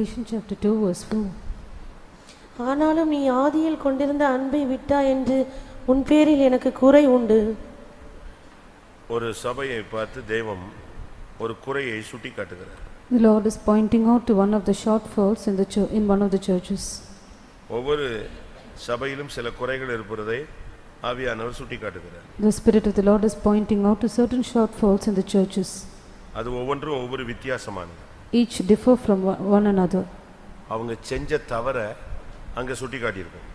Revelation chapter 2 verse 4. ஆனாலும் நீ ஆதியில் கொண்டிருந்த அன்பை விட்டாய் என்று உன் பேரில் எனக்கு குறை உண்டு. ஒரு சபையை பார்த்து தேவன் ஒரு குறையை சுட்டி காட்டுகிறார். The Lord is pointing out to one of the shortfalls in one of the churches. ஒவ்வொரு சபையிலும் சில குறைகள் இருப்பதை ஆவியானவர் சுட்டி காட்டுகிறார். The Spirit of the Lord is pointing out to certain shortfalls in the churches. அது ஒவ்வொன்றும் ஒவ்வொரு வித்தியாசமானது. Each differ from one another. அவங்க செஞ்ச தவற அங்க சுட்டி காட்டியிருக்காங்க.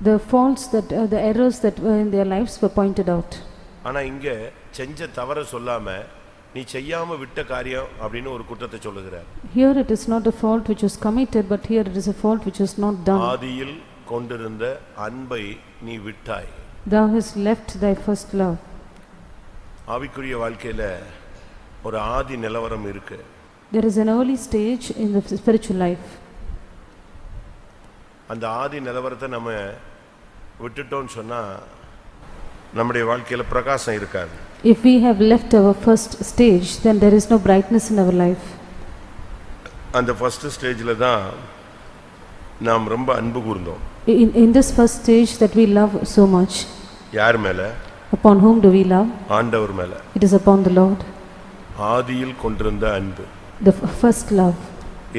The faults the errors that were in their lives were pointed out. ஆனா இங்க செஞ்ச தவற சொல்லாம நீ செய்யாம விட்ட காரியம் அப்படினு ஒரு குற்றத்தை சொல்லுகிறார். Here it is not a fault which was committed, but here it is a fault which was not done. ஆதியில் கொண்டிருந்த அன்பை நீ விட்டாய். Thou hast left thy first love. ஆவிக்குரிய வாழ்க்கையில ஒரு ஆதி நிலவரம் இருக்கு. There is an early stage in the spiritual life. அந்த ஆதி நிலவரத்தை நம்ம விட்டுட்டோம்னு சொன்னா நம்முடைய வாழ்க்கையில பிரகாசம் இருக்காது. If we have left our first stage, then there is no brightness in our life. அந்த ஃபர்ஸ்ட் ஸ்டேஜ்ல தான் நாம் ரொம்ப அன்பு கூர்ந்தோம். In this first stage that we love so much. யார் மேல? Upon whom do we love? ஆண்டவர் மேல. It is upon the Lord. ஆதியில் கொண்டிருந்த அன்பு. The first love.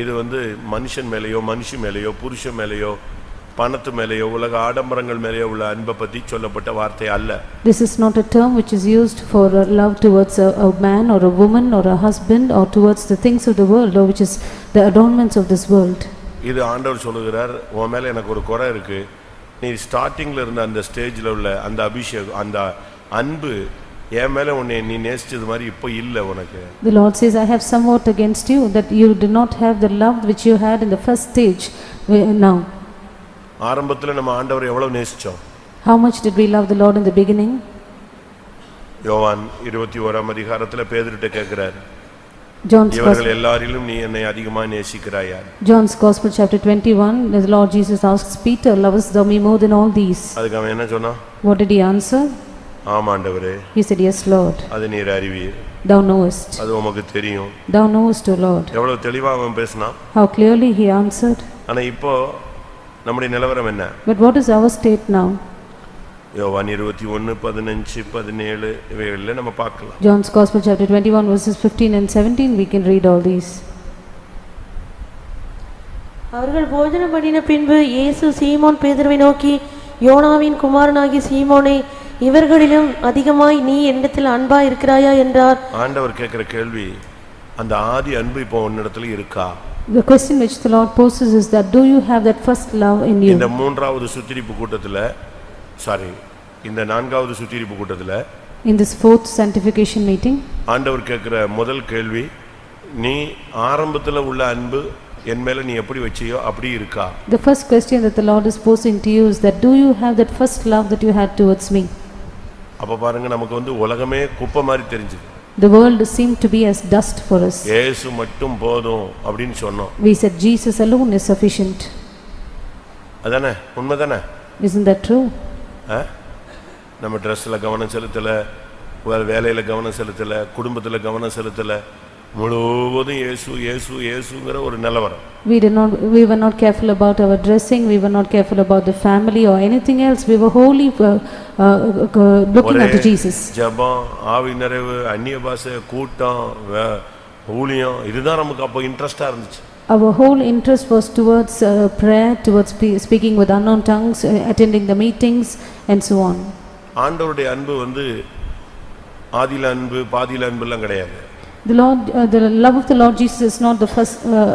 இது மனுஷன் மேலயோ மனுஷி மேலயோ புருஷன் மேலயோ பணத்து மேலயோ உலக ஆடம்பரங்கள் மேலயோ உள்ள அன்பை பத்தி சொல்லப்பட்ட வார்த்தை அல்ல. This is not a term which is used for love towards a man or a woman or a husband or towards the things of the world or which is the adornments of this world. இது ஆண்டவர் சொல்லுகிறார், உன் மேல எனக்கு ஒரு குறை இருக்கு. நீ ஸ்டார்டிங்ல இருந்த அந்த ஸ்டேஜ்ல உள்ள அந்த அபிஷேகம் அந்த அன்பு என் மேல உன்னை நீ நேசிச்சது மாதிரி இப்போ இல்ல உனக்கு. The Lord says, I have somewhat against you that you do not have the love which you had in the first stage now. ஆரம்பத்துல நம்ம ஆண்டவரை எவ்வளவு நேசிச்சோம்? How much did we love the Lord in the beginning? யோவான் 21ஆம் அதிகாரத்துல பேதுருட்ட கேக்குறார், John's இவர்கள் எல்லாரிலும் நீ என்னை அதிகமாக நேசிக்கிறாயா? John's Gospel chapter 21, the Lord Jesus asks Peter, lovest thou me more than all these? அதுக்கு அவன் என்ன சொன்னான்? What did he answer? ஆம் ஆண்டவரே. He said, yes Lord. அது நீர் அறிவீர். Thou knowest. அது உமக்கு தெரியும். Thou knowest, O Lord. எவ்வளவு தெளிவா அவன் பேசினான். How clearly he answered. ஆனா இப்போ நம்முடைய நிலவரம் என்ன? But what is our state now? யோவான் 21:15-17 இவைகளில் நம்ம பார்க்கலாம். John's Gospel chapter 21 verses 15 and 17 we can read all these. அவர்கள் போஜனம் பண்ணின பின்பு இயேசு சீமோன் பேதுருவை நோக்கி, யோனாவின் குமாரனாகிய சீமோனே, இவர்களிலும் அதிகமாய் நீ என்னிடத்தில் அன்பாய் இருக்கிறாயா என்றார். ஆண்டவர் கேட்கிற கேள்வி, அந்த ஆதி அன்பு இப்போ உன்னிடத்தில் இருக்கா? The question which the Lord poses is that do you have that first love in you? இந்த மூன்றாவது சுத்திரிப்பு கூட்டத்துல இந்த நான்காவது சுத்திரிப்பு கூட்டத்துல in this fourth sanctification meeting ஆண்டவர் கேட்கிற முதல் கேள்வி, நீ ஆரம்பத்துல உள்ள அன்பு என் மேல நீ எப்படி வச்சியோ அப்படி இருக்கா? The first question that the Lord is posing to you is that do you have that first love that you had towards me? அப்ப பாருங்க, நமக்கு உலகமே குப்பை மாதிரி தெரிஞ்சது. The world seemed to be as dust for us. இயேசு மட்டும் போதும் அப்படினு சொன்னோம். We said Jesus alone is sufficient. அதானே? உண்மைதானே? Isn't that true? நம்ம ட்ரெஸ்ல கவனம் செலுத்தல, வேலையில கவனம் செலுத்தல, குடும்பத்துல கவனம் செலுத்தல, முழுவதும் இயேசு இயேசு இயேசுங்கற ஒரு நிலவரம். We were not careful about our dressing, we were not careful about the family or anything else. We were wholly looking unto Jesus. ஜெபம், ஆவி நிறைவு, அந்நிய பாஷை, கூட்டம், ஊழியம், இதுதான் நமக்கு அப்ப இன்ட்ரஸ்டா இருந்துச்சு. Our whole interest was towards prayer, towards speaking with unknown tongues, attending the meetings and so on. ஆண்டவருடைய அன்பு ஆதில அன்பு பாதில அன்புலாம் கிடையாது. The love of the Lord Jesus is not the first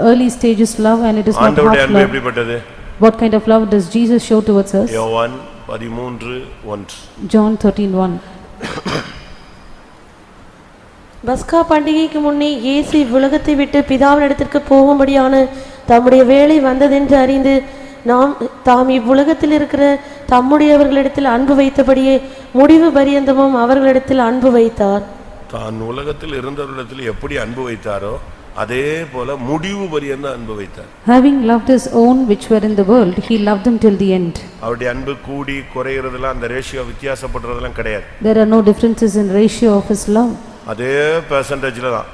early stages love, and it is not half ஆண்டவருடைய அன்பு love. எப்படிப்பட்டது? What kind of love does Jesus show towards us? யோவான் 13:1. John 13:1. பஸ்கா பண்டிகைக்கு முன்னே இயேசு இவ்வுலகத்தை விட்டு பிதாவினிடத்திற்கு போகும்படியான தம்முடைய வேளை வந்ததென்று அறிந்து தாம் இவ்வுலகத்தில் இருக்கிற தம்முடையவர்களிடத்தில் அன்பு வைத்தபடியே முடிவு பரியந்தமும் அவர்களிடத்தில் அன்பு வைத்தார். தான் உலகத்தில் இருந்தவர்களிடத்தில் எப்படி அன்பு வைத்தாரோ அதே போல முடிவு பரியந்தம் அன்பு வைத்தார். Having loved his own which were in the world, he loved them till the end. அவருடைய அன்பு கூடி குறையிறதெல்லாம் அந்த ரேஷியோ வித்தியாசப்படுறதெல்லாம் கிடையாது. There are no differences in ratio of his love. அதே பெர்சன்டேஜ்ல தான்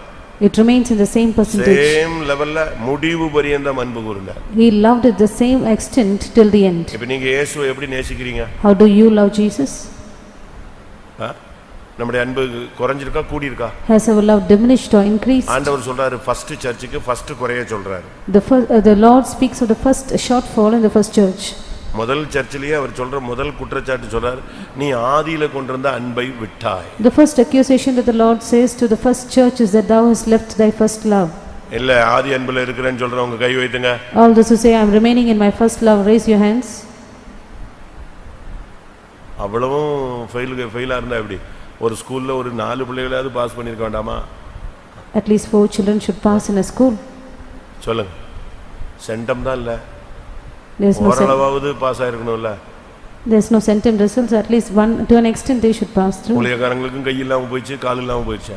It remains in the same percentage. Same லெவல்ல முடிவு பரியந்தம் அன்பு கூர்ந்தார். He loved it the same extent till the end. இப்போ நீங்க இயேசுவை எப்படி நேசிக்கிறீங்க? How do you love Jesus? நம்முடைய அன்பு குறைஞ்சிருக்கா கூடி இருக்கா? Has our love diminished or increased? ஆண்டவர் சொல்றாரு ஃபர்ஸ்ட் சர்ச்சுக்கு ஃபர்ஸ்ட் குறைய சொல்றாரு. The Lord speaks of the first shortfall in the first church. முதல் சர்ச்சிலேயே அவர் சொல்ற முதல் குற்றச்சாட்டு சொல்றாரு, நீ ஆதியில கொண்டிருந்த அன்பை விட்டாய். The first accusation that the Lord says to the first church is that thou hast left thy first love. இல்ல ஆதி அன்புல இருக்கறேன்னு சொல்றவங்க கை வைத்துங்க. All those who say I am remaining in my first love, raise your hands. அவ்வளவும் ஃபெயிலா இருந்தா எப்படி? ஒரு ஸ்கூல்ல ஒரு 4 பிள்ளைகளாவது pass பண்ணிருக்க வேண்டாமா? At least 4 children should pass in a school. சொல்லுங்க. சென்டம் தான் இல்ல. There is no ஓரளவாவது பாஸ் ஆயிருக்கணும்ல. There is no centum results, at least one to an extent they should pass through. ஊழியக்காரங்களுக்கும் கை இல்லாம போயிச்சு, கால் இல்லாம போயிச்சு.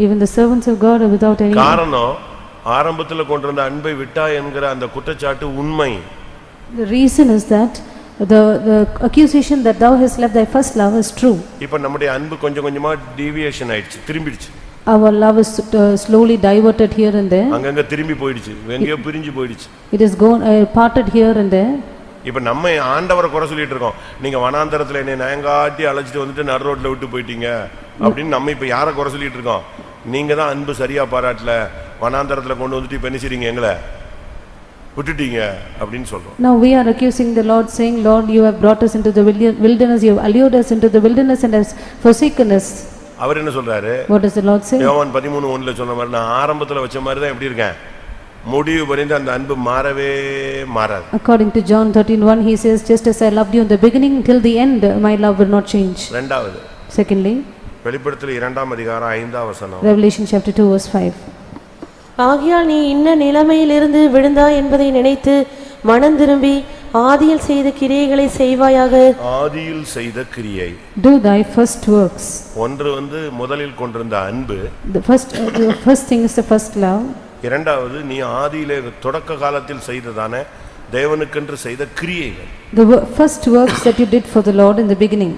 Even the servants of God are without any. காரணம் ஆரம்பத்துல கொண்டிருந்த அன்பை விட்டா என்கிற அந்த குற்றச்சாட்டு உண்மை. The reason is that the accusation that thou hast left thy first love is true. இப்போ நம்முடைய அன்பு கொஞ்சம் கொஞ்சமா டீவியேஷன் ஆயிடுச்சு, திரும்பிடுச்சு. Our love is slowly diverted here and there. அங்கங்க திரும்பி போயிடுச்சு, எங்கேயோ பிரிஞ்சு போயிடுச்சு. It is gone parted here and there. இப்போ நம்ம ஆண்டவரை குறை சொல்லிட்டு இருக்கோம். நீங்க வனாந்தரத்துல என்னை நயங்காட்டி அழைச்சிட்டு வந்துட்டு நடு ரோட்ல விட்டு போயிட்டீங்க அப்படின்னு நம்ம இப்ப யாரை குறை சொல்லிட்டு இருக்கோம்? நீங்க தான் அன்பு சரியா பாராட்டல, வனாந்தரத்துல கொண்டு வந்துட்டு இப்ப என்ன செய்றீங்க, எங்களை விட்டுட்டீங்க அப்படின்னு சொல்றோம். Now we are accusing the Lord, saying, Lord, you have brought us into the wilderness, you have allured us into the wilderness and has forsaken us. அவர் என்ன சொல்றாரு? What does the Lord say? யோவான் 13:1 சொன்ன மாதிரி நான் ஆரம்பத்துல வச்ச மாதிரி தான் எப்படி இருக்கேன், முடிவு வரைக்கும் அந்த அன்பு மாறவே மாறாது. According to John 13:1, he says, just as I loved you in the beginning, till the end my love will not change. இரண்டாவது, Secondly, வெளிப்படுத்தல் 2ஆம் அதிகாரம் 5ஆம் வசனம். Revelation chapter 2 verse 5. ஆகையால் நீ இன்ன நிலைமையிலிருந்து விழுந்தாய் என்பதை நினைத்து மனம் திரும்பி ஆதியில் செய்த கிரியைகளை செய்வாயாக. ஆதியில் செய்த கிரியை. Do thy first works. ஒன்று முதலில் கொண்டிருந்த அன்பு. The first thing is the first love. இரண்டாவது, நீ ஆதியிலே தொடக்க காலத்தில் செய்ததான தேவனுக்கென்று செய்த கிரியைகள். The first works that you did for the Lord in the beginning.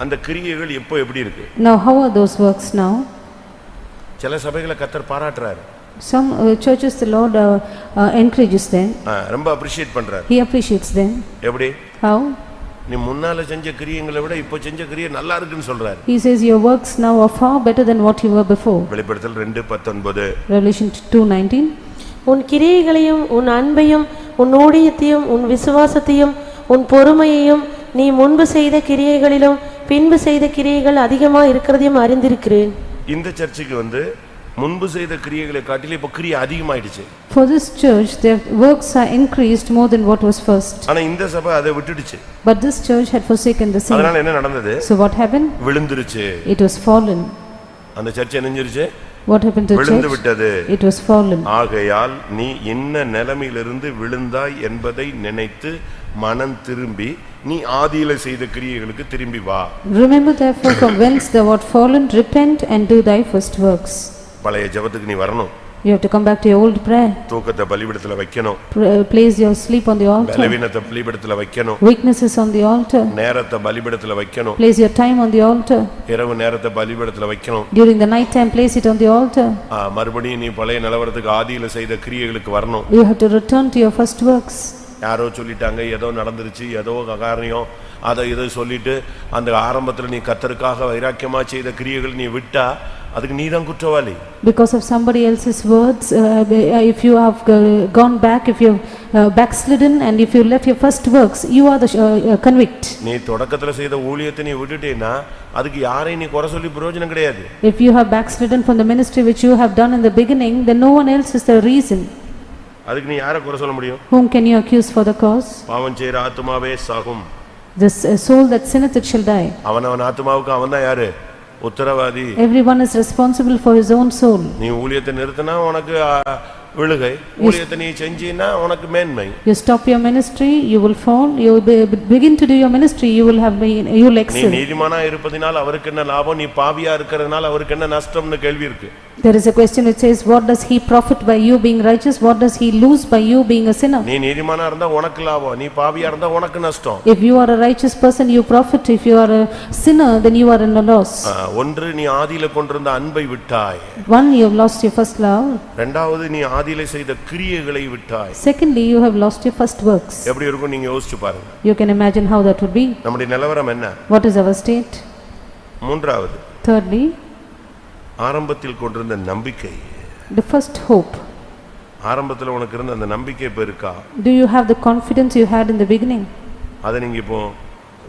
அந்த கிரியைகள் இப்போ எப்படி இருக்கு? Now how are those works now? சில சபைகளை கர்த்தர் பாராட்டுறாரு. Some churches the Lord encourages them. ரொம்ப அப்ரிஷியேட் பண்றாரு. He appreciates them. எப்படி? How? நீ முன்னால செஞ்ச கிரியைகளை விட இப்போ செஞ்ச கிரியை நல்லா இருக்குன்னு சொல்றாரு. He says your works now are far better than what you were before. வெளிப்படுத்தல் 2:19. Revelation 2:19. உன் கிரியைகளையும் உன் அன்பையும் உன் ஊழியத்தையும் உன் விசுவாசத்தையும் உன் பொறுமையையும் நீ முன்பு செய்த கிரியைகளிலும் பின்பு செய்த கிரியைகள் அதிகமா இருக்கிறதையும் அறிந்திருக்கிறேன். இந்த சர்ச்சுக்கு முன்பு செய்த கிரியைகளை காட்டிலும் இப்ப கிரியை அதிகமாயிடுச்சு. For this church their works are increased more than what was first. ஆனா இந்த சபை அதை விட்டுடுச்சு. But this church had forsaken the same. அதனால என்ன நடந்தது? So what happened? விழுந்துருச்சு. It was fallen. அந்த search என்னஞ்சிருச்சு? What happened to church? விழுந்து விட்டது. It was fallen. ஆகையால் நீ என்ன நிலைமையிலிருந்து விழுந்தாய் என்பதை நினைத்து மனம் திரும்பி நீ ஆதியிலே செய்த கிரியைகளுக்கு திரும்பி வா. Remember therefore from whence thou art fallen, repent and do thy first works. பழைய ஜெபத்துக்கு நீ வரணும். You have to come back to your old prayer. தூக்கத்தை பலிபீடத்துல வைக்கணும். Place your sleep on the altar. பலவீனத்தை பலிபீடத்துல வைக்கணும். Weaknesses on the altar. நேரத்தை பலிபீடத்துல வைக்கணும். Place your time on the altar. இரவு நேரத்தை பலிபீடத்துல வைக்கணும். During the night time place it on the altar. மறுபடியும் நீ பழைய நிலவரத்துக்கு ஆதியிலே செய்த கிரியைகளுக்கு வரணும். You have to return to your first works. யாரோ சொல்லிட்டாங்க, ஏதோ நடந்துருச்சு, ஏதோ காரியம், அதை இதை சொல்லிட்டு அந்த ஆரம்பத்துல நீ கர்த்தருக்காக வைராக்கியமா செய்த கிரியைகள் நீ விட்டா அதுக்கு நீதான் குற்றவாளி. Because of somebody else's words, if you have gone back, if you have backslidden and if you left your first works, you are the convict. நீ தொடக்கத்துல செய்த ஊழியத்தை நீ விட்டுட்டேன்னா அதுக்கு யாரையும் நீ குறை சொல்லி பிரயோஜனம் கிடையாது. If you have backslidden from the ministry which you have done in the beginning, then no one else is the reason. அதுக்கு நீ யாரை குறை சொல்ல முடியும்? Whom can you accuse for the cause? பாவம் செய்கிற ஆத்துமாவே சாகும். This soul that sinneth it shall die. அவன் ஆத்துமாவுக்கு அவன்தான் யாரு? உத்தரவாதி. Everyone is responsible for his own soul. நீ ஊழியத்தை நிறுத்தினா உனக்கு விழுகை. ஊழியத்தை நீ செஞ்சீன்னா உனக்கு மேன்மை. You stop your ministry, you will fall. You begin to do your ministry, you will excel. நீ நீதிமானா இருப்பதினால் அவருக்கு என்ன லாபம், நீ பாவியா இருக்கிறதுனால அவருக்கு என்ன நஷ்டம்னு கேள்வி இருக்கு. There is a question which says, what does he profit by you being righteous? What does he lose by you being a sinner? நீ நீதிமானா இருந்தா உனக்கு லாபம், நீ பாவியா இருந்தா உனக்கு நஷ்டம். If you are a righteous person, you profit. If you are a sinner, then you are in a loss. ஒன்று, நீ ஆதியில கொண்டிருந்த அன்பை விட்டாய். One, you have lost your first love. இரண்டாவது, நீ ஆதியில செய்த கிரியைகளை விட்டாய். Secondly, you have lost your first works. எப்படி இருக்கும் நீங்க யோசிச்சு பாருங்க. You can imagine how that would be. நம்முடைய நிலவரம் என்ன? What is our state? மூன்றாவது, Thirdly, ஆரம்பத்தில் கொண்டிருந்த நம்பிக்கை. the first hope. ஆரம்பத்துல உனக்கு இருந்த அந்த நம்பிக்கை இப்ப இருக்கா? Do you have the confidence you had in the beginning? அதை நீங்க இப்போ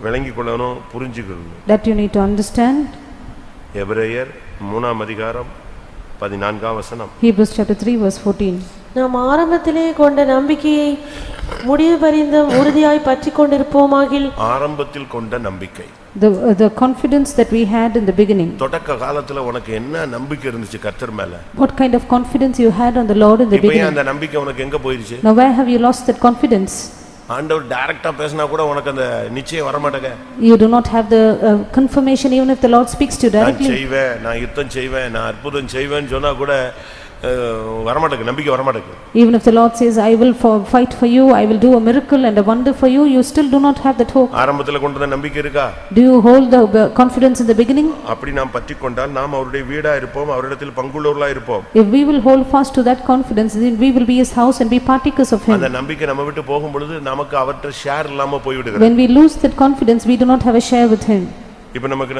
விளங்கிக் கொள்ளணும், புரிஞ்சுக்கணும். That you need to understand. எபிரேயர் 3ஆம் அதிகாரம் 14ஆம் வசனம். Hebrews chapter 3 verse 14. நாம் ஆரம்பத்திலே கொண்ட நம்பிக்கையை முடிவு பரியந்தம் உறுதியாய் பற்றிக் கொண்டிருப்போமாகில். ஆரம்பத்தில் கொண்ட நம்பிக்கை. The confidence that we had in the beginning. தொடக்க காலத்துல உனக்கு என்ன நம்பிக்கை இருந்துச்சு கர்த்தர் மேல? What kind of confidence you had on the Lord in the இப்போ beginning? அந்த நம்பிக்கை உனக்கு எங்க போயிடுச்சு? Now where have you lost that confidence? ஆண்டவர் டைரக்டா பேசினா கூட உனக்கு அந்த நிச்சயம் வர மாட்டேங்க. You do not have the confirmation even if the Lord speaks to you directly. நான் செய்வேன், நான் யுத்தம் செய்வேன், நான் அற்புதம் செய்வேன்னு சொன்னா கூட வர மாட்டேங்க, நம்பிக்கை வர மாட்டேங்க. Even if the Lord says, I will fight for you, I will do a miracle and a wonder for you, you still do not have that hope. ஆரம்பத்துல கொண்ட நம்பிக்கை இருக்கா? Do you hold the confidence in the beginning? அப்படி நாம் பற்றிக்கொண்டால் நாம் அவருடைய வீடா இருப்போம், அவரிடத்தில் பங்குள்ளவர்களா இருப்போம். If we will hold fast to that confidence, then we will be his house and be partakers of him. அந்த நம்பிக்கை நம்ம விட்டு போகும் பொழுது நமக்கு அவர்ட்ட ஷேர் இல்லாம போய் விடுகிறது. When we lose that confidence, we do not have a share with him. இப்போ நமக்கு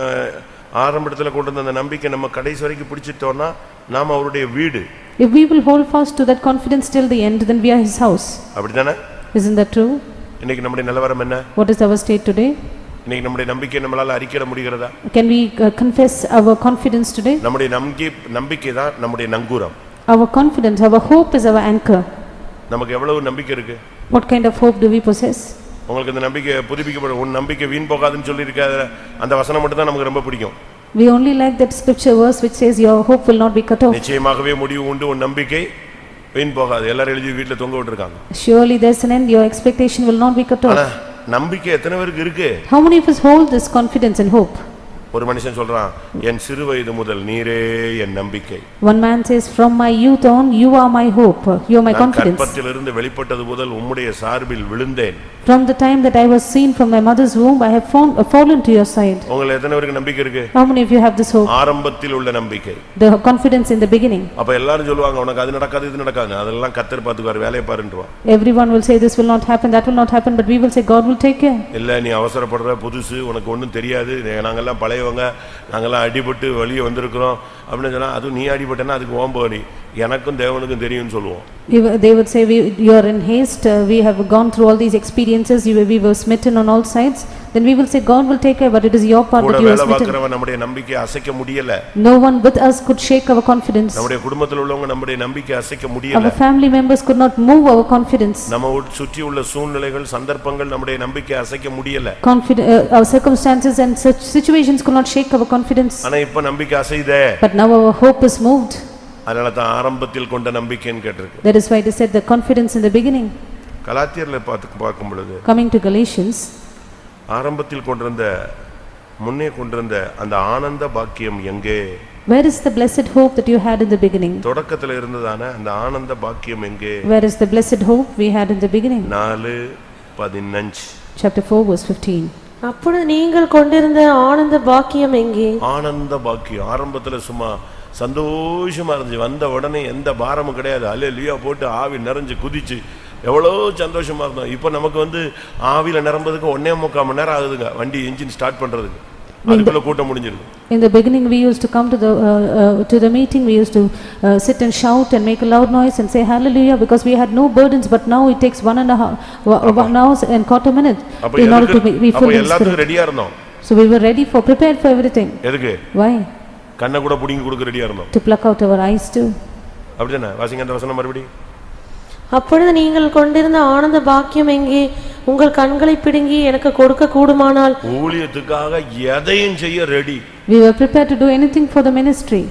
ஆரம்பத்துல கொண்டு வந்த அந்த நம்பிக்கை நம்ம கடைசி வரைக்கும் பிடிச்சிட்டோம்னா நாம் அவருடைய வீடு. If we will hold fast to that confidence till the end, then we are his house. அப்படிதானே? Isn't that true? இன்னைக்கு நம்முடைய நிலவரம் என்ன? What is our state today? இன்னைக்கு நம்முடைய நம்பிக்கை நம்மளால அறிக்கையிட முடிகிறதா? Can we confess our confidence today? நம்முடைய நம்பிக்கை தான் நம்முடைய நங்கூரம். Our confidence, our hope is our anchor. நமக்கு எவ்வளவு நம்பிக்கை இருக்கு? What kind of hope do we possess? உங்களுக்கு இந்த நம்பிக்கை புதுப்பிக்கப்படும், உன் நம்பிக்கை வீண் போகாதுன்னு சொல்லி இருக்காத அந்த வசனம் மட்டும் தான் நமக்கு ரொம்ப பிடிக்கும். We only like that scripture verse which says your hope will not be cut off. நிச்சயமாகவே முடிவு உண்டு, உன் நம்பிக்கை வீண் போகாது. எல்லாரும் எழுதி வீட்ல தொங்க விட்டுருக்காங்க. Surely there's an end, your expectation will not be cut off. ஆனா நம்பிக்கை எத்தனை பேருக்கு இருக்கு? How many of us hold this confidence and hope? ஒரு மனுஷன் சொல்றான், என் சிறு வயது முதல் நீரே என் நம்பிக்கை. One man says, from my youth on you are my hope, you are my confidence. கற்பத்திலிருந்து வெளிப்பட்டது முதல் உம்முடைய சார்பில் விழுந்தேன். From the time that I was seen from my mother's womb, I have fallen to your side. உங்களுக்கு எத்தனை பேருக்கு நம்பிக்கை இருக்கு? How many of you have this hope? ஆரம்பத்தில் உள்ள நம்பிக்கை. The confidence in the beginning. அப்ப எல்லாரும் சொல்லுவாங்க, உனக்கு அது நடக்காது இது நடக்காது, அதெல்லாம் கர்த்தர் பாத்துக்குவார், வேலைய பாருன்றுவா. Everyone will say this will not happen, that will not happen, but we will say God will take care. இல்ல நீ அவசரப்படுற, புதுசு, உனக்கு ஒண்ணும் தெரியாது, நாங்கெல்லாம் பழையவங்க, நாங்கெல்லாம் அடிபட்டு வெளியே வந்திருக்கிறோம் அப்படின்னு சொன்னா, அது நீ அடிபட்டனா அதுக்கு ஓம்போனி, எனக்கும் தேவனுக்கும் தெரியும்னு சொல்லுவோம். They would say, you are in haste, we have gone through all these experiences, we were smitten on all sides. Then we will say God will take care, but it is your part that you are smitten. நம்முடைய நம்பிக்கை அசைக்க முடியல. No one with us could shake our confidence. நம்முடைய குடும்பத்தில் உள்ளவங்க நம்முடைய நம்பிக்கை அசைக்க முடியல. Our family members could not move our confidence. நம்ம சுற்றி உள்ள சூழ்நிலைகள், சந்தர்ப்பங்கள் நம்முடைய நம்பிக்கை அசைக்க முடியல. Our circumstances and such situations could not shake our confidence. ஆனா இப்ப நம்பிக்கை அசையுதே. But now our hope is moved. அதனால தான் ஆரம்பத்தில் கொண்ட நம்பிக்கைன்னு கேட்டிருக்கு. That is why it is said the confidence in the beginning. கலாத்தியர்ல பார்க்கும் பொழுது, Coming to Galatians, ஆரம்பத்தில் கொண்டிருந்த முன்னே கொண்டிருந்த அந்த ஆனந்த பாக்கியம் எங்கே? Where is the blessed hope that you had in the beginning? தொடக்கத்துல இருந்ததான அந்த ஆனந்த பாக்கியம் எங்கே? Where is the blessed hope we had in the beginning? 4:15. Chapter 4 verse 15. அப்பொழுது நீங்கள் கொண்டிருந்த ஆனந்த பாக்கியம் எங்கே? ஆனந்த பாக்கியம் ஆரம்பத்துல சும்மா சந்தோஷமா இருந்துச்சு, வந்த உடனே எந்த பாரமும் கிடையாது, அல்லேலூயா போட்டு ஆவி நிறைஞ்சு குதிச்சு எவ்வளோ சந்தோஷமா இருந்தோம். இப்போ நமக்கு ஆவியில நிரம்பதுக்கு 1.25 மணி நேரம் ஆகுதுங்க வண்டி என்ஜின் ஸ்டார்ட் பண்றதுக்கு, அதுக்குள்ள கூட்டம் முடிஞ்சிருக்கு. In the beginning we used to come to the meeting, we used to sit and shout and make a loud noise and say hallelujah because we had no burdens, but now it takes 1 hour and quarter minute in order to be full in spirit. ரெடியா இருந்தோம். So we were ready for prepared for everything. எதுக்கு? Why? கண்ணை கூட புடிங்கி கொடுக்க ரெடியா இருந்தோம். To pluck out our eyes too. அப்படிதானே? வாசிங்க அந்த வசனம் மறுபடியும். அப்பொழுது நீங்கள் கொண்டிருந்த ஆனந்த பாக்கியம் எங்கே? உங்கள் கண்களை பிடுங்கி எனக்கு கொடுக்க கூடுமானால். ஊழியத்துக்காக எதையும் செய்ய ready. We were prepared to do anything for the ministry.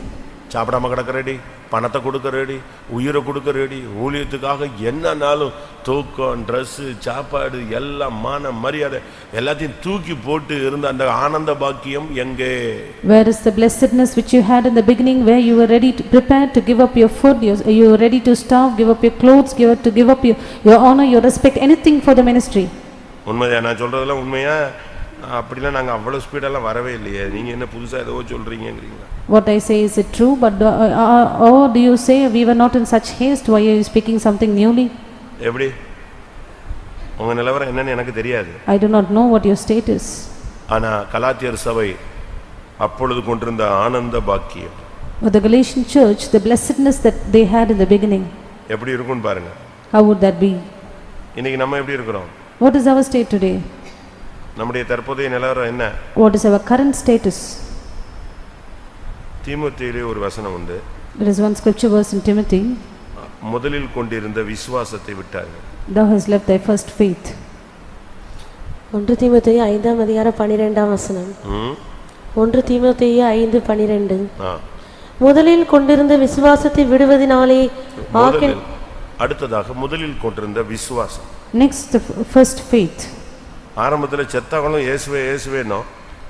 சாப்பிடாம கிடக்க ரெடி, பணத்தை கொடுக்க ரெடி, உயிரை கொடுக்க ரெடி, ஊழியத்துக்காக என்னன்னாலும் தூக்கம், ட்ரெஸ்ஸு, சாப்பாடு எல்லாம், மான மரியாதை எல்லாத்தையும் தூக்கி போட்டு இருந்த அந்த ஆனந்த பாக்கியம் எங்கே? Where is the blessedness which you had in the beginning, where you were ready to prepare to give up your food, you were ready to starve, give up your clothes, give up your honor, your respect, anything for the ministry? உண்மையா நான் சொல்றதெல்லாம் உண்மையா? அப்படிலாம் நாங்க அவ்வளவு ஸ்பீடெல்லாம் வரவே இல்லையே, நீங்க என்ன புதுசா ஏதோ சொல்றீங்கங்கறீங்க. What I say is it true, but or do you say we were not in such haste? Why are you speaking something newly? எப்படி? உங்க நிலவரம் என்னன்னு எனக்கு தெரியாது. I do not know what your state is. ஆனா கலாத்தியர் சபை அப்பொழுது கொண்டிருந்த ஆனந்த பாக்கியம், But the Galatian church, the blessedness that they had in the beginning, எப்படி இருக்கும்னு பாருங்க. how would that be? இன்னைக்கு நம்ம எப்படி இருக்கிறோம்? What is our state today? நம்முடைய தற்போதைய நிலவரம் என்ன? What is our current status? தீமோத்தேயுவிலே ஒரு வசனம் உண்டு. There is one scripture verse in Timothy. முதலில் கொண்டிருந்த விசுவாசத்தை விட்டார்கள். Thou hast left thy first faith. 1 தீமோத்தேயு 5ஆம் அதிகாரம் 12ஆம் வசனம். 1 தீமோத்தேயு 5:12. முதலில் கொண்டிருந்த விசுவாசத்தை விடுவதினாலே அடுத்ததாக முதலில் கொண்டிருந்த விசுவாசம். Next, the first faith. ஆரம்பத்துல செத்தவங்களும் இயேசுவே இயேசுவேனோ,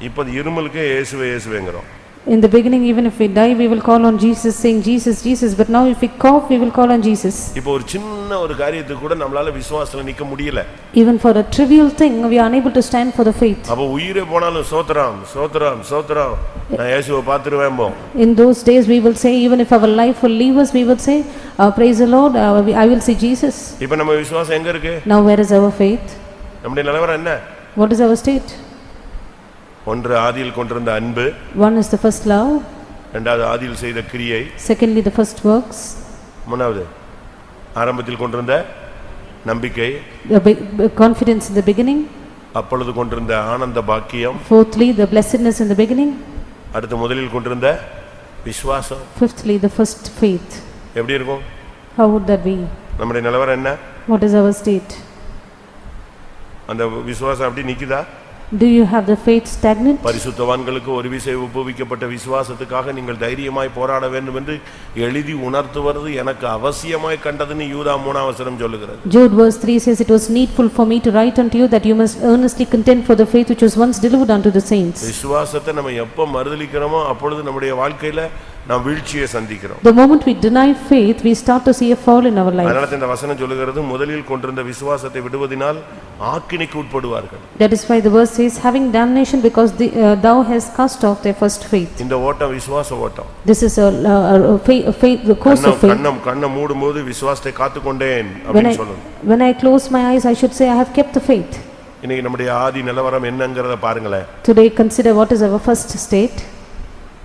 இப்போ இருமலுக்கே இயேசுவே இயேசுவேங்கறோம். In the beginning, even if we die, we will call on Jesus, saying Jesus, Jesus. But now if we cough, we will call on Jesus. இப்போ ஒரு சின்ன ஒரு காரியத்துக்கு கூட நம்மளால விசுவாசத்துல நிக்க முடியல. Even for a trivial thing, we are unable to stand for the faith. அப்ப உயிரே போனாலும் சோத்ரம் சோத்ரம் சோத்ரம் நான் இயேசுவை பார்த்துருவேன்போ. In those days, we will say, even if our life will leave us, we will say, praise the Lord, I will see Jesus. இப்போ நம்ம விசுவாசம் எங்க இருக்கு? Now where is our faith? நம்முடைய நிலவரம் என்ன? What is our state? ஒன்று ஆதியில் கொண்டிருந்த அன்பு. One is the first love. இரண்டாவது ஆதியில் செய்த கிரியை. Secondly, the first works. மூணாவது ஆரம்பத்தில் கொண்டிருந்த நம்பிக்கை. The confidence in the beginning. அப்பொழுது கொண்டிருந்த ஆனந்த பாக்கியம். Fourthly, the blessedness in the beginning. அடுத்து முதலில் கொண்டிருந்த விசுவாசம். Fifthly, the first faith. எப்படி இருக்கும்? How would that be? நம்முடைய நிலவரம் என்ன? What is our state? அந்த விசுவாசம் அப்படி நிக்குதா? Do you have the faith stagnant? பரிசுத்தவான்களுக்கு ஒரு விசை உபயோகிக்கப்பட்ட விசுவாசத்துக்காக நீங்கள் தைரியமாய் போராட வேண்டும் என்று எழுதி உணர்த்துவது எனக்கு அவசியமாய் கண்டதுன்னு யூதா 3ஆம் வசனம் சொல்லுகிறது. Jude verse 3 says, it was needful for me to write unto you that you must earnestly contend for the faith which was once delivered unto the saints. விசுவாசத்தை நம்ம எப்ப மறுதலிக்கிறோமோ அப்பொழுது நம்முடைய வாழ்க்கையில நாம் வீழ்ச்சியை சந்திக்கிறோம். The moment we deny faith, we start to see a fall in our life. அதனால இந்த வசனம் சொல்லுகிறது முதலில் கொண்டிருந்த விசுவாசத்தை விடுவதினால் ஆக்கினைக்கு உட்படுவார்கள். That is why the verse says, having damnation because thou hast cast off their first faith. இந்த ஓட்டம் விசுவாச ஓட்டம். This is a faith, the course of faith. கண்ணை மூடும்போது விசுவாசத்தை காத்துக்கொண்டேன் அப்படி சொல்லணும். When I close my eyes, I should say, I have kept the faith. இன்னைக்கு நம்முடைய ஆதி நிலவரம் என்னங்கறத பாருங்களேன். Today consider what is our first state.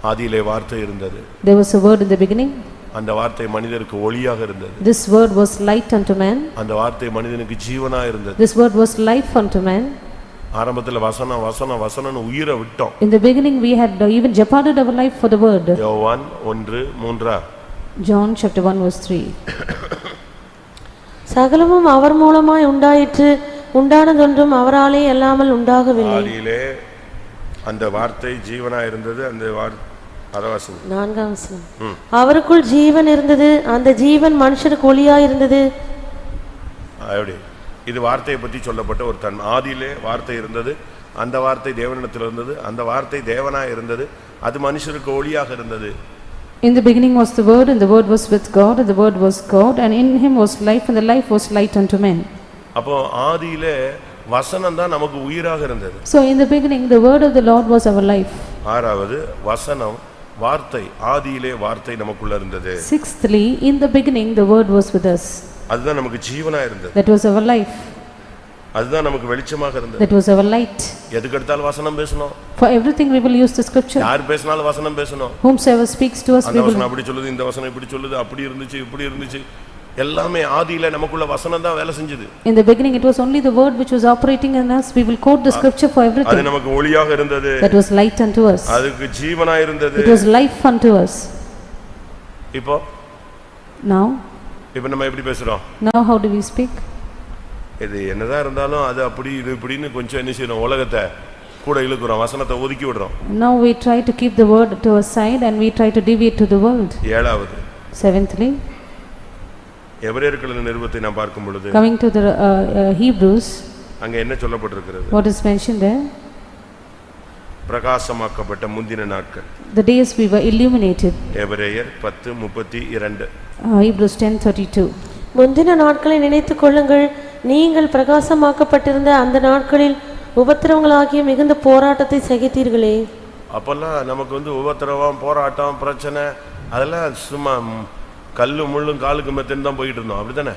ஆதியிலே வார்த்தை இருந்தது. There was a word in the beginning. அந்த வார்த்தை மனிதருக்கு ஒளியாக இருந்தது. This word was light unto man. அந்த வார்த்தை மனிதனுக்கு ஜீவனா இருந்தது. This word was life unto man. ஆரம்பத்துல வசனம் வசனம் வசனம்னு உயிரை விட்டோம். In the beginning we had even jeopardized our life for the word. யோவான் 1:3. John chapter 1 verse 3. சகலமும் அவர் மூலமாய் உண்டாயிற்று, உண்டானதொன்றும் அவராலே அல்லாமல் உண்டாகவில்லை. ஆதியிலே அந்த வார்த்தை ஜீவனா இருந்தது. அந்த அதவாசம் 4ஆம் வசனம். அவருக்குள் ஜீவன் இருந்தது, அந்த ஜீவன் மனுஷருக்கு ஒளியாய் இருந்தது. அப்படி இது வார்த்தையை பற்றி சொல்லப்பட்ட ஒரு தன்மை. ஆதியிலே வார்த்தை இருந்தது, அந்த வார்த்தை தேவனிடத்தில் இருந்தது, அந்த வார்த்தை தேவனாய் இருந்தது, அது மனுஷருக்கு ஒளியாக இருந்தது. In the beginning was the word, and the word was with God, and the word was God, and in him was life, and the life was light unto men. அப்போ ஆதியிலே வசனம் தான் நமக்கு உயிராக இருந்தது. So in the beginning the word of the Lord was our life. ஆறாவது வசனம் வார்த்தை, ஆதியிலே வார்த்தை நமக்குள்ள இருந்தது. Sixthly, in the beginning the word was with us. அதுதான் நமக்கு ஜீவனா இருந்தது. That was our life. அதுதான் நமக்கு வெளிச்சமாக இருந்தது. That was our light. எதுக்கு எடுத்தாலும் வசனம் பேசணும். For everything we will use the scripture. யார் பேசினாலும் வசனம் பேசணும். Whomsoever speaks to us we will. அந்த வசனம் அப்படி சொல்லுது, இந்த வசனம் இப்படி சொல்லுது, அப்படி இருந்துச்சு இப்படி இருந்துச்சு, எல்லாமே ஆதியில நமக்குள்ள வசனம் தான் வேலை செஞ்சது. In the beginning it was only the word which was operating in us. We will quote the scripture for everything. அது நமக்கு ஒளியாக இருந்தது. That was light unto us. அதுக்கு ஜீவனா இருந்தது. It was life unto us. இப்போ Now நம்ம எப்படி பேசுறோம்? Now how do we speak? இது என்னதான் இருந்தாலும் அது அப்படி இது இப்படின்னு கொஞ்சம் என்ன செய்யணும், உலகத்தை கூட இழுக்குறோம், வசனத்தை ஒதுக்கி விடுறோம். Now we try to keep the word to our side and we try to deviate to the world. ஏழாவது, Seventhly, எபிரேயர்களின் நிருபத்தை நாம் பார்க்கும் பொழுது coming to the Hebrews, அங்க என்ன சொல்லப்பட்டிருக்கிறது? what is mentioned there? பிரகாசமாக்கப்பட்ட முந்தின நாட்கள். The days we were illuminated. எபிரேயர் 10:32. Hebrews 10:32. முந்தின நாட்களை நினைத்துக் கொள்ளுங்கள், நீங்கள் பிரகாசமாக்கப்பட்டிருந்த அந்த நாட்களில் உபத்திரவங்களாகிய மிகுந்த போராட்டத்தை சகித்தீர்களே. அப்பெல்லாம் நமக்கு உபத்திரவம், போராட்டம், பிரச்சனை அதெல்லாம் சும்மா கல்லு முள்ளும் காலுக்கு மெத்தன்னு தான் போயிட்டு இருந்தோம், அப்படித்தானே?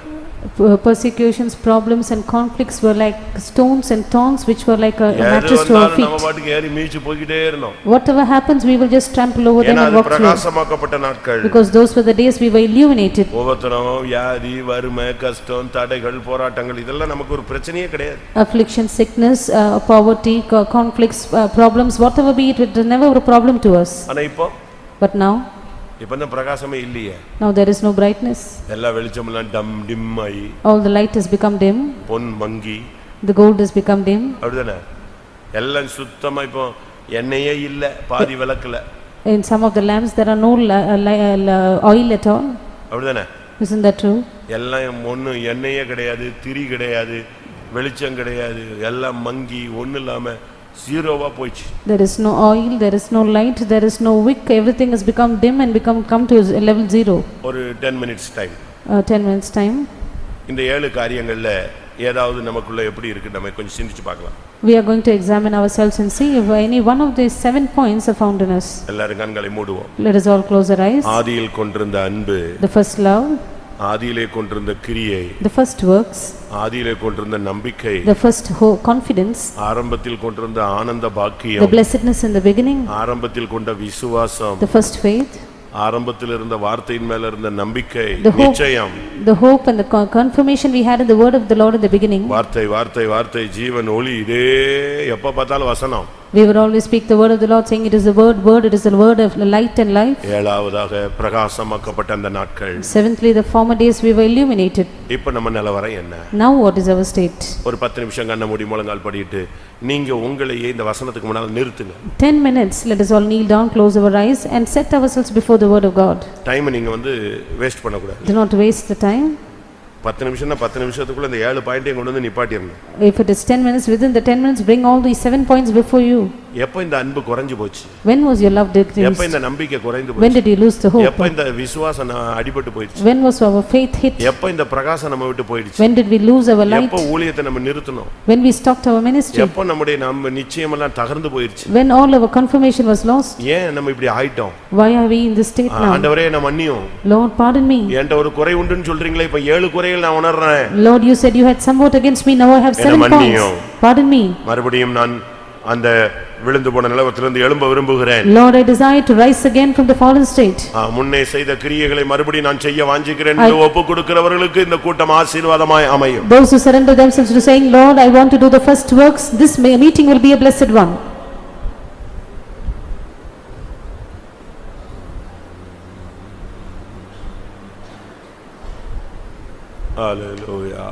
Persecutions, problems and conflicts were like stones and tongs which were like a mattress to our feet. நம்ம பாட்டுக்கு ஏறி மீச்சு போயிட்டே இருந்தோம். Whatever happens we will just trample over them and walk through. பிரகாசமாக்கப்பட்ட நாட்கள். Because those were the days we were illuminated. உபத்திரவம், வியாதி, வறுமை, கஷ்டம், தடைகள், போராட்டங்கள் இதெல்லாம் நமக்கு ஒரு பிரச்சனையே கிடையாது. Affliction, sickness, poverty, conflicts, problems, whatever be it, it was never a problem to us. ஆனா இப்போ But now இப்ப பிரகாசமே இல்லையே. Now there is no brightness. எல்லா வெளிச்சமெல்லாம் dim ஆயி, All the light has become dim. Pon monkey, The gold has become dim. அப்படிதானே? எல்லாம் சுத்தமா இப்போ எண்ணெயே இல்ல பாதி விளக்குல. In some of the lamps there are no oil at all. அப்படிதானே? Isn't that true? எல்லாம் ஒண்ணு எண்ணெயே கிடையாது, திரி கிடையாது, வெளிச்சம் கிடையாது, எல்லாம் மங்கி ஒண்ணு இல்லாம ஜீரோவா போயிச்சு. There is no oil, there is no light, there is no wick, everything has become dim and come to level zero. ஒரு 10 minutes time. 10 minutes time. இந்த ஏழு காரியங்கள்ல ஏதாவது நமக்குள்ள எப்படி இருக்கு நம்ம கொஞ்சம் சிந்திச்சு பார்க்கலாம். We are going to examine ourselves and see if any one of these 7 points are found in us. எல்லாரும் கண்களை மூடுவோம். Let us all close our eyes. ஆதியில் கொண்டிருந்த அன்பு, The first love, ஆதியிலே கொண்டிருந்த கிரியை, the first works, ஆதியிலே கொண்டிருந்த நம்பிக்கை, the first confidence, ஆரம்பத்தில் கொண்டிருந்த ஆனந்த the பாக்கியம், blessedness in the beginning, ஆரம்பத்தில் கொண்ட விசுவாசம், the first faith, ஆரம்பத்தில் இருந்த வார்த்தையின் மேல இருந்த நம்பிக்கை, The hope. நிச்சயம். the hope and the confirmation we had in the word of the Lord in the beginning. வார்த்தை வார்த்தை வார்த்தை ஜீவன் ஒளி, இதே எப்ப பார்த்தாலும் வசனம். We would always speak the word of the Lord saying it is the word, it is the word of light and life. ஏழாவதாக பிரகாசமாக்கப்பட்ட அந்த நாட்கள். Seventhly, the former days we were illuminated. இப்ப நம்ம நிலவரம் என்ன? Now what is our state? ஒரு 10 நிமிஷம் கண்ண மூடி முழங்கால் படிட்டு நீங்க உங்களையே இந்த வசனத்துக்கு முன்னால நிறுத்துங்க. 10 minutes, let us all kneel down, close our eyes and set ourselves before the word of God. Time நீங்க வேஸ்ட் பண்ண கூடாது. Do not waste the time. 10 நிமிஷம்னா 10 நிமிஷத்துக்குள்ள இந்த 7 பாயிண்டையும் கொண்டு வந்து நிப்பாட்டிரணும். If it is 10 minutes, within the 10 minutes bring all these 7 points before you. எப்ப இந்த அன்பு குறைஞ்சு போச்சு? When was your love எப்ப decreased? இந்த நம்பிக்கை குறைந்து When போச்சு? did you lose the hope? எப்ப இந்த விசுவாசம் அடிபட்டு போயிடுச்சு? When was our faith hit? எப்ப இந்த பிரகாசம் நம்ம விட்டு போயிடுச்சு? When did we lose our light? எப்ப ஊழியத்தை நம்ம நிறுத்தணும்? When we stopped our ministry? எப்ப நம்ம நிச்சயம் எல்லாம் தகர்ந்து போயிடுச்சு? When all our confirmation was lost? ஏன் நம்ம இப்படி ஆயிட்டோம்? Why are we in this state now? ஆண்டவரே நான் மன்னியும். Lord, pardon me. என்கிட்ட ஒரு குறை உண்டுன்னு சொல்றீங்களே, இப்ப 7 குறைகள் நான் உணர்றேன். Lord, you said you had somewhat against me, now I have 7 points. Pardon me. மறுபடியும் நான் அந்த விழுந்து போன நிலவரத்திலிருந்து எழும்ப விரும்புகிறேன். Lord, I desire to rise again from the fallen state. முன்னே செய்த கிரியைகளை மறுபடியும் நான் செய்ய வாஞ்சிக்கிறேன் என்று ஒப்புக் கொடுக்கிறவர்களுக்கு இந்த கூட்டம் ஆசீர்வாதமாய் அமையும். Those who surrender themselves to saying, Lord, I want to do the first works, this meeting will be a blessed one. Hallelujah.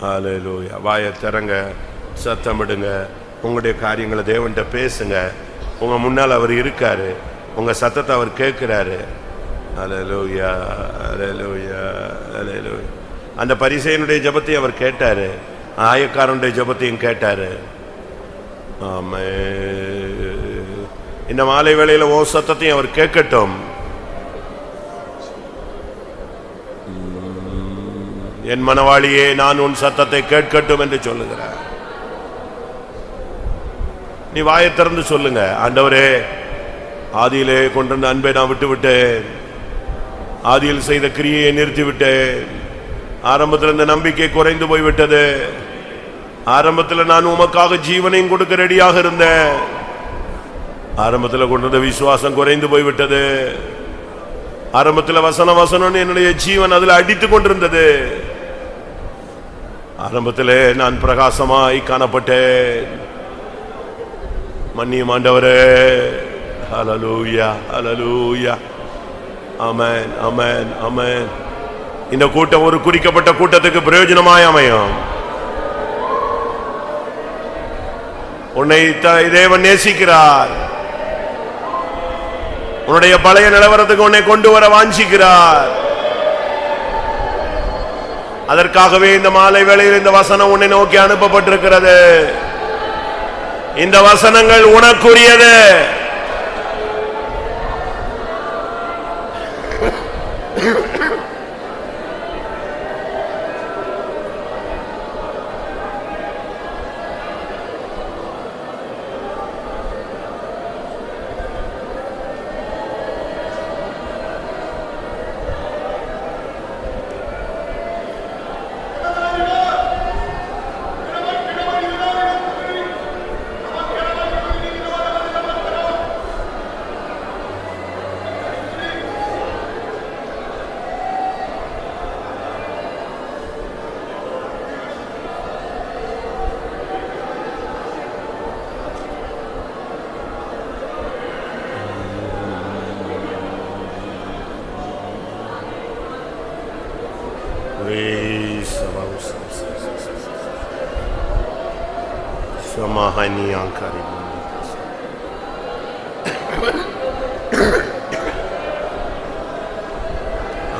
Hallelujah. வாயை திறங்க, சத்தமிடுங்க, உங்களுடைய காரியங்களை தேவன்கிட்ட பேசுங்க. உங்க முன்னால் அவர் இருக்காரு, உங்க சத்தத்தை அவர் கேட்கிறாரு. Hallelujah. Hallelujah. Hallelujah. அந்த பரிசேயனுடைய ஜெபத்தை அவர் கேட்டாரு, ஆயக்காரனுடைய ஜெபத்தையும் கேட்டாரு. ஆமென். இந்த மாலை வேளையில ஓ சத்தத்தையும் அவர் கேட்கட்டும். என் மனவாளியே, நான் உன் சத்தத்தை கேட்கட்டும் என்று சொல்லுகிறார். நீ வாயை திறந்து சொல்லுங்க, ஆண்டவரே, ஆதியிலே கொண்டிருந்த அன்பை நான் விட்டுவிட்டேன், ஆதியில் செய்த கிரியையை நிறுத்திவிட்டேன், ஆரம்பத்தில் இந்த நம்பிக்கை குறைந்து போய்விட்டது, ஆரம்பத்தில் நான் உமக்காக ஜீவனையும் கொடுக்க ரெடியாக இருந்தேன், ஆரம்பத்தில் கொண்டிருந்த விசுவாசம் குறைந்து போய்விட்டது, ஆரம்பத்தில் வசனம் என்னுடைய ஜீவன் அதில் அடித்துக் கொண்டிருந்தது, ஆரம்பத்திலே நான் பிரகாசமாய் காணப்பட்டேன், மன்னியும் ஆண்டவரே. ஹல்லேலூயா ஹல்லேலூயா. ஆமென் ஆமென் ஆமென். இந்த கூட்டம் ஒரு குறிக்கப்பட்ட கூட்டத்துக்கு பிரயோஜனமாய் அமையும். உன்னை தேவன் நேசிக்கிறார். உன்னுடைய பழைய நிலவரத்துக்கு உன்னை கொண்டு வர வாஞ்சிக்கிறார். அதற்காகவே இந்த மாலை வேளையில் இந்த வசனம் உன்னை நோக்கி அனுப்பப்பட்டிருக்கிறது. இந்த வசனங்கள் உனக்குரியது.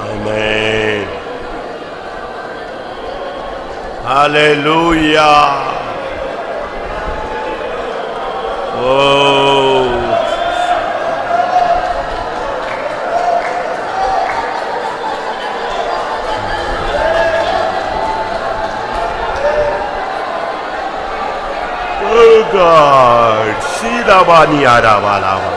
Amen. Hallelujah. Oh. Oh God. Shidabani Arabalava.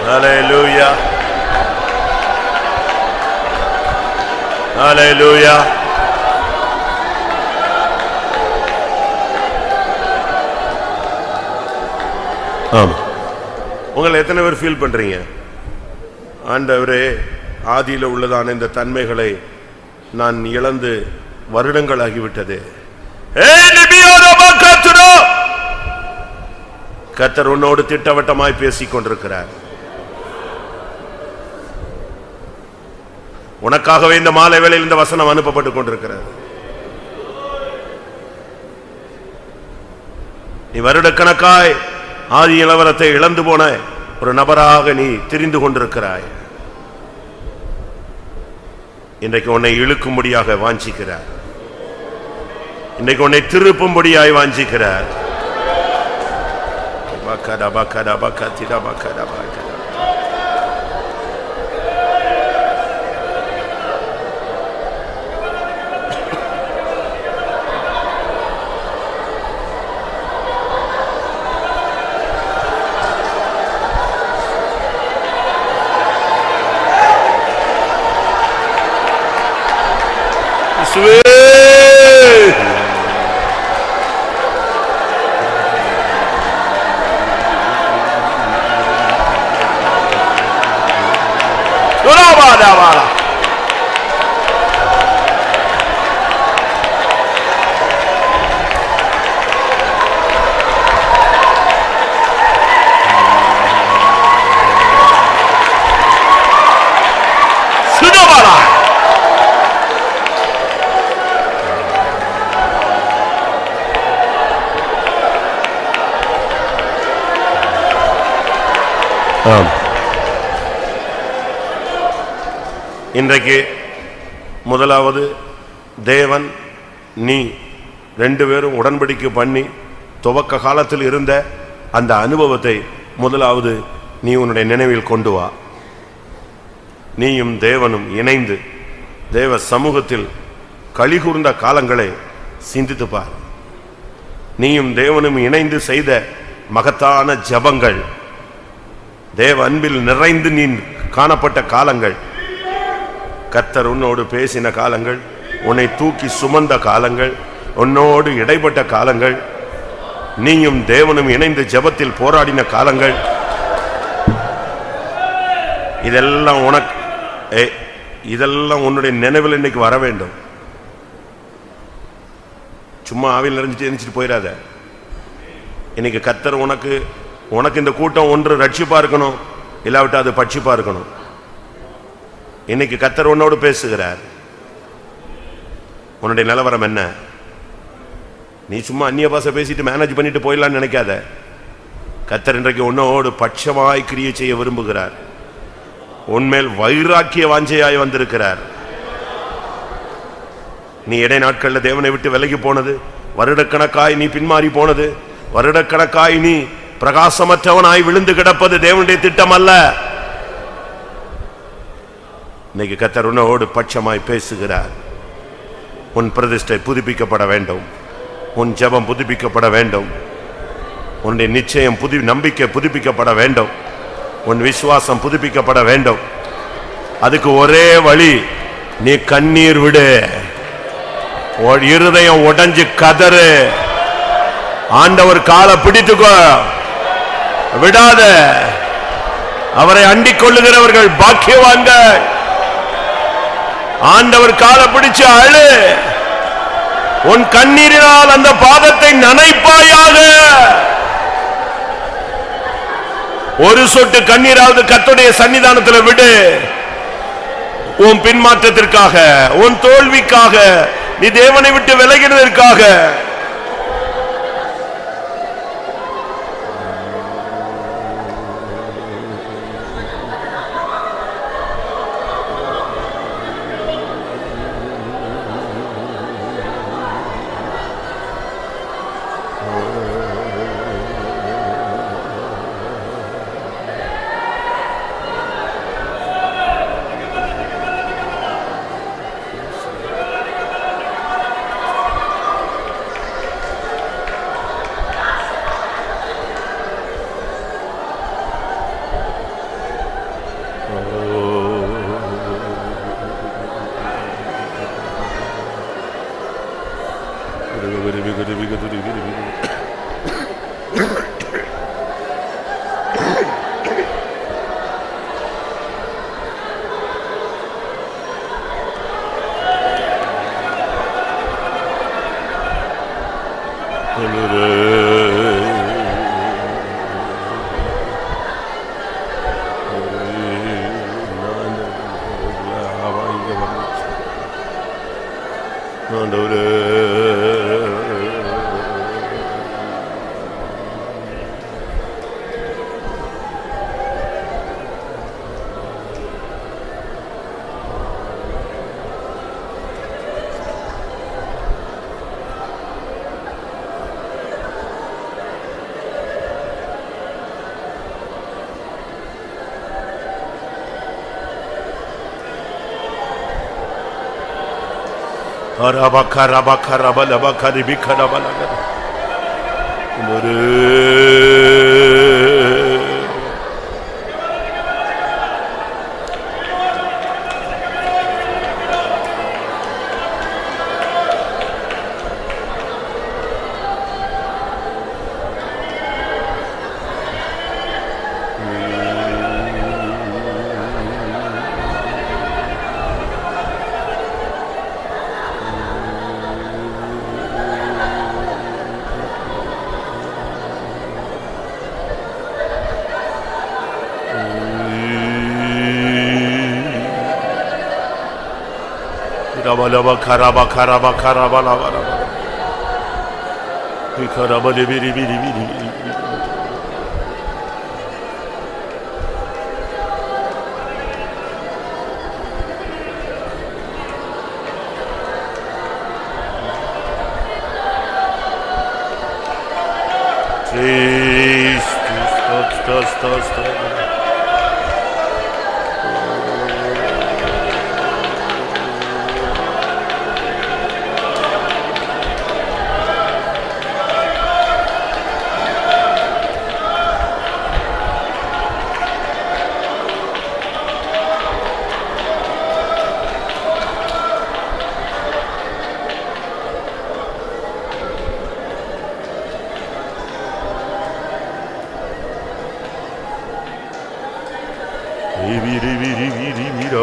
Hallelujah. Hallelujah. ஆமா. உங்களை எத்தனை பேர் ஃபீல் பண்றீங்க? ஆண்டவரே, ஆதியில உள்ளதான இந்த தன்மைகளை நான் இழந்து வருடங்கள் ஆகிவிட்டது. கர்த்தர் உன்னோடு திட்டவட்டமாய் பேசிக் கொண்டிருக்கிறார். உனக்காகவே இந்த மாலை வேளையில் இந்த வசனம் அனுப்பப்பட்டுக் கொண்டிருக்கிறது. நீ வருடக்கணக்காய் ஆதி நிலவரத்தை இழந்து போன ஒரு நபராக நீ திரிந்து கொண்டிருக்கிறாய். இன்றைக்கு உன்னை இழுக்கும்படியாக வாஞ்சிக்கிறார். இன்றைக்கு உன்னை திருப்பும்படியாய் வாஞ்சிக்கிறார். Bakada bakada bakatida bakada bakada. Sweet. ஆம். இன்றைக்கு முதலாவது தேவன் நீ ரெண்டு பேரும் உடன்படிக்கை பண்ணி துவக்க காலத்தில் இருந்த அந்த அனுபவத்தை முதலாவது நீ உன்னுடைய நினைவில் கொண்டு வா. நீயும் தேவனும் இணைந்து தேவ சமூகத்தில் களிகூர்ந்த காலங்களை சிந்தித்து பார். நீயும் தேவனும் இணைந்து செய்த மகத்தான ஜபங்கள், தேவ அன்பில் நிறைந்து நீ காணப்பட்ட காலங்கள், கர்த்தர் உன்னோடு பேசின காலங்கள், உன்னை தூக்கி சுமந்த காலங்கள், உன்னோடு இடைப்பட்ட காலங்கள், நீயும் தேவனும் இணைந்து ஜெபத்தில் போராடின காலங்கள், இதெல்லாம் உனக்கு இதெல்லாம் உன்னுடைய நினைவில் இன்னைக்கு வர வேண்டும். சும்மா ஆவியில் நிறைஞ்சிட்டு எரிஞ்சிட்டு போயிடாத. இன்னைக்கு கர்த்தர் உனக்கு இந்த கூட்டம் ஒன்று ரட்சிப்பா இருக்கணும், இல்லாவிட்டா அது பட்சிப்பா இருக்கணும். இன்னைக்கு கர்த்தர் உன்னோடு பேசுகிறார். உன்னுடைய நிலவரம் என்ன? நீ சும்மா அந்நிய பாஷை பேசிட்டு மேனேஜ் பண்ணிட்டு போயிடலான்னு நினைக்காத. கர்த்தர் இன்றைக்கு உன்னோடு பட்சமாய் கிரியை செய்ய விரும்புகிறார். உன்மேல் வைராக்கிய வாஞ்சையாய் வந்திருக்கிறார். நீ இடை நாட்கள்ல தேவனை விட்டு விலகி போனது, வருடக்கணக்காய் நீ பின்மாறி போனது, வருடக்கணக்காய் நீ பிரகாசமற்றவனாய் விழுந்து கிடப்பது தேவனுடைய திட்டம் அல்ல. இன்னைக்கு கர்த்தர் உன்னோடு பட்சமாய் பேசுகிறார். உன் பிரதிஷ்டை புதுப்பிக்கப்பட வேண்டும், உன் ஜெபம் புதுப்பிக்கப்பட வேண்டும், உன்னுடைய நிச்சயம் நம்பிக்கை புதுப்பிக்கப்பட வேண்டும், உன் விசுவாசம் புதுப்பிக்கப்பட வேண்டும். அதுக்கு ஒரே வழி, நீ கண்ணீர் விடு, இருதயம் உடைஞ்சு கதறு, ஆண்டவர் காலை பிடித்துக்கோ, விடாத. அவரை அண்டிக் கொள்ளுகிறவர்கள் பாக்கியவான்கள். ஆண்டவர் காலை பிடிச்சு அழு, உன் கண்ணீரினால் அந்த பாதத்தை நனைப்பாயாக. ஒரு சொட்டு கண்ணீராவது கர்த்தருடைய சன்னிதானத்தில் விடு. உன் பின்மாற்றத்திற்காக, உன் தோல்விக்காக, நீ தேவனை விட்டு விலகினதற்காக.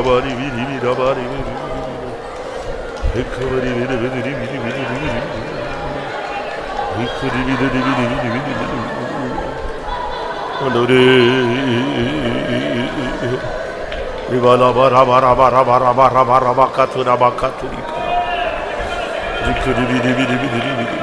ரபாரி விரி விரி ரபாரி விரி ஹெக்கவரி விரி விரி விரி விரி விரி ஹெக்கரி விரி விரி விரி விரி ஆண்டவரே ரிவாலா பாரா பாரா பாரா பாரா பாரா பாரா பாகாத்துரா பாகாத்துரி ஹெக்கரி விரி விரி விரி விரி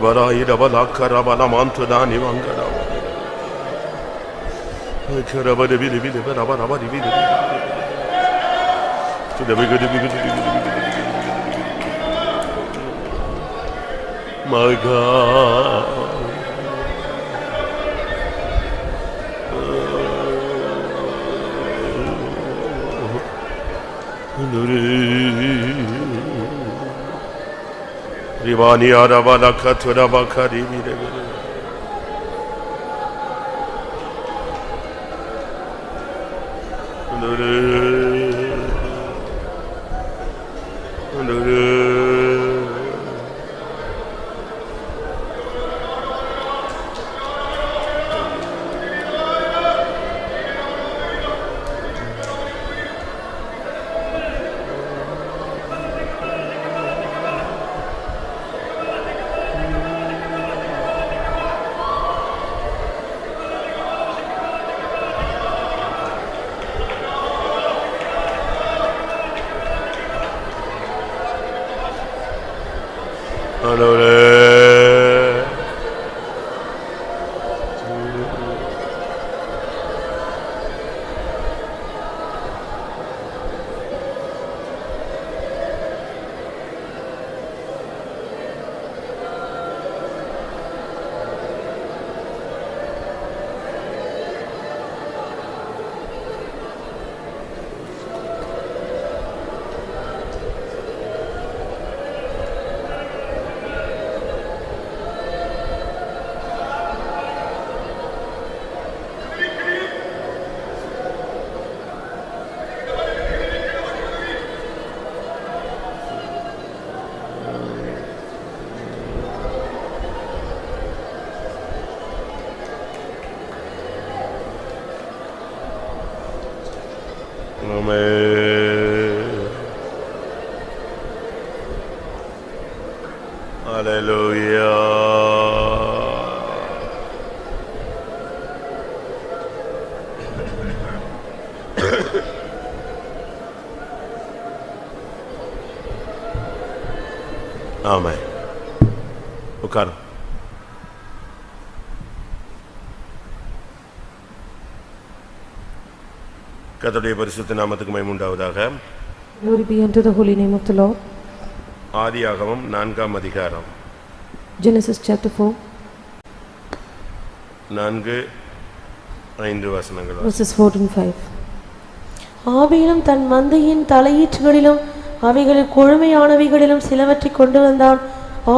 Ibarai rabala karabala mantudani mangara. Karabada bidi bidi barabara bidi bidi. To the big my God. Rivani arabala katura bakari bide bide. Amen. Hallelujah. Amen. உட்காரு. கர்த்தருடைய பரிசுத்த நாமத்துக்கு மகிமை உண்டாவதாக. Glory be unto the holy name of the Lord. ஆதியாகமம் 4ஆம் அதிகாரம். Genesis chapter 4. 4-5 வசனங்கள். Verses 4 and 5. ஆபேலும் தன் மந்தையின் தலையீற்றுகளிலும் அவைகளில் கொழுமையானவைகளிலும் சிலவற்றை கொண்டு வந்தான்.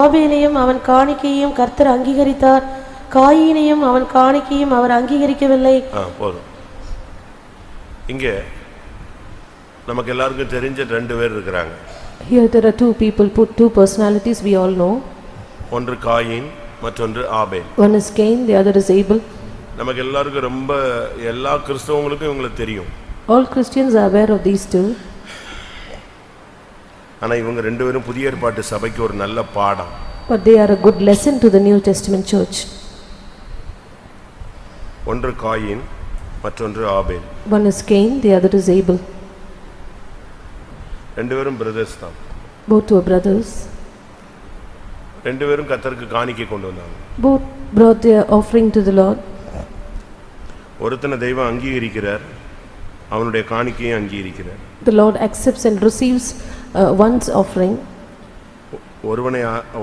ஆபேலையும் அவன் காணிக்கையையும் கர்த்தர் அங்கீகரித்தார். காயினையும் அவன் காணிக்கையும் அவர் அங்கீகரிக்கவில்லை. போதும். இங்கே நமக்கு எல்லாருக்கும் தெரிஞ்ச 2 பேர் இருக்கிறாங்க. Here there are 2 people, two personalities we all know. ஒன்று காயின், மற்றொன்று ஆபேல். One is Cain, the other is Abel. நமக்கு எல்லாருக்கும் ரொம்ப எல்லா கிறிஸ்தவங்களுக்கும் இவங்களுக்கு தெரியும். All Christians are aware of these 2. ஆனா இவங்க 2 பேரும் புதிய ஏற்பாட்டு சபைக்கு ஒரு நல்ல பாடம். But they are a good lesson to the New Testament church. ஒன்று காயின், மற்றொன்று ஆபேல். One is Cain, the other is Abel. 2 பேரும் பிரதர்ஸ் தான். Both were brothers. 2 பேரும் கர்த்தருக்கு காணிக்கை கொண்டு வந்தாங்க. Both brought their offering to the Lord. ஒருத்தனை தெய்வம் அங்கீகரிக்கிறார், அவனுடைய காணிக்கையை அங்கீகரிக்கிறார். The Lord accepts and receives one's offering.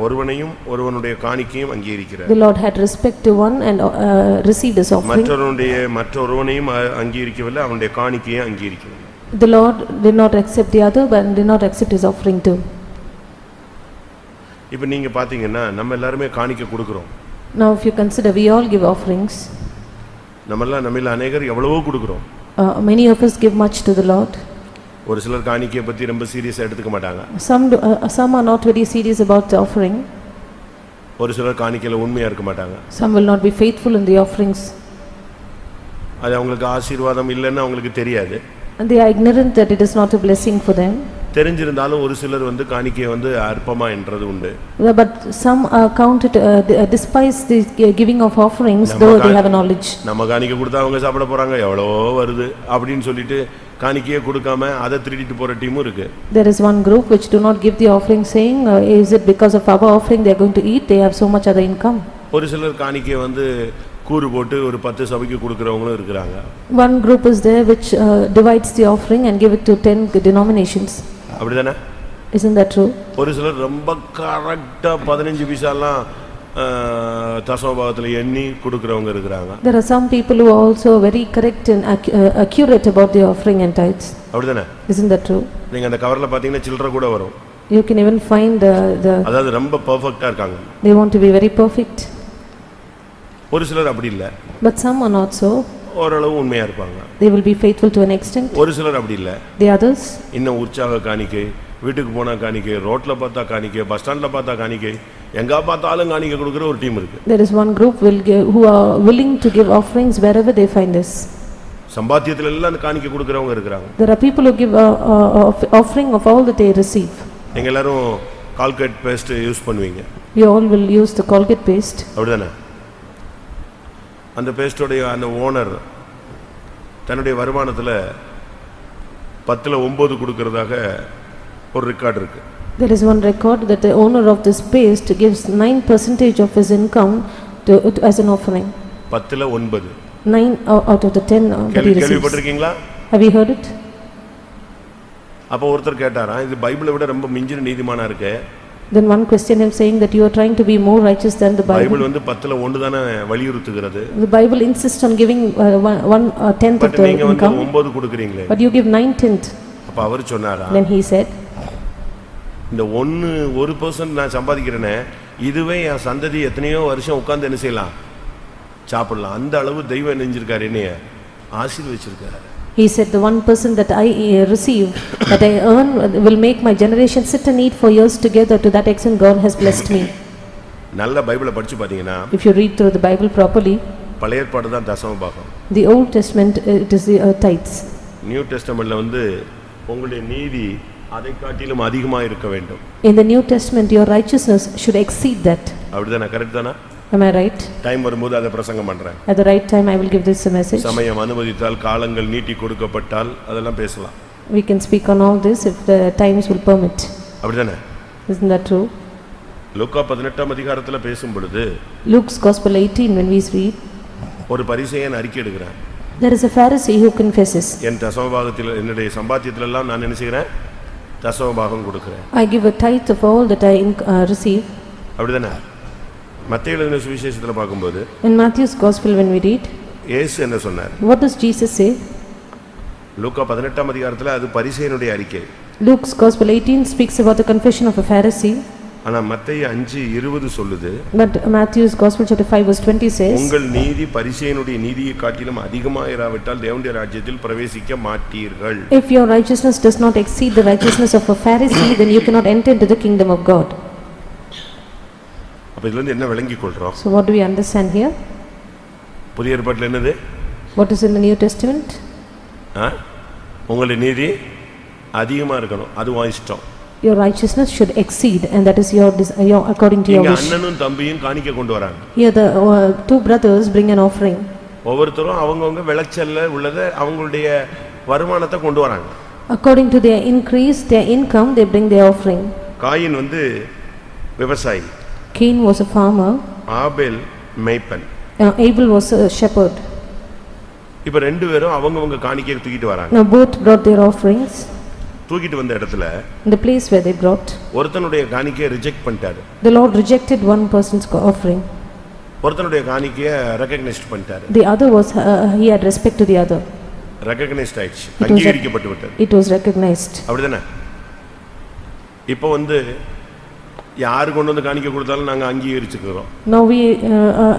ஒருவனையும் ஒருவனுடைய காணிக்கையும் அங்கீகரிக்கிறார். The Lord had respect to one and received his offering. மற்றொருவனையும் அங்கீகரிக்கவில்லை, அவனுடைய காணிக்கையை அங்கீகரிக்கவில்லை. The Lord did not accept the other but did not accept his offering too. இப்போ நீங்க பாத்தீங்கன்னா நம்ம எல்லாரும் காணிக்கை கொடுக்கிறோம். Now if you consider, we all give offerings. நம்மள அநேகர் எவ்வளவோ கொடுக்கிறோம். Many of us give much to the Lord. ஒரு சிலர் காணிக்கையை பத்தி ரொம்ப சீரியஸா எடுத்துக்க மாட்டாங்க. Some are not very serious about the offering. ஒரு சிலர் காணிக்கையில உண்மையா இருக்க மாட்டாங்க. Some will not be faithful in the offerings. அது அவங்களுக்கு ஆசீர்வாதம் இல்லைன்னு அவங்களுக்கு தெரியாது. And they are ignorant that it is not a blessing for them. தெரிஞ்சிருந்தாலும் ஒரு சிலர் காணிக்கையை அற்பமா என்றது உண்டு. But some count it despise the giving of offerings though they have a knowledge. நம்ம காணிக்கை கொடுத்தா அவங்க சாப்பிட போறாங்க எவ்வளவோ வருது அப்படினு சொல்லிட்டு காணிக்கையை கொடுக்காம அதை திருடிட்டு போற டீமும் இருக்கு. There is one group which do not give the offering saying is it because of our offering they are going to eat, they have so much other income. ஒரு சிலர் காணிக்கையை கூறு போட்டு ஒரு 10 சபைக்கு கொடுக்கறவங்களும் இருக்காங்க. One group is there which divides the offering and give it to 10 denominations. அப்படிதானே? Isn't that true? ஒரு சிலர் ரொம்ப கரெக்ட்டா 15 பைசாலாம் தசமபாகத்துல எண்ணி கொடுக்கறவங்க இருக்காங்க. There are some people who are also very correct and accurate about the offering and tithes. அப்படிதானே? Isn't that true? நீங்க அந்த கவர்ல பாத்தீங்கன்னா சில்லறை கூட வரும். You can even find the அதாவது ரொம்ப பெர்ஃபெக்ட்டா இருக்காங்க. They want to be very perfect. ஒரு சிலர் அப்படி இல்ல. But some are not so. ஓரளவு உண்மையா இருப்பாங்க. They will be faithful to an extent. ஒரு சிலர் அப்படி இல்ல. The others இன்னும் உற்சாக காணிக்கை, வீட்டுக்கு போனா காணிக்கை, ரோட்ல பார்த்தா காணிக்கை, பஸ் ஸ்டாண்ட்ல பார்த்தா காணிக்கை, எங்க பார்த்தாலும் காணிக்கை கொடுக்கிற ஒரு டீம் இருக்கு. There is one group who are willing to give offerings wherever they find this. சம்பாத்தியத்துல எல்லாம் அந்த காணிக்கை கொடுக்கறவங்க இருக்காங்க. There are people who give offering of all that they receive. நீங்க எல்லாரும் Colgate paste யூஸ் பண்ணுவீங்க. You all will use the Colgate paste. அப்படிதானே? அந்த பேஸ்டோட அந்த ஓனர் தன்னுடைய வருமானத்துல 10ல 9 கொடுக்கிறதாக ஒரு ரெக்கார்ட் இருக்கு. There is one record that the owner of this paste gives 9% of his income as an offering. 10ல 9. 9 out of the 10 that he receives. கேள்விப்பட்டிருக்கீங்களா? Have you heard it? அப்ப ஒருத்தர் கேட்டாரா, இது பைபிளை விட ரொம்ப மிஞ்சின நீதிமானா இருக்கு. Then one Christian is saying that you are trying to be more righteous than the Bible. Bible 10ல 1 தான வலியுறுத்துகிறது. The Bible insists on giving 1/10 of the income. நீங்க 9 கொடுக்கறீங்களே. But you give 9/10. அப்ப அவர் சொன்னாரா? Then he said, இந்த 1% நான் சம்பாதிக்கிறேனே, இதுவே என் சந்ததி எத்தனையோ வருஷம் உட்கார்ந்து என்ன செய்யலாம்? சாப்பிடலாம். அந்த அளவு தெய்வம் நெஞ்சிருக்காரு என்னைய ஆசீர்வதிச்சிருக்காரு. He said the 1% that I receive, that I earn, will make my generation sit and eat for years together. To that extent God has blessed me. நல்ல பைபிளை படிச்சு பாத்தீங்கன்னா, If you read through the Bible properly, பழைய ஏற்பாடு தான் தசம பாகம். The Old Testament it is the tithes. New டெஸ்டமென்ட்ல உங்களுடைய நீதி அதை காட்டிலும் அதிகமா இருக்க வேண்டும். In the New Testament your righteousness should exceed that. அப்படிதானே? கரெக்ட் தானா? Am I right? டைம் வரும்போது அதை பிரசங்கம் பண்றேன். At the right time I will give this a message. சமயம் அனுமதித்தால், காலங்கள் நீட்டி கொடுக்கப்பட்டால் அதெல்லாம் பேசலாம். We can speak on all this if the times will permit. அப்படிதானே? Isn't that true? லூக்கா 18ஆம் அதிகாரத்துல பேசும் பொழுது, Luke's Gospel 18 when we read, ஒரு பரிசேயன் அறிக்கை எடுக்கிறான். there is a Pharisee who confesses, என் தசமபாகத்தில் என்னுடைய சம்பாத்தியத்துல எல்லாம் நான் என்ன செய்றேன்? தசமபாகம் கொடுக்கிறேன். I give a tithe of all that I receive. அப்படிதானே? மத்தேயு எழுதின சுவிசேஷத்துல பாக்கும்போது, In Matthew's Gospel when we read, இயேசு என்ன சொன்னார்? what does Jesus say? லூக்கா 18ஆம் அதிகாரத்துல அது பரிசேயனுடைய அறிக்கை. Luke's Gospel 18 speaks about the confession of a Pharisee. ஆனா மத்தேயு 5:20 சொல்லுது, But Matthew's Gospel chapter 5 verse 20 says, உங்கள் நீதி பரிசேயனுடைய நீதியை காட்டிலும் அதிகமாயிராவிட்டால் தேவனுடைய ராஜ்யத்தில் பிரவேசிக்க மாட்டீர்கள். If your righteousness does not exceed the righteousness of a Pharisee, then you cannot enter into the kingdom of God. அப்ப இதுல என்ன விளங்கிக் கொள்றோம்? So what do we understand here? புதிய ஏற்பாட்டுல என்னது? What is in the New Testament? உங்களுடைய நீதி அதிகமா இருக்கணும், அது உன் இஷ்டம். Your righteousness should exceed, and that is your according to your இங்க wish. அண்ணனும் தம்பியும் காணிக்கை கொண்டு வராங்க. Here the two brothers bring an offering. ஒவ்வொருத்தரும் அவங்கவங்க விளைச்சல்ல உள்ளதை அவங்களுடைய வருமானத்தை கொண்டு வராங்க. According to their increase, their income, they bring their offering. Coin விவசாயி. Cain was a farmer. ஆபேல் மேய்ப்பன். Abel was a shepherd. இப்ப ரெண்டு பேரும் அவங்கவங்க காணிக்கையை தூக்கிட்டு வராங்க. Now both brought their offerings. தூக்கிட்டு வந்த இடத்துல, in the place where they brought, ஒருத்தனுடைய காணிக்கையை ரிஜெக்ட் பண்ணிட்டாரு. The Lord rejected one person's offering. ஒருத்தனுடைய காணிக்கையை ரெகக்னைஸ் பண்ணிட்டாரு. The other was he had respect to the other. Recognised ஆயிடுச்சு, அங்கீகரிக்கப்பட்டு விட்டது. It was recognized. அப்படிதானே? இப்போ யாரு கொண்டு வந்து காணிக்கை கொடுத்தாலும் நாங்க அங்கீகரிச்சுக்கிறோம். Now we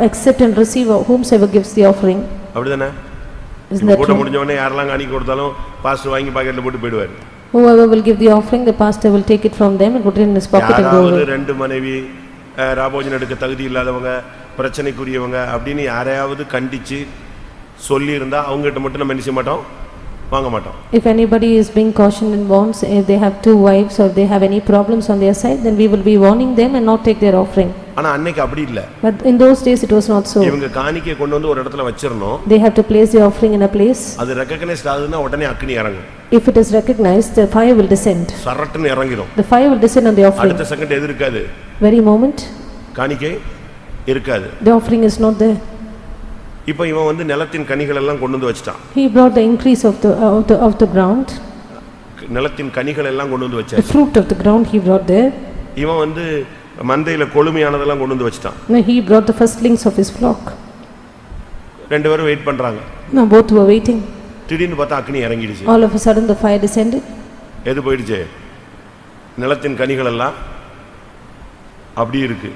accept and receive whomsoever gives the offering. அப்படிதானே? Isn't இப்ப that கூட்டம் true? முடிஞ்ச உடனே யாரெல்லாம் காணிக்கை கொடுத்தாலும் பாஸ்டர் வாங்கி பாக்கெட்ல போட்டு போயிடுவாரு. Whoever will give the offering, the pastor will take it from them and put it in his pocket and go யாராவது away. ரெண்டு மனைவி ராபோஜன் எடுக்க தகுதி இல்லாதவங்க பிரச்சனைக்குரியவங்க அப்படின்னு யாரையாவது கண்டிச்சு சொல்லி இருந்தா அவங்ககிட்ட மட்டும் நம்ம என்ன செய்ய மாட்டோம், வாங்க மாட்டோம். If anybody is being cautioned in bonds, if they have two wives or they have any problems on their side, then we will be warning them and not take their offering. ஆனா அன்னைக்கு அப்படி இல்ல. But in those days it was not so. இவங்க காணிக்கை கொண்டு வந்து ஒரு இடத்துல வச்சிரணும். They have to place the offering in a place. அது ரெகக்னைஸ்ட் ஆகுதுன்னா உடனே அக்கினி இறங்கும். If it is recognized, the fire will descend. சரட்டுன்னு இறங்கிடும். The fire will descend on the offering. அடுத்த செகண்ட் எது இருக்காது, Very moment, காணிக்கை இருக்காது. the offering is not there. இப்போ இவன் வந்து நிலத்தின் கனிகள் எல்லாம் கொண்டு வந்து வச்சிட்டான். He brought the increase of the ground. நிலத்தின் கனிகள் எல்லாம் கொண்டு வந்து The வச்சாச்சு. fruit of the ground he brought there. இவன் வந்து மந்தையில கொழுமையானதெல்லாம் கொண்டு வந்து வச்சிட்டான். Now he brought the firstlings of his flock. ரெண்டு பேரும் வெயிட் பண்றாங்க. Now both were waiting. திடீர்னு பார்த்தா அக்கினி இறங்கிடுச்சு. All of a sudden the fire descended. எது போயிடுச்சு, நிலத்தின் கனிகள் எல்லாம் அப்படி இருக்கு.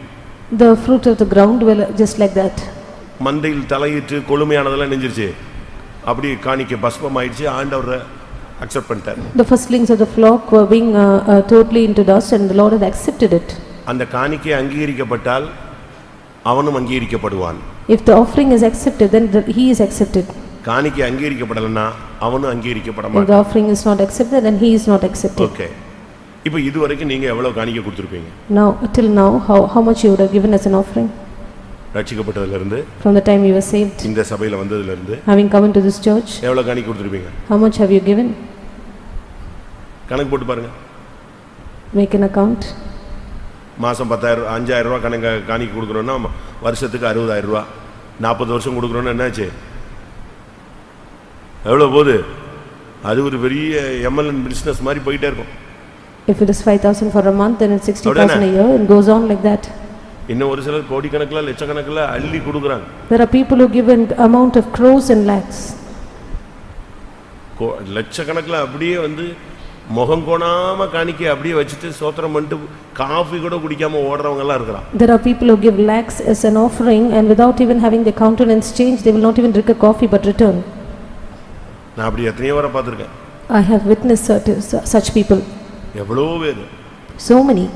The fruit of the ground were just like that. மந்தையில் தலையிட்டு கொழுமையானதெல்லாம் நெஞ்சிருச்சு, அப்படி காணிக்க பஸ்பம் ஆயிடுச்சு. ஆண்டவர் அக்செப்ட் பண்ணிட்டார். The firstlings of the flock were being totally into dust and the Lord had accepted it. அந்த காணிக்கை அங்கீகரிக்கப்பட்டால் அவனும் அங்கீகரிக்கப்படுவான். If the offering is accepted, then he is accepted. காணிக்கை அங்கீகரிக்கப்படலன்னா அவனும் அங்கீகரிக்கப்பட If the மாட்டான். offering is not accepted, then he is not accepted. Okay, இப்போ இதுவரைக்கும் நீங்க எவ்வளவு காணிக்கை கொடுத்திருப்பீங்க? Now, till now, how much you would have given as an offering? ரட்சிக்கப்பட்டதுல இருந்து, From the time you were saved, இந்த சபையில வந்ததுல இருந்து having come into this church, எவ்வளவு காணிக்கை கொடுத்திருப்பீங்க? how much have you given? கணக்கு போட்டு பாருங்க. Make an account. மாசம் 10,000 5,000 ரூபாய் காணிக்கை கொடுக்குறோம்னா வருஷத்துக்கு 60,000 ரூபாய். 40 வருஷம் கொடுக்குறோம்னா என்னாச்சு, எவ்வளவு போகுது? அது ஒரு பெரிய எம்எல்என் பிசினஸ் மாதிரி போயிட்டே இருக்கும். If it is 5,000 for a month, then it's 60,000 a year and goes on like that. இன்னும் ஒரு சிலர் கோடிக்கணக்கில் லட்சக்கணக்கில் அள்ளி கொடுக்குறாங்க. There are people who give an amount of crores and lakhs. லட்சக்கணக்கில் அப்படியே வந்து முகம் கோணாம காணிக்கை அப்படியே வச்சுட்டு சோத்திரம் பண்ணிட்டு காஃபி கூட குடிக்காம ஓடுறவங்க எல்லாம் இருக்கிறான். There are people who give lakhs as an offering and without even having their countenance changed, they will not even drink a coffee but return. நான் அப்படி எத்தனையோ வரை பார்த்துருக்கேன். I have witnessed such people. எவ்வளோ பேர் So many.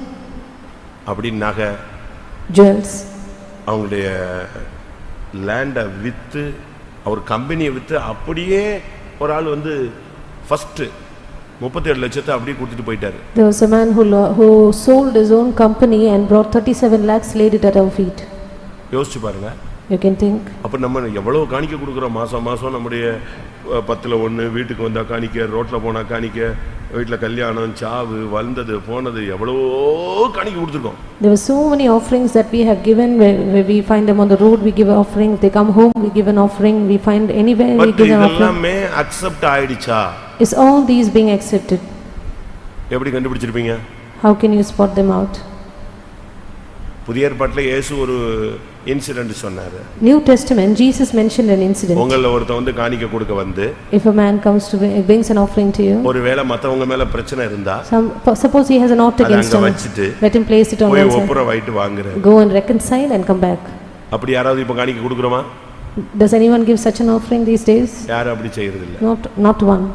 அப்படி நகை, Jewels. அவங்களுடைய லேண்டை விற்று, அவர் கம்பெனியை விற்று, அப்படியே ஒரு ஆள் வந்து ஃபர்ஸ்ட் 37 லட்சத்தை அப்படியே கொடுத்துட்டு போயிட்டாரு. There was a man who sold his own company and brought 37 lakhs, laid it at our feet. யோசிச்சு பாருங்க. You can think. அப்போ நம்ம எவ்வளோ காணிக்க கொடுக்குறோம் மாதம் மாதம். நம்முடைய 10ல் 1 வீட்டுக்கு வந்தால் காணிக்க, ரோட்டில் போனால் காணிக்க, வீட்டில் கல்யாணம், சாவு, வந்தது போனது, எவ்வளோ காணிக்க கொடுத்துருக்கோம். There were so many offerings that we have given. Where we find them on the road, we give an offering. If they come home, we give an offering. We find anywhere, we but give an offering. இதெல்லாமே accept ஆயிடுச்சா? Is all these being accepted? எப்படி கண்டுபிடிச்சிருப்பீங்க? How can you spot them out? புதிய ஏற்பாட்டில் இயேசு ஒரு incident சொன்னாரு. New Testament, Jesus mentioned an incident. உங்கள ஒருத்தன் வந்து காணிக்க கொடுக்க வந்து, If a man comes to brings an offering to you, ஒருவேளை மத்தவங்க மேல பிரச்சனை இருந்தா, suppose he has an ought அதை against அங்க him, வச்சிட்டு let him place it on போய் one side. ஒப்புற வாயிட்டு வாங்குற. Go and reconcile and come back. அப்படி யாராவது இப்ப காணிக்க கொடுக்குறோமா? Does anyone give such an offering these days? யாரும் அப்படி செய்யறது இல்ல. Not one.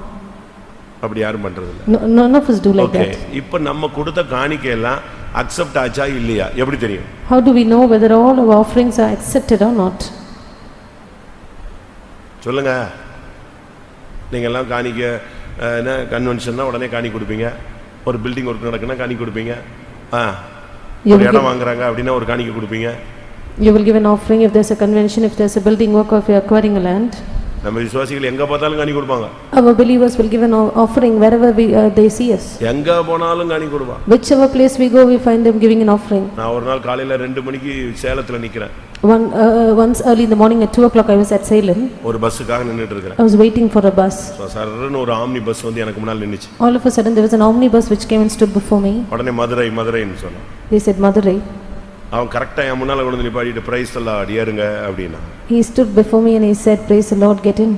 அப்படி யாரும் பண்றது இல்ல. None of us do like okay, that. இப்ப நம்ம கொடுத்த காணிக்கை எல்லாம் அக்செப்ட் ஆச்சா இல்லையா எப்படி தெரியும்? How do we know whether all our offerings are accepted or not? சொல்லுங்க. நீங்க எல்லாம் காணிக்க என்ன கன்வென்ஷன்னா உடனே காணி கொடுப்பீங்க. ஒரு பில்டிங் ஒர்க் நடக்குன்னா காணி கொடுப்பீங்க. ஒரு இடம் வாங்குறாங்க அப்படின்னா ஒரு காணிக்கை கொடுப்பீங்க. You will give an offering if there's a convention, if there's a building work or if you're acquiring a land. நம்ம விசுவாசிகள் எங்க பார்த்தாலும் காணி கொடுப்பாங்க. Our believers will give an offering wherever they see us. எங்க போனாலும் காணி கொடுப்பாங்க. Whichever place we go, we find them giving an offering. நான் ஒரு நாள் காலையில 2 மணிக்கு சேலத்துல நிக்கிறேன். Once early in the morning at 2 o'clock I was at Salem. ஒரு பஸ்ஸுக்காக நின்னுட்டு இருக்கேன். I was waiting for a bus. சரன்னு ஒரு ஆம்னி பஸ் வந்து எனக்கு முன்னால நின்னுச்சு. All of a sudden there was an omnibus which came and stood before me. உடனே மதுரைன்னு சொன்னான். They said Madurai. அவன் கரெக்டா என் முன்னால கொண்டு வந்து நிப்பாட்டிட்டு பிரைஸ் எல்லாம் அடியாருங்க அப்படினா. He stood before me and he said, "Praise the Lord, get in."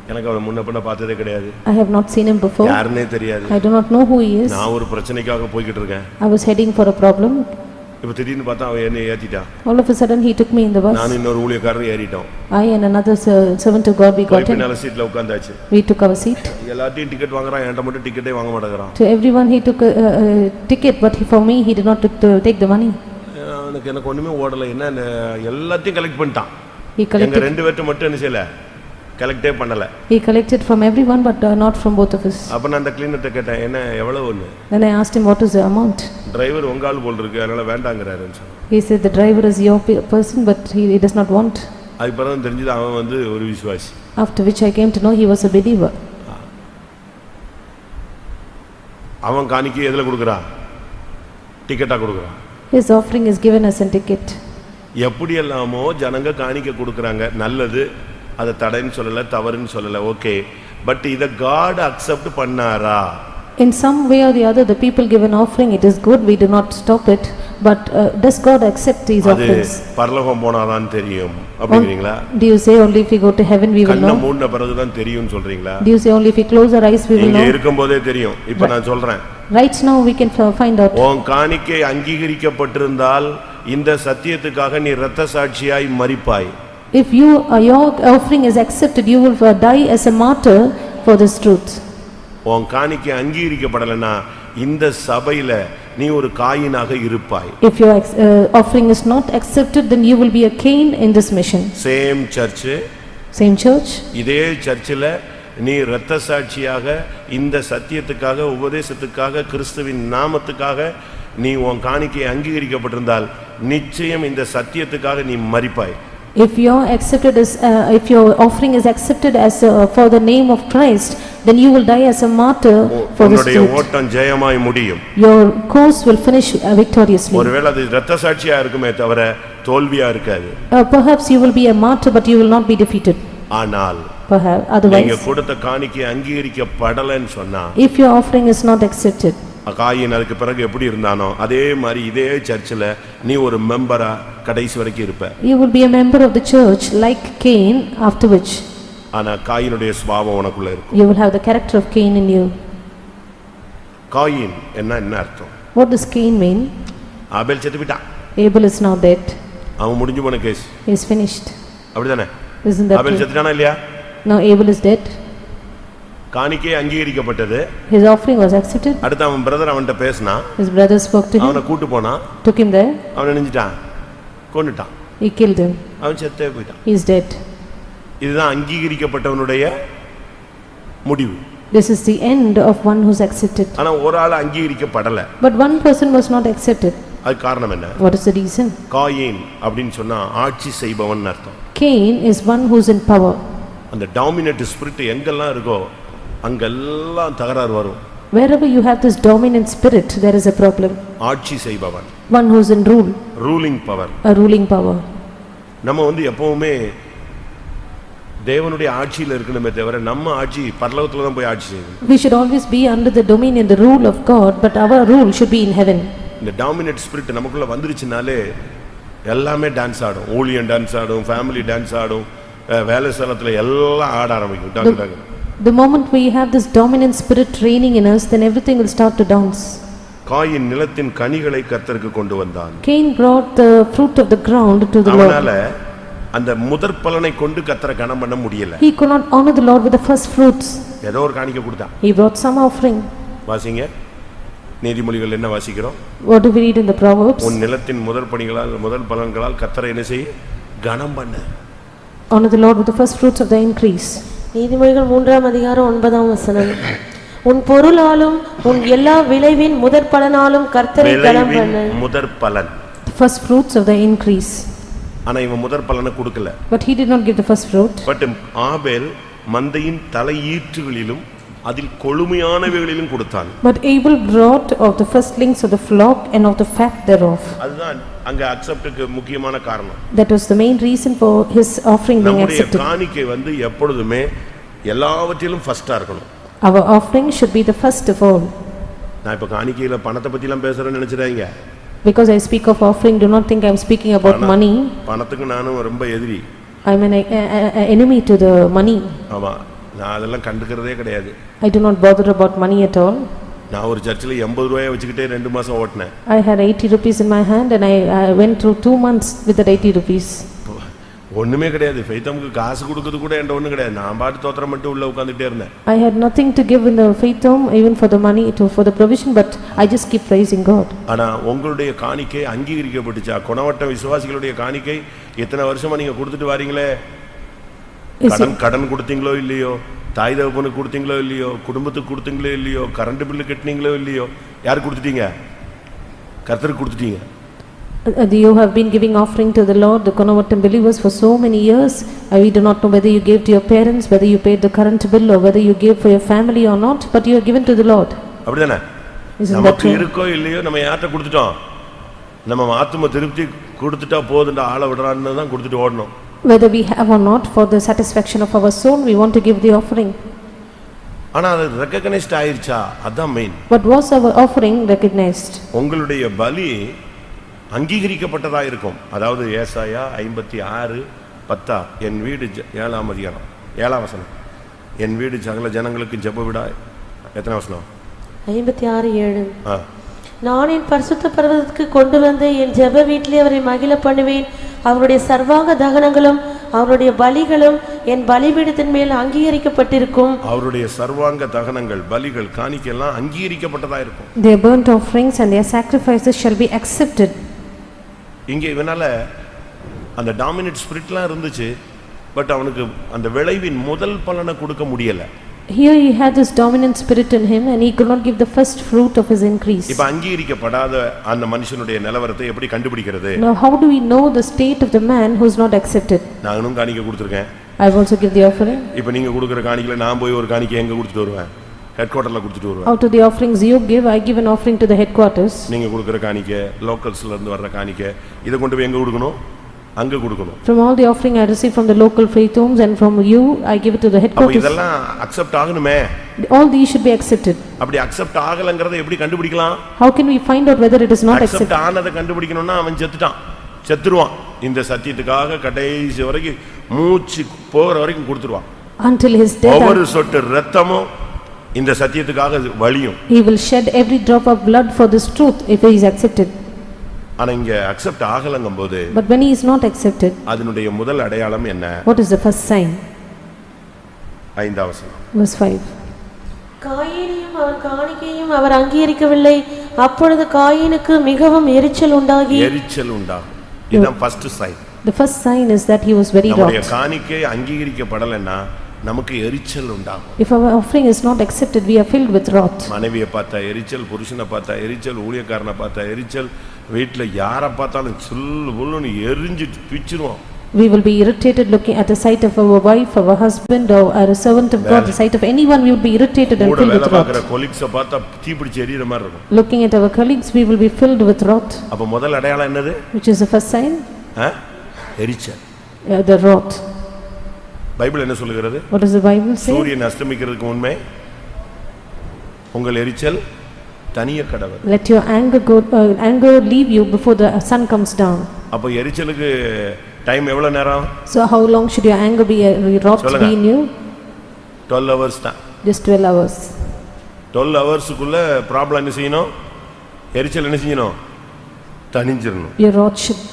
எனக்கு அவரை முன்ன பின்ன பார்த்ததே கிடையாது. I have not seen him before. யாருன்னே தெரியாது. I do not know who he is. நான் ஒரு பிரச்சனைக்காக போயிட்டு இருக்கேன். I was heading for a problem. இப்ப திடீர்னு பார்த்தா அவன் என்னை ஏத்திட்டான். All of a sudden he took me in the bus. நான் இன்னொரு ஊழியக்காரர் ஏறிட்டோம். I and another servant of God we got in. பின்னால சீட்ல உட்கார்ந்தாச்சு. We took our seat. எல்லாத்தையும் டிக்கெட் வாங்குறான், என்கிட்ட மட்டும் டிக்கெட்டே வாங்க மாட்டேங்கறான். To everyone he took a ticket, but for me he did not take the money. எனக்கு ஒண்ணுமே ஓடல. என்ன எல்லாத்தையும் கலெக்ட் பண்ணிட்டான். He collected. எங்க ரெண்டு பேர்ட்ட மட்டும் என்ன செய்யல? கலெக்டே பண்ணல. He collected from everyone but not from both of us. அப்ப நான் அந்த கிளீனர்ட்ட கேட்டேன், என்ன எவ்வளவுன்னு? Then I asked him what is the amount. Driver உங்க ஆளு போல இருக்கு, அதனால வேண்டாங்கறாருன்னு சொன்னான். He said the driver is your person but he does not want. அதுக்கப்புறம் தெரிஞ்சது அவன் வந்து ஒரு விசுவாசி. After which I came to know he was a believer. அவன் காணிக்கை எதுல கொடுக்கறான்? டிக்கெட்டா கொடுக்கறான். His offering is given as a ticket. எப்படி எல்லாமோ ஜனங்க காணிக்கை கொடுக்கறாங்க, நல்லது, அது தடைன்னு சொல்லல, தவறுன்னு சொல்லல, ஓகே. பட் இத காட் அக்செப்ட் பண்ணாரா? In some way or the other the people give an offering, it is good, we do not stop it, but does God accept these offerings? அது பரலோகம் போனாதான் தெரியும் அப்படிங்கறீங்களா? Do you say only if we go to heaven we will கண்ண know? மூடின பிறகு தான் தெரியும்னு சொல்றீங்களா? Do you say only if we close our eyes we will இங்க know? இருக்கும்போதே தெரியும். இப்போ நான் சொல்றேன், Right now we can find out. உன் காணிக்கை அங்கீகரிக்கப்பட்டிருந்தால் இந்த சத்தியத்துக்காக நீ இரத்த சாட்சியாய் மரிப்பாய். If your offering is accepted, you will die as a martyr for this truth. உன் காணிக்கை அங்கீகரிக்கப்படலனா இந்த சபையில நீ ஒரு காயினாக இருப்பாய். If your offering is not accepted, then you will be a Cain in this mission. Same church, Same church. இதே சர்ச்சில் நீ இரத்த சாட்சியாக இந்த சத்தியத்துக்காக, உபதேசத்துக்காக, கிறிஸ்துவின் நாமத்துக்காக நீ உன் காணிக்கை அங்கீகரிக்கப்பட்டிருந்தால் நிச்சயம் இந்த சத்தியத்துக்காக நீ மரிப்பாய். If if your offering is accepted as for the name of Christ, then you will die as a martyr for this உன்னுடைய truth. ஓட்டம் ஜெயமாய் முடியும். Your course will finish victoriously. ஒருவேளை அது இரத்த சாட்சியா இருக்குமே தவிர தோல்வியா இருக்காது. Perhaps you will be a martyr but you will not be defeated. ஆனால் Perhaps நீங்க otherwise, கொடுத்த காணிக்கை அங்கீகரிக்கப்படலைன்னு சொன்னா if your offering is not accepted, coin அதுக்கு பிறகு எப்படி இருந்தானோ அதே மாதிரி இதே சர்ச்சில் நீ ஒரு மெம்பரா கடைசி வரைக்கும் இருப்ப. you will be a member of the church like Cain, after which ஆனா காயினுடைய சுபாவம் உனக்குள்ள இருக்கும். you will have the character of Cain in you. Coin என்ன அர்த்தம்? What does Cain mean? ஆபேல் செத்து போயிட்டான். Abel is now dead. அவன் முடிஞ்சு போன கேஸ். He is finished. அப்படிதானே? Isn't that Abel true? செத்துட்டானா இல்லையா? Now Abel is dead. காணிக்கை அங்கீகரிக்கப்பட்டது. His offering was accepted. அடுத்து அவன் பிரதர் அவன்கிட்ட பேசினா, His brother spoke to him, அவனை கூட்டு போனா, took him there, அவனை நெஞ்சிட்டான், கொன்னுட்டான், he killed him. அவன் செத்தே போயிட்டான். He is dead. இதுதான் அங்கீகரிக்கப்பட்டவனுடைய முடிவு. This is the end of one who's accepted. ஆனா ஒரு ஆள் அங்கீகரிக்கப்படல. But one person was not accepted. அது காரணம் என்ன? What is the reason? Coin அப்படினு சொன்னா ஆட்சி செய்பவன் அர்த்தம். Cain is one who's in power. அந்த டாமினேட் ஸ்பிரிட் எங்கெல்லாம் இருக்கோ அங்கெல்லாம் தகராறு வரும். Wherever you have this dominant spirit, there is a problem. ஆட்சி செய்பவன். One who's in rule. Ruling power. A ruling power. நம்ம எப்பவுமே தேவனுடைய ஆட்சியில இருக்கணுமே தவிர நம்ம ஆட்சி பரலோகத்துல தான் போய் ஆட்சி செய்யணும். We should always be under the dominion, the rule of God, but our rule should be in heaven. இந்த டாமினேட் ஸ்பிரிட் நமக்குள்ள வந்துருச்சுனாலே எல்லாமே டான்ஸ் ஆடும். ஊழியம் டான்ஸ் ஆடும், ஃபேமிலி டான்ஸ் ஆடும், வேலை ஸ்தலத்துல எல்லாம் ஆட ஆரம்பிக்கும். டாங்க டாங்க. The moment we have this dominant spirit reigning in us, then everything will start to dance. Coin நிலத்தின் கனிகளை கர்த்தருக்கு கொண்டு வந்தான். Cain brought the fruit of the ground to the Lord. அவனால அந்த முதற் பலனை கொண்டு கர்த்தரை கனம் பண்ண முடியல. He could not honor the Lord with the first fruits. ஏதோ ஒரு காணிக்கை கொடுத்தான். He brought some offering. வாசிங்க, நீதிமொழிகள் என்ன வாசிக்கிறோம்? What do we read in the Proverbs? உன் நிலத்தின் முதற் பணிகளால் முதல் பலன்களால் கர்த்தரை என்ன செய்? கனம் பண்ணு. Honor the Lord with the first fruits of the increase. நீதிமொழிகள் 3ஆம் அதிகாரம் 9ஆம் வசனம். உன் பொருளாலும் உன் எல்லா விளைவின் முதற் பலனாலும் கர்த்தரை கனம் பண்ணு. முதற் பலன். The first fruits of the increase. ஆனா இவன் முதற் பலனை கொடுக்கல. But he did not give the first fruit. But Abel மந்தையின் தலையீற்றுகளிலும் அதில் கொழுமையானவைகளிலும் கொடுத்தான். But Abel brought of the firstlings of the flock and of the fat thereof. அதுதான் அங்க அக்செப்ட்க்கு முக்கியமான காரணம். That was the main reason for his offering being accepted. நம்முடைய காணிக்கை எப்பொழுதுமே எல்லாவற்றிலும் ஃபர்ஸ்டா இருக்கணும். Our offering should be the first of all. நான் இப்ப காணிக்கையில பணத்தை பத்தி எல்லாம் பேசுறேன்னு நினைச்சிராதீங்க. Because I speak of offering, do not think I am speaking about money. பணத்துக்கு நானும் ரொம்ப எதிரி. I am an enemy to the money. ஆமா, நான் அதெல்லாம் கண்டுக்கிறதே கிடையாது. I do not bother about money at all. நான் ஒரு சர்ச்சில் 80 ரூபாயை வச்சுக்கிட்டே 2 மாசம் ஓட்டினேன். I had 80 rupees in my hand and I went through 2 months with that 80 rupees. ஒண்ணுமே கிடையாது. ஃபெய்தமுக்கு காசு கொடுக்கிறது கூட என்கிட்ட ஒண்ணும் கிடையாது. நான் பாட்டு தோத்திரம் மட்டும் உள்ள உட்கார்ந்துட்டே இருந்தேன். I had nothing to give in the faith home even for the money for the provision, but I just keep praising God. ஆனா உங்களுடைய காணிக்கை அங்கீகரிக்கப்பட்டுச்சா? குணவட்ட விசுவாசிகளுடைய காணிக்கை எத்தனை வருஷமா நீங்க கொடுத்துட்டு வாரீங்களே? கடன் கொடுத்தீங்களோ இல்லையோ, தாய் தகப்பனுக்கு கொடுத்தீங்களோ இல்லையோ, குடும்பத்துக்கு கொடுத்தீங்களோ இல்லையோ, கரண்ட் பில்லு கட்டினீங்களோ இல்லையோ, யாருக்கு கொடுத்துட்டீங்க? கர்த்தருக்கு கொடுத்துட்டீங்க. You have been giving offering to the Lord, the Konavatam believers, for so many years. We do not know whether you gave to your parents, whether you paid the current bill, or whether you gave for your family or not, but you have given to the Lord. அப்படிதானே? நமக்கு இருக்கோ இல்லையோ நம்ம யார்ட்ட கொடுத்துட்டோம்? நம்ம ஆத்தும திருப்தி கொடுத்துட்டா போதுண்டா, ஆள விடுறான்னு தான் கொடுத்துட்டு ஓடணும். Whether we have or not, for the satisfaction of our soul, we want to give the offering. ஆனா அது ரெகக்னைஸ்ட் ஆயிருச்சா? அதான் main. But was our offering recognized? உங்களுடைய பலி அங்கீகரிக்கப்பட்டதா இருக்கும். அதாவது ஏசாயா 56:10 என் வீடு 7ஆம் அதிகாரம் 7ஆம் வசனம், என் வீடு சகல ஜனங்களுக்கு ஜெப வீடா. எத்தனை வசனம்? 56:7. நான் என் பரிசுத்த பர்வதத்துக்கு கொண்டு வந்து என் ஜெப வீட்டிலே அவரை மகிழ பண்ணுவேன். அவருடைய சர்வாங்க தகனங்களும் அவருடைய பலிகளும் என் பலிபீடத்தின் மேல் அங்கீகரிக்கப்பட்டிருக்கும். அவருடைய சர்வாங்க தகனங்கள், பலிகள், காணிக்கை எல்லாம் அங்கீகரிக்கப்பட்டதா இருக்கும். Their burnt offerings and their sacrifices shall be accepted. இங்க இவனால அந்த டாமினேட் ஸ்பிரிட்லாம் இருந்துச்சு, பட் அவனுக்கு அந்த விளைவின் முதல் பலனை கொடுக்க முடியல. Here he had this dominant spirit in him and he could not give the first fruit of his increase. இப்ப அங்கீகரிக்கப்படாத அந்த மனுஷனுடைய நிலவரத்தை எப்படி கண்டுபிடிக்கிறது? Now how do we know the state of the man who is not accepted? நானும் காணிக்கை கொடுத்திருக்கேன். I have also give the offering. இப்ப நீங்க கொடுக்கிற காணிக்கையில நான் போய் ஒரு காணிக்கை எங்க கொடுத்துட்டு வருவேன்? ஹெட் குவார்ட்டர்ல கொடுத்துட்டு வருவேன். Out of the offerings you give, I give an offering to the headquarters. நீங்க கொடுக்கிற காணிக்கை, லோக்கல்ஸ்ல இருந்து வர்ற காணிக்கை, இத கொண்டு போய் எங்க கொடுக்கணும்? அங்க கொடுக்கணும். From all the offering I receive from the local faith homes and from you, I give it to the headquarters. அப்ப இதெல்லாம் அக்செப்ட் ஆகணுமே. All these should be accepted. அப்படி அக்செப்ட் ஆகலங்கறதை எப்படி கண்டுபிடிக்கலாம்? How can we find out whether it is not accepted? Accept ஆனதை கண்டுபிடிக்கணும்னா அவன் செத்துருவான். இந்த சத்தியத்துக்காக கடைசி வரைக்கும் மூச்சு போற வரைக்கும் கொடுத்துருவான். Until his death. ஒவ்வொரு சொட்டு இரத்தமும் இந்த சத்தியத்துக்காக வலியும். He will shed every drop of blood for this truth if he is accepted. ஆனா இங்க accept ஆகலங்கும்போது, But when he is not accepted, அதனுடைய முதல் அடையாளம் என்ன? what is the first sign? 5ஆம் வசனம். Verse 5. காயீனையும் அவன் காணிக்கையும் அவர் அங்கீகரிக்கவில்லை. அப்பொழுது காயீனுக்கு மிகவும் எரிச்சல் உண்டாகி. எரிச்சல் உண்டாகும். இதுதான் first sign. The first sign is that he was very நம்முடைய wroth. காணிக்கை அங்கீகரிக்கப்படலைன்னா நமக்கு எரிச்சல் உண்டாகும். If our offering is not accepted, we are filled with wrath. மனைவியை பார்த்தா எரிச்சல், புருஷனை பார்த்தா எரிச்சல், ஊழியக்காரனை பார்த்தா எரிச்சல், வீட்டுல யாரை பார்த்தாலும் சுல்லுன்னு எரிஞ்சு பிச்சிருவோம். We will be irritated looking at the sight of our wife, our husband, or a servant of God. The sight of anyone, we will be irritated and filled with wrath. பார்க்கிற கொலீக்ஸை பார்த்தா தீப்பிடிச்சு எரியற மாதிரி இருக்கும். Looking at our colleagues, we will be filled with wrath. அப்ப முதல் அடையாளம் என்னது? Which is the first sign? எரிச்சல். The wrath. Bible என்ன சொல்லுகிறது? What does the Bible say? சூரியன் அஸ்தமிக்கிறதுக்கு முன்பே உங்கள் எரிச்சல் தனிய கடவுள். Let your anger leave you before the sun comes down. அப்ப எரிச்சலுக்கு டைம் எவ்வளவு நேரம்? So how long should your anger be, wrath be in you? 12 hours தான். Just 12 hours. 12 hoursக்குள்ள ப்ராப்ளம் என்ன செய்யணும்? எரிச்சல் என்ன செய்யணும்? தணிஞ்சிரணும். Your wrath should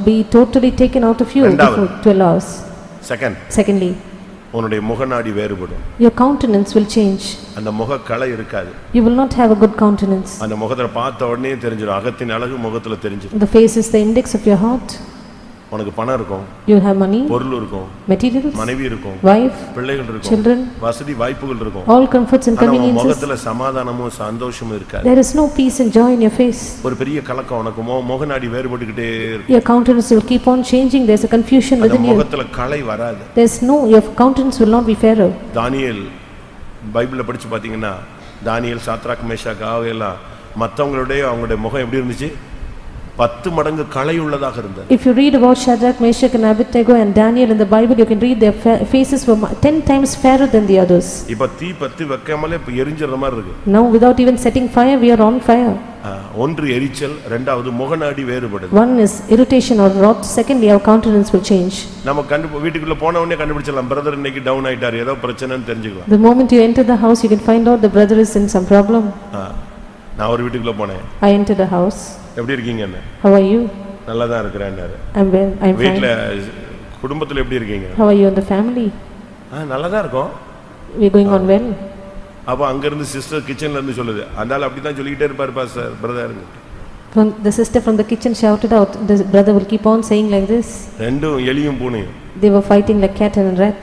be totally taken out of you before 12 hours. Secondly, உன்னுடைய முகநாடி வேறுபடும். your countenance will change. அந்த முக கலை இருக்காது. You will not have a good countenance. அந்த முகத்தை பார்த்த உடனே தெரிஞ்சிரும். அகத்தின் அழகு முகத்துல தெரிஞ்சிரும். The face is the index of your heart. உனக்கு பணம் இருக்கும், you have money, பொருள் இருக்கும், materials, மனைவி இருக்கும், wife, பிள்ளைகள் இருக்கும், children, வசதி வாய்ப்புகள் இருக்கும். all comforts and conveniences. முகத்துல சமாதானமும் சந்தோஷமும் இருக்காது. There is no peace and joy in your face. ஒரு பெரிய கலக்கம் உனக்கு முகநாடி வேறுபட்டுக்கிட்டே இருக்கு. Your countenance will keep on changing. There is a confusion within you. முகத்துல கலை வராது. There is no, your countenance will not be fairer. தானியேல் பைபிள்ல படிச்சு பாத்தீங்கன்னா, தானியேல், சாத்ராக், மேஷாக் ஆகியோர் மத்தவங்களுடைய அவங்களுடைய முகம் எப்படி இருந்துச்சு? 10 மடங்கு கலை உள்ளதாக இருந்தது. If you read about Shadrach, Meshach and Abednego and Daniel in the Bible, you can read their faces were 10 times fairer than the others. இப்ப தீ பத்தி வைக்காமலே இப்ப எரிஞ்சற மாதிரி இருக்கு. Now without even setting fire, we are on fire. ஒன்று எரிச்சல், இரண்டாவது முகநாடி வேறுபடுது. One is irritation or wrath, secondly our countenance will change. நம்ம வீட்டுக்குள்ள போன உடனே கண்டுபிடிச்சலாம், பிரதர் இன்னைக்கு டவுன் ஆயிட்டாரு, ஏதோ பிரச்சனைன்னு தெரிஞ்சுக்கலாம். The moment you enter the house, you can find out the brother is in some problem. நான் ஒரு வீட்டுக்குள்ள போனேன். I entered the house. எப்படி இருக்கீங்கன்னு. How are you? நல்லா தான் இருக்கறேன்னாரு. I'm well. I'm fine. வீட்ல குடும்பத்துல எப்படி இருக்கீங்க? How are you in the family? நல்லா தான் இருக்கோம். We going on well. அப்ப அங்க இருந்து சிஸ்டர் கிச்சன்ல இருந்து சொல்லுது. அந்தால அப்படி தான் சொல்லிட்டே இருப்பார் pastor brother. From the sister from the kitchen shouted out, the brother will keep on saying like this. ரெண்டும் எலியும் பூனையும். They were fighting like cat and rat.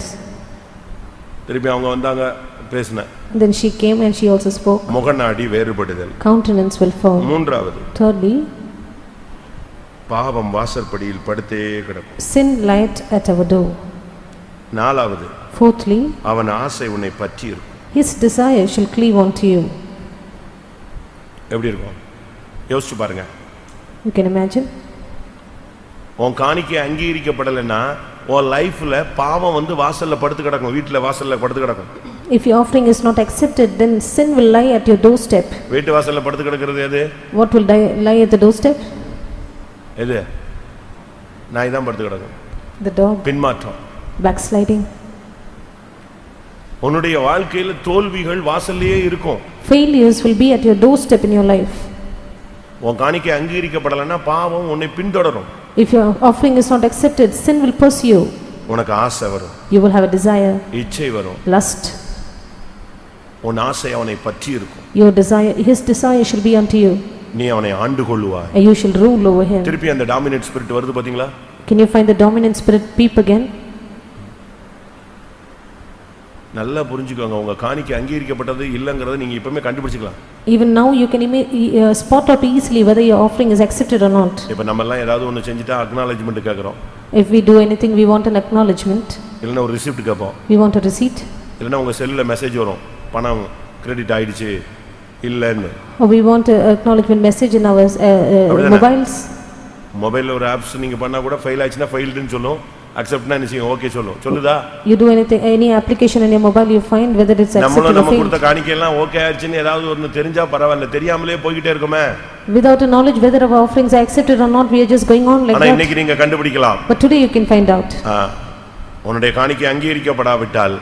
திருப்பி அவங்க வந்தாங்க பேசின. Then she came and she also spoke. முகநாடி வேறுபடுதல். Countenance will fall. மூன்றாவது. Thirdly, பாவம் வாசற்படியில் படுத்தே கிடக்கும். sin light at our door. நாலாவது. Fourthly, அவன் ஆசை உன்னை பற்றி இருக்கும். his desire shall cleave onto you. எப்படி இருக்கும் யோசிச்சு பாருங்க. You can imagine. உன் காணிக்கை அங்கீகரிக்கப்படலைன்னா உன் லைஃப்ல பாவம் வந்து வாசல்ல படுத்து கிடக்கும். வீட்டுல வாசல்ல படுத்து கிடக்கும். If your offering is not accepted, then sin will lie at your doorstep. வீட்டு வாசல்ல படுத்து கிடக்கிறது எது? What will lie at the doorstep? எது? நாய் தான் படுத்து கிடக்கும். The dog. பின்மாற்றம். Backsliding. உன்னுடைய வாழ்க்கையில தோல்விகள் வாசல்லையே இருக்கும். Failures will be at your doorstep in your life. உன் காணிக்கை அங்கீகரிக்கப்படலைன்னா பாவம் உன்னை பின்தொடரும். If your offering is not accepted, sin will pursue. உனக்கு ஆசை வரும். You will have a desire. இச்சை வரும். Lust. உன் ஆசை அவனை பற்றி இருக்கும். Your desire, his desire shall be unto you. நீ அவனை ஆண்டு கொள்ளுவாய். And you shall rule over him. திருப்பி அந்த டாமினன்ட் ஸ்பிரிட் வருது பாத்தீங்களா? Can you find the dominant spirit peep again? நல்லா புரிஞ்சுக்கோங்க. உங்க காணிக்கை அங்கீகரிக்கப்பட்டது இல்லங்கறதை நீங்க இப்பவே கண்டுபிடிச்சுக்கலாம். Even now you can spot out easily whether your offering is accepted or not. இப்ப நம்ம எல்லாம் ஏதாவது ஒன்னு செஞ்சிட்டா அக்னாலஜ்மென்ட் கேக்குறோம். If we do anything, we want an acknowledgement. இல்லனா ஒரு ரிசிப்ட் கேப்போம். We want a receipt. இல்லனா உங்க செல்லுல மெசேஜ் வரும். பணம் கிரெடிட் ஆயிடுச்சு இல்லன்னு. Or we want an acknowledgement message in our mobiles. மொபைல்ல ஒரு ஆப்ஸ் நீங்க பண்ணா கூட ஃபெயில் ஆச்சுனா ஃபெயில்ட்னு சொல்லும். அக்செப்ட்னா நிச்சயம் ஓகே சொல்லும். சொல்லுதா? You do anything, any application in your mobile, you find whether it's accepted or failed. நம்ம கொடுத்த காணிக்கை எல்லாம் ஓகே ஆச்சுன்னு ஏதாவது ஒன்னு தெரிஞ்சா பரவாயில்லை. தெரியாமலே போயிட்டே இருக்குமே. Without a knowledge whether our offerings are accepted or not, we are just going on like that. ஆனா இன்னைக்கு நீங்க கண்டுபிடிக்கலாம். But today you can find out. உன்னுடைய காணிக்கை அங்கீகரிக்கப்படாவிட்டால்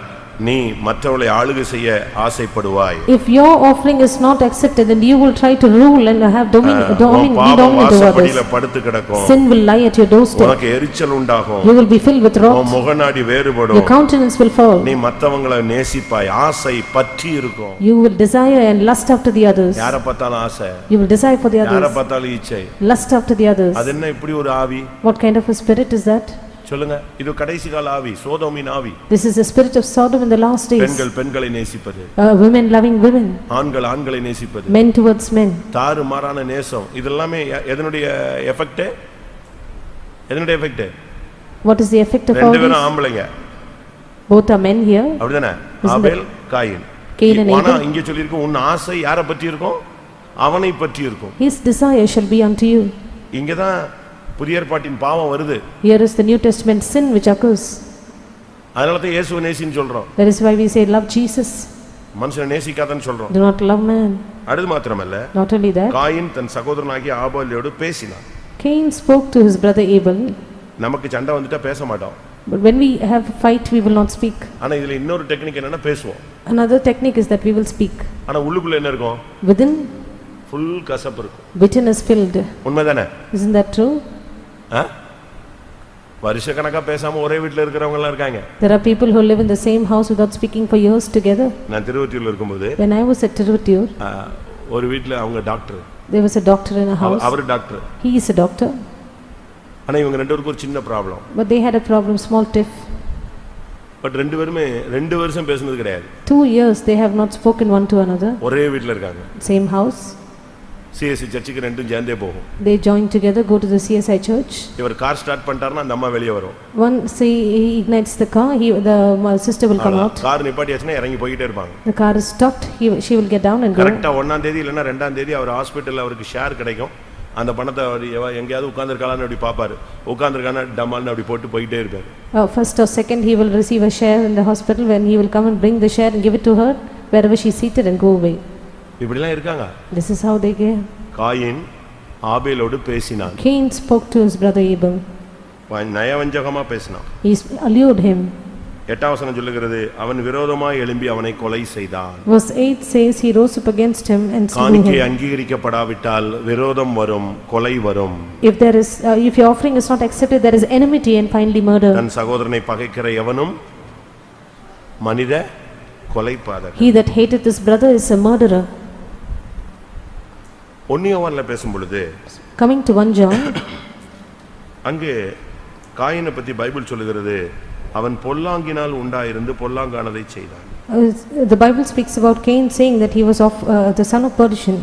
நீ மற்றவர்களை ஆளுகை செய்ய ஆசைப்படுவாய். If your offering is not accepted, then you will try to rule and have dominant over others. படுத்து கிடக்கும். Sin will lie at your doorstep. உனக்கு எரிச்சல் உண்டாகும். You will be filled with wrath. உன் முகநாடி வேறுபடும். Your countenance will fall. நீ மற்றவங்களை நேசிப்பாய். ஆசை பற்றி இருக்கும். You will desire and lust after the others. யாரை பார்த்தாலும் ஆசை. You will desire for the others. யாரை பார்த்தாலும் இச்சை. Lust after the others. அது என்ன இப்படி ஒரு ஆவி? What kind of a spirit is that? சொல்லுங்க. இது கடைசி கால ஆவி, சோதோமின் ஆவி. This is the spirit of Sodom in the last days. பெண்கள் பெண்களை நேசிப்பது. Women loving women. ஆண்கள் ஆண்களை நேசிப்பது. Men towards men. தாறுமாறான நேசம். இதெல்லாம் எதனுடைய எஃபெக்ட்? எதனுடைய effect? What is the effect of all ரெண்டு பேரும் this? ஆம்பளைங்க. Both are men here. அப்படிதானே? ஆபேல் காயின். Cain and ஆனா Abel. இங்க சொல்லி இருக்கு உன் ஆசை யாரை பற்றி இருக்கும்? அவனை பற்றி இருக்கும். His desire shall be unto you. இங்க தான் புதிய ஏற்பாட்டின் பாவம் வருது. Here is the New Testament sin which occurs. அதனால தான் இயேசுவை நேசின்னு சொல்றோம். That is why we say love Jesus. மனுஷனை நேசிக்காதன்னு சொல்றோம். Do not love man. அது மாத்திரமல்ல. Not only that. காயின் தன் சகோதரனாகிய ஆபேலோடு பேசினான். Cain spoke to his brother Abel. நமக்கு சண்டை வந்துட்டா பேச மாட்டோம். But when we have a fight, we will not speak. ஆனா இதுல இன்னொரு டெக்னிக் என்னன்னா பேசுவோம். Another technique is that we will speak. ஆனா உள்ளுக்குள்ள என்ன இருக்கும்? Within full கசப்பு இருக்கும். bitterness filled. உண்மைதானே? Isn't that true? வருஷக்கணக்கா பேசாம ஒரே வீட்ல இருக்கிறவங்க எல்லாம் இருக்காங்க. There are people who live in the same house without speaking for years together. நான் திருவொற்றியூர்ல இருக்கும்போது When I was at Tiruvallur, ஒரு வீட்ல அவங்க doctor. there was a doctor in a house. அவர் doctor. He is a doctor. ஆனா இவங்க ரெண்டு பேருக்கு ஒரு சின்ன problem. But they had a problem, small tiff. But ரெண்டு பேருமே 2 வருஷம் பேசுனது கிடையாது. 2 years they have not spoken one to another. ஒரே வீட்ல இருக்காங்க. Same house. சிஎஸ்சி சர்ச்சுக்கு ரெண்டும் சேர்ந்தே போகும். They join together, go to the CSI church. இவர் கார் ஸ்டார்ட் பண்ணிட்டாருன்னா அந்த அம்மா வெளிய வரும். Once he ignites the car, the sister will come out. Car நிப்பாட்டியாச்சுன்னா இறங்கி போயிட்டே இருப்பாங்க. The car is stopped, she will get down and go. கரெக்ட்டா 1 ஆம் தேதி இல்லனா 2 ஆம் தேதி அவர் ஹாஸ்பிடல்ல அவருக்கு ஷேர் கிடைக்கும். அந்த பணத்தை எங்கயாவது உட்கார்ந்திருக்காளான்னு அப்படி பாப்பாரு. உட்கார்ந்திருக்கானா டமால்னு அப்படி போட்டு போயிட்டே இருப்பாரு. First or second he will receive a share in the hospital, when he will come and bring the share and give it to her wherever she is seated and go away. இப்படிலாம் இருக்காங்க. This is how they go. Cain ஆபேலோடு பேசினான். Cain spoke to his brother Abel. நயவஞ்சகமா பேசினான். He allured him. 8ஆம் வசனம் சொல்லுகிறது அவன் விரோதமாய் எழும்பி அவனை கொலை செய்தான். Verse 8 says he rose up against him and slew காணிக்கை him. அங்கீகரிக்கப்படாவிட்டால் விரோதம் வரும், கொலை வரும். If your offering is not accepted, there is enmity and finally murder. தன் சகோதரனை பகைக்கிற எவனும் மனித கொலைபாதகன். He that hateth his brother is a murderer. 1 யோவான்ல பேசும் பொழுது Coming to 1 John, அங்கே காயினை பத்தி பைபிள் சொல்லுகிறது அவன் பொல்லாங்கினால் உண்டாயிருந்து பொல்லாங்கானதை செய்தான். the Bible speaks about Cain saying that he was of the son of perdition.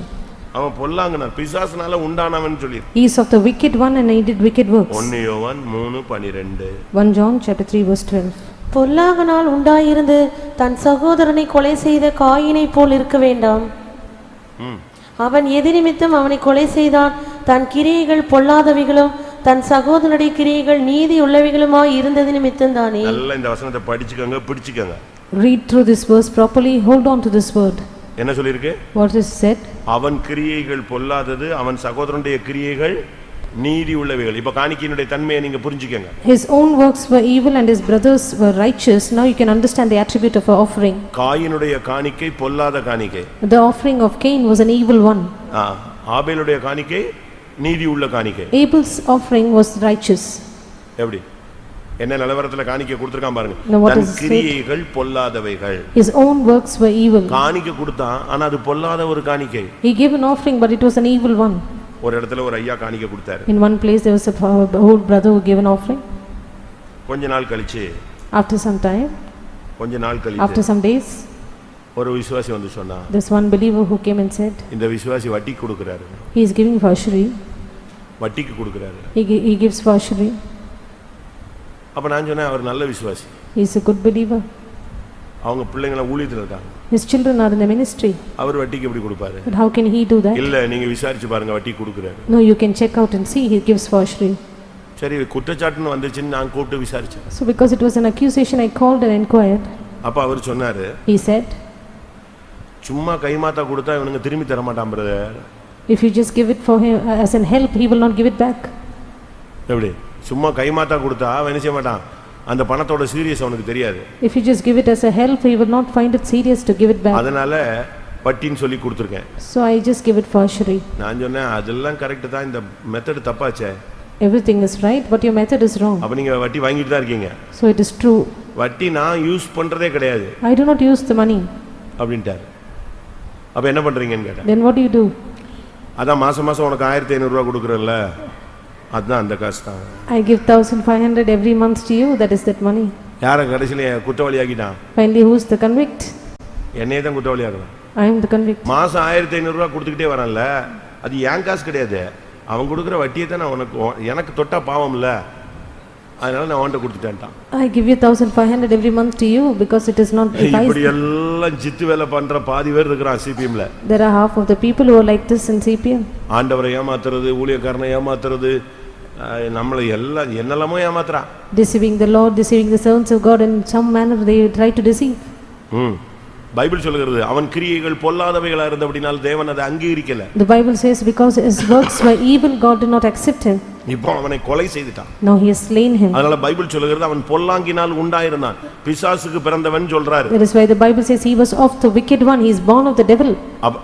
அவன் பொல்லாங்கனான் பிசாசுனால உண்டானவன் சொல்லி. He is of the wicked one and he did wicked works. 1 யோவான் 3:12. 1 John chapter 3 verse 12. பொல்லாங்கனால் உண்டாயிருந்து தன் சகோதரனை கொலை செய்த காயினை போல் இருக்க வேண்டாம். அவன் எதினிமித்தம் அவனை கொலை செய்தான். தன் கிரியைகள் பொல்லாதவைகளும் தன் சகோதரனுடைய கிரியைகள் நீதி உள்ளவைகளுமாய் இருந்தது நிமித்தம் தானே. நல்லா இந்த வசனத்தை படிச்சுக்கங்க, பிடிச்சுக்கங்க. Read through this verse properly, hold on to this word. என்ன சொல்லிருக்கு? What is said? அவன் கிரியைகள் பொல்லாதது, அவன் சகோதரனுடைய கிரியைகள் நீதி உள்ளவைகள். இப்ப காணிக்கையினுடைய தன்மையை நீங்க புரிஞ்சுக்கங்க. His own works were evil and his brothers were righteous. Now you can understand the attribute of an offering. காயினுடைய காணிக்கை பொல்லாத காணிக்கை. The offering of Cain was an evil one. ஆபேலுடைய காணிக்கை நீதி உள்ள காணிக்கை. Abel's offering was righteous. எப்படி? என்ன நிலவரத்துல காணிக்கை கொடுத்திருக்கான் பாருங்க. Now what தன் is கிரியைகள் பொல்லாதவைகள். His own works were evil. காணிக்கை கொடுத்தான், ஆனா அது பொல்லாத ஒரு காணிக்கை. He gave an offering but it was an evil one. ஒரு இடத்துல ஒரு ஐயா காணிக்கை கொடுத்தாரு. In one place there was a old brother who gave an offering. கொஞ்ச நாள் கழிச்சு, After some time, கொஞ்ச நாள் கழிச்சு, after some days, ஒரு விசுவாசி வந்து சொன்னா, this one believer who came and said, இந்த விசுவாசி வட்டி கொடுக்கறாரு. he is giving for usury. வட்டிக்கு கொடுக்கறாரு. He gives for usury. அப்ப நான் சொன்னேன் அவர் நல்ல விசுவாசி. He is a good believer. அவங்க பிள்ளைங்கள ஊழியத்துல இருக்காங்க. His children are in the ministry. அவர் வட்டிக்கு எப்படி கொடுப்பாரு? But how can he do that? இல்ல நீங்க விசாரிச்சு பாருங்க வட்டி கொடுக்கறாரு. No, you can check out and see he gives for usury. சரி குற்றச்சாட்டுன்னு வந்துச்சுன்னு நான் கூப்பிட்டு விசாரிச்சேன். So because it was an accusation, I called and inquired. அப்ப அவர் சொன்னாரு, He said, சும்மா கைமாத்தா கொடுத்தா இவனுங்க திரும்பி தர மாட்டான் brother. if you just give it for him as an help, he will not give it back. எப்படி? சும்மா கைமாத்தா கொடுத்தா அவன் என்ன செய்ய மாட்டான், அந்த பணத்தோட சீரியஸ் அவனுக்கு தெரியாது. If you just give it as a help, he will not find it serious to give it back. அதனால வட்டின்னு சொல்லி கொடுத்திருக்கேன். So I just give it for usury. நான் சொன்னேன் அதெல்லாம் கரெக்ட் தான், இந்த method தப்பாச்சே. Everything is right, but your method is wrong. அப்ப நீங்க வட்டி வாங்கிட்டு தான் இருக்கீங்க. So it is true. வட்டி நான் யூஸ் பண்றதே கிடையாது I do not use the money. அப்படின்ட்டாரு. அப்ப என்ன பண்றீங்கன்னு கேட்டேன். Then what do you do? அதான் மாசம் மாசம் உனக்கு 1500 ரூபாய் கொடுக்கறல்ல, அதுதான் அந்த காசு தான். I give 1500 every month to you, that is that money. யாரை கடைசியில குற்றவாளி ஆக்கிட்டான்? Finally, who is the convict? என்னையே தான் குற்றவாளி ஆக்குறான். I am the convict. மாசம் 1500 ரூபாய் கொடுத்துக்கிட்டே வரான்ல, அது ஏன் காசு கிடையாது, அவன் கொடுக்குற வட்டியை தான் நான் எனக்கு தொட்டா பாவம் இல்ல, அதனால நான் அவன்கிட்ட கொடுத்துட்டேன்ட்டான். I give you 1500 every month to you because it is not. இப்படி எல்லாம் ஜித்து வேலை பண்ற பாதி பேர் இருக்கிறான் சிபிஎம்ல. There are half of the people who are like this in CPM. ஆண்டவரை ஏமாத்துறது, ஊழியக்காரனை ஏமாத்துறது, நம்மளை எல்லாம் என்னெல்லாமோ ஏமாத்துறான். Deceiving the Lord, deceiving the servants of God, in some manner they try to deceive. Bible சொல்லுகிறது அவன் கிரியைகள் பொல்லாதவைகளா இருந்தபடியால் தேவன் அதை அங்கீகரிக்கல. The Bible says because his works were evil, God did not accept him. இப்போ அவனை கொலை செய்துட்டான். Now he has slain him. அதனால பைபிள் சொல்லுகிறது அவன் பொல்லாங்கினால் உண்டாயிருந்தான், பிசாசுக்கு பிறந்தவன் சொல்றாரு. That is why the Bible says he was of the wicked one, he is born of the devil.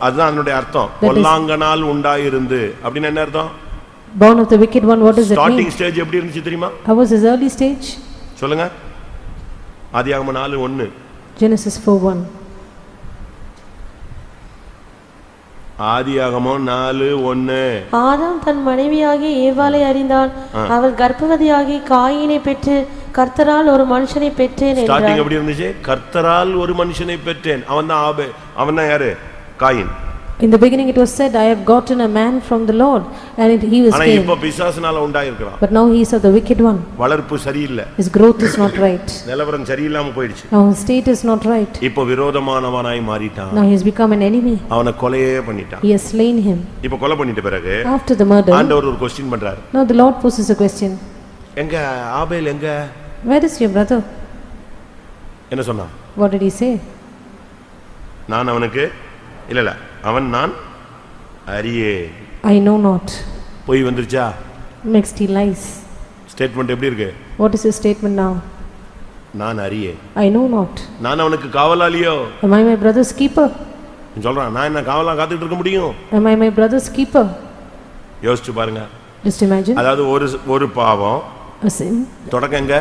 அதுதான் அதனுடைய அர்த்தம். பொல்லாங்கனால் உண்டாயிருந்து அப்படினா என்ன அர்த்தம்? Born of the wicked one, what does it mean? Starting stage எப்படி இருந்துச்சு தெரியுமா? How was his early stage? சொல்லுங்க. ஆதியாகமம் 4:1. Genesis 4:1. ஆதியாகமம் 4:1. ஆதாம் தன் மனைவியாகிய ஏவாளை அறிந்தான், அவள் கர்ப்பவதியாகி காயினை பெற்று கர்த்தரால் ஒரு மனுஷனை பெற்றேன் என்றார். ஸ்டார்டிங் எப்படி இருந்துச்சு? கர்த்தரால் ஒரு மனுஷனை பெற்றேன். அவன்தான் ஆபேல். அவன்தான் யாரு? Coin. In the beginning it was said, I have gotten a man from the Lord, and he was ஆனா Cain. இப்போ பிசாசுனால உண்டாயிருக்கான். But now he is of the wicked one. வளர்ப்பு சரியில்லை. His growth is not right. நிலவரம் சரியில்லாம போயிடுச்சு. Now his state is not right. இப்போ விரோதமானவனாய் மாறிட்டான். Now he has become an enemy. அவனை கொலையே பண்ணிட்டான். He has slain him. இப்போ கொலை பண்ணிட்ட பிறகு After the murder, ஆண்டவர் ஒரு क्वेश्चन பண்றாரு. now the Lord poses a question. எங்க ஆபேல் எங்க? Where is your brother? என்ன சொன்னான்? What did he say? நான் அவனுக்கு இல்ல நான் அறியே. I know not. போய் வந்துருச்சா? Next he lies. ஸ்டேட்மென்ட் எப்படி இருக்கு? What is his statement now? நான் அறியேன். I know not. நான் அவனுக்கு காவலாளியோ? Am I my brother's keeper? சொல்றான், நான் என்ன காவலா காத்துட்டு இருக்க முடியும்? Am I my brother's keeper? யோசிச்சு பாருங்க. Just imagine. அதாவது ஒரு பாவம், A sin. தொடக்கம் எங்க?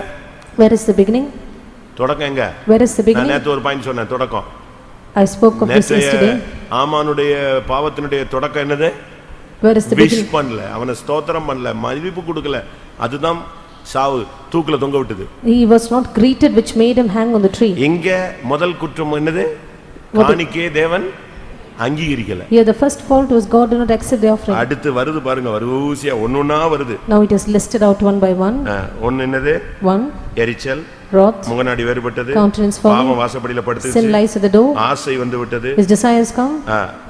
Where is the beginning? தொடக்கம் எங்க? Where is the நான் beginning? நேத்து ஒரு பாயிண்ட் சொன்னேன், தொடக்கம். I spoke of this yesterday. ஆமானுடைய பாவத்தினுடைய தொடக்கம் என்னது? Where is the wish beginning? பண்ணல, அவனை ஸ்தோத்திரம் பண்ணல, மதிப்பு கொடுக்கல, அதுதான் சாவு, தூக்குல தொங்க விட்டது. He was not greeted, which made him hang on the tree. இங்க முதல் குற்றம் என்னது? காணிக்கை தேவன் அங்கீகரிக்கல. Here the first fault was God did not accept the offering. அடுத்து வருது பாருங்க, வரிசையா ஒன்னொன்னா வருது. Now it is listed out one by one. ஒன்னு என்னது? One, எரிச்சல், wrath, முகநாடி வேறுபட்டது, countenance falling, பாவம் வாசப்படியில sin படுத்துச்சு, lies at the door, ஆசை வந்து விட்டது, his desires come,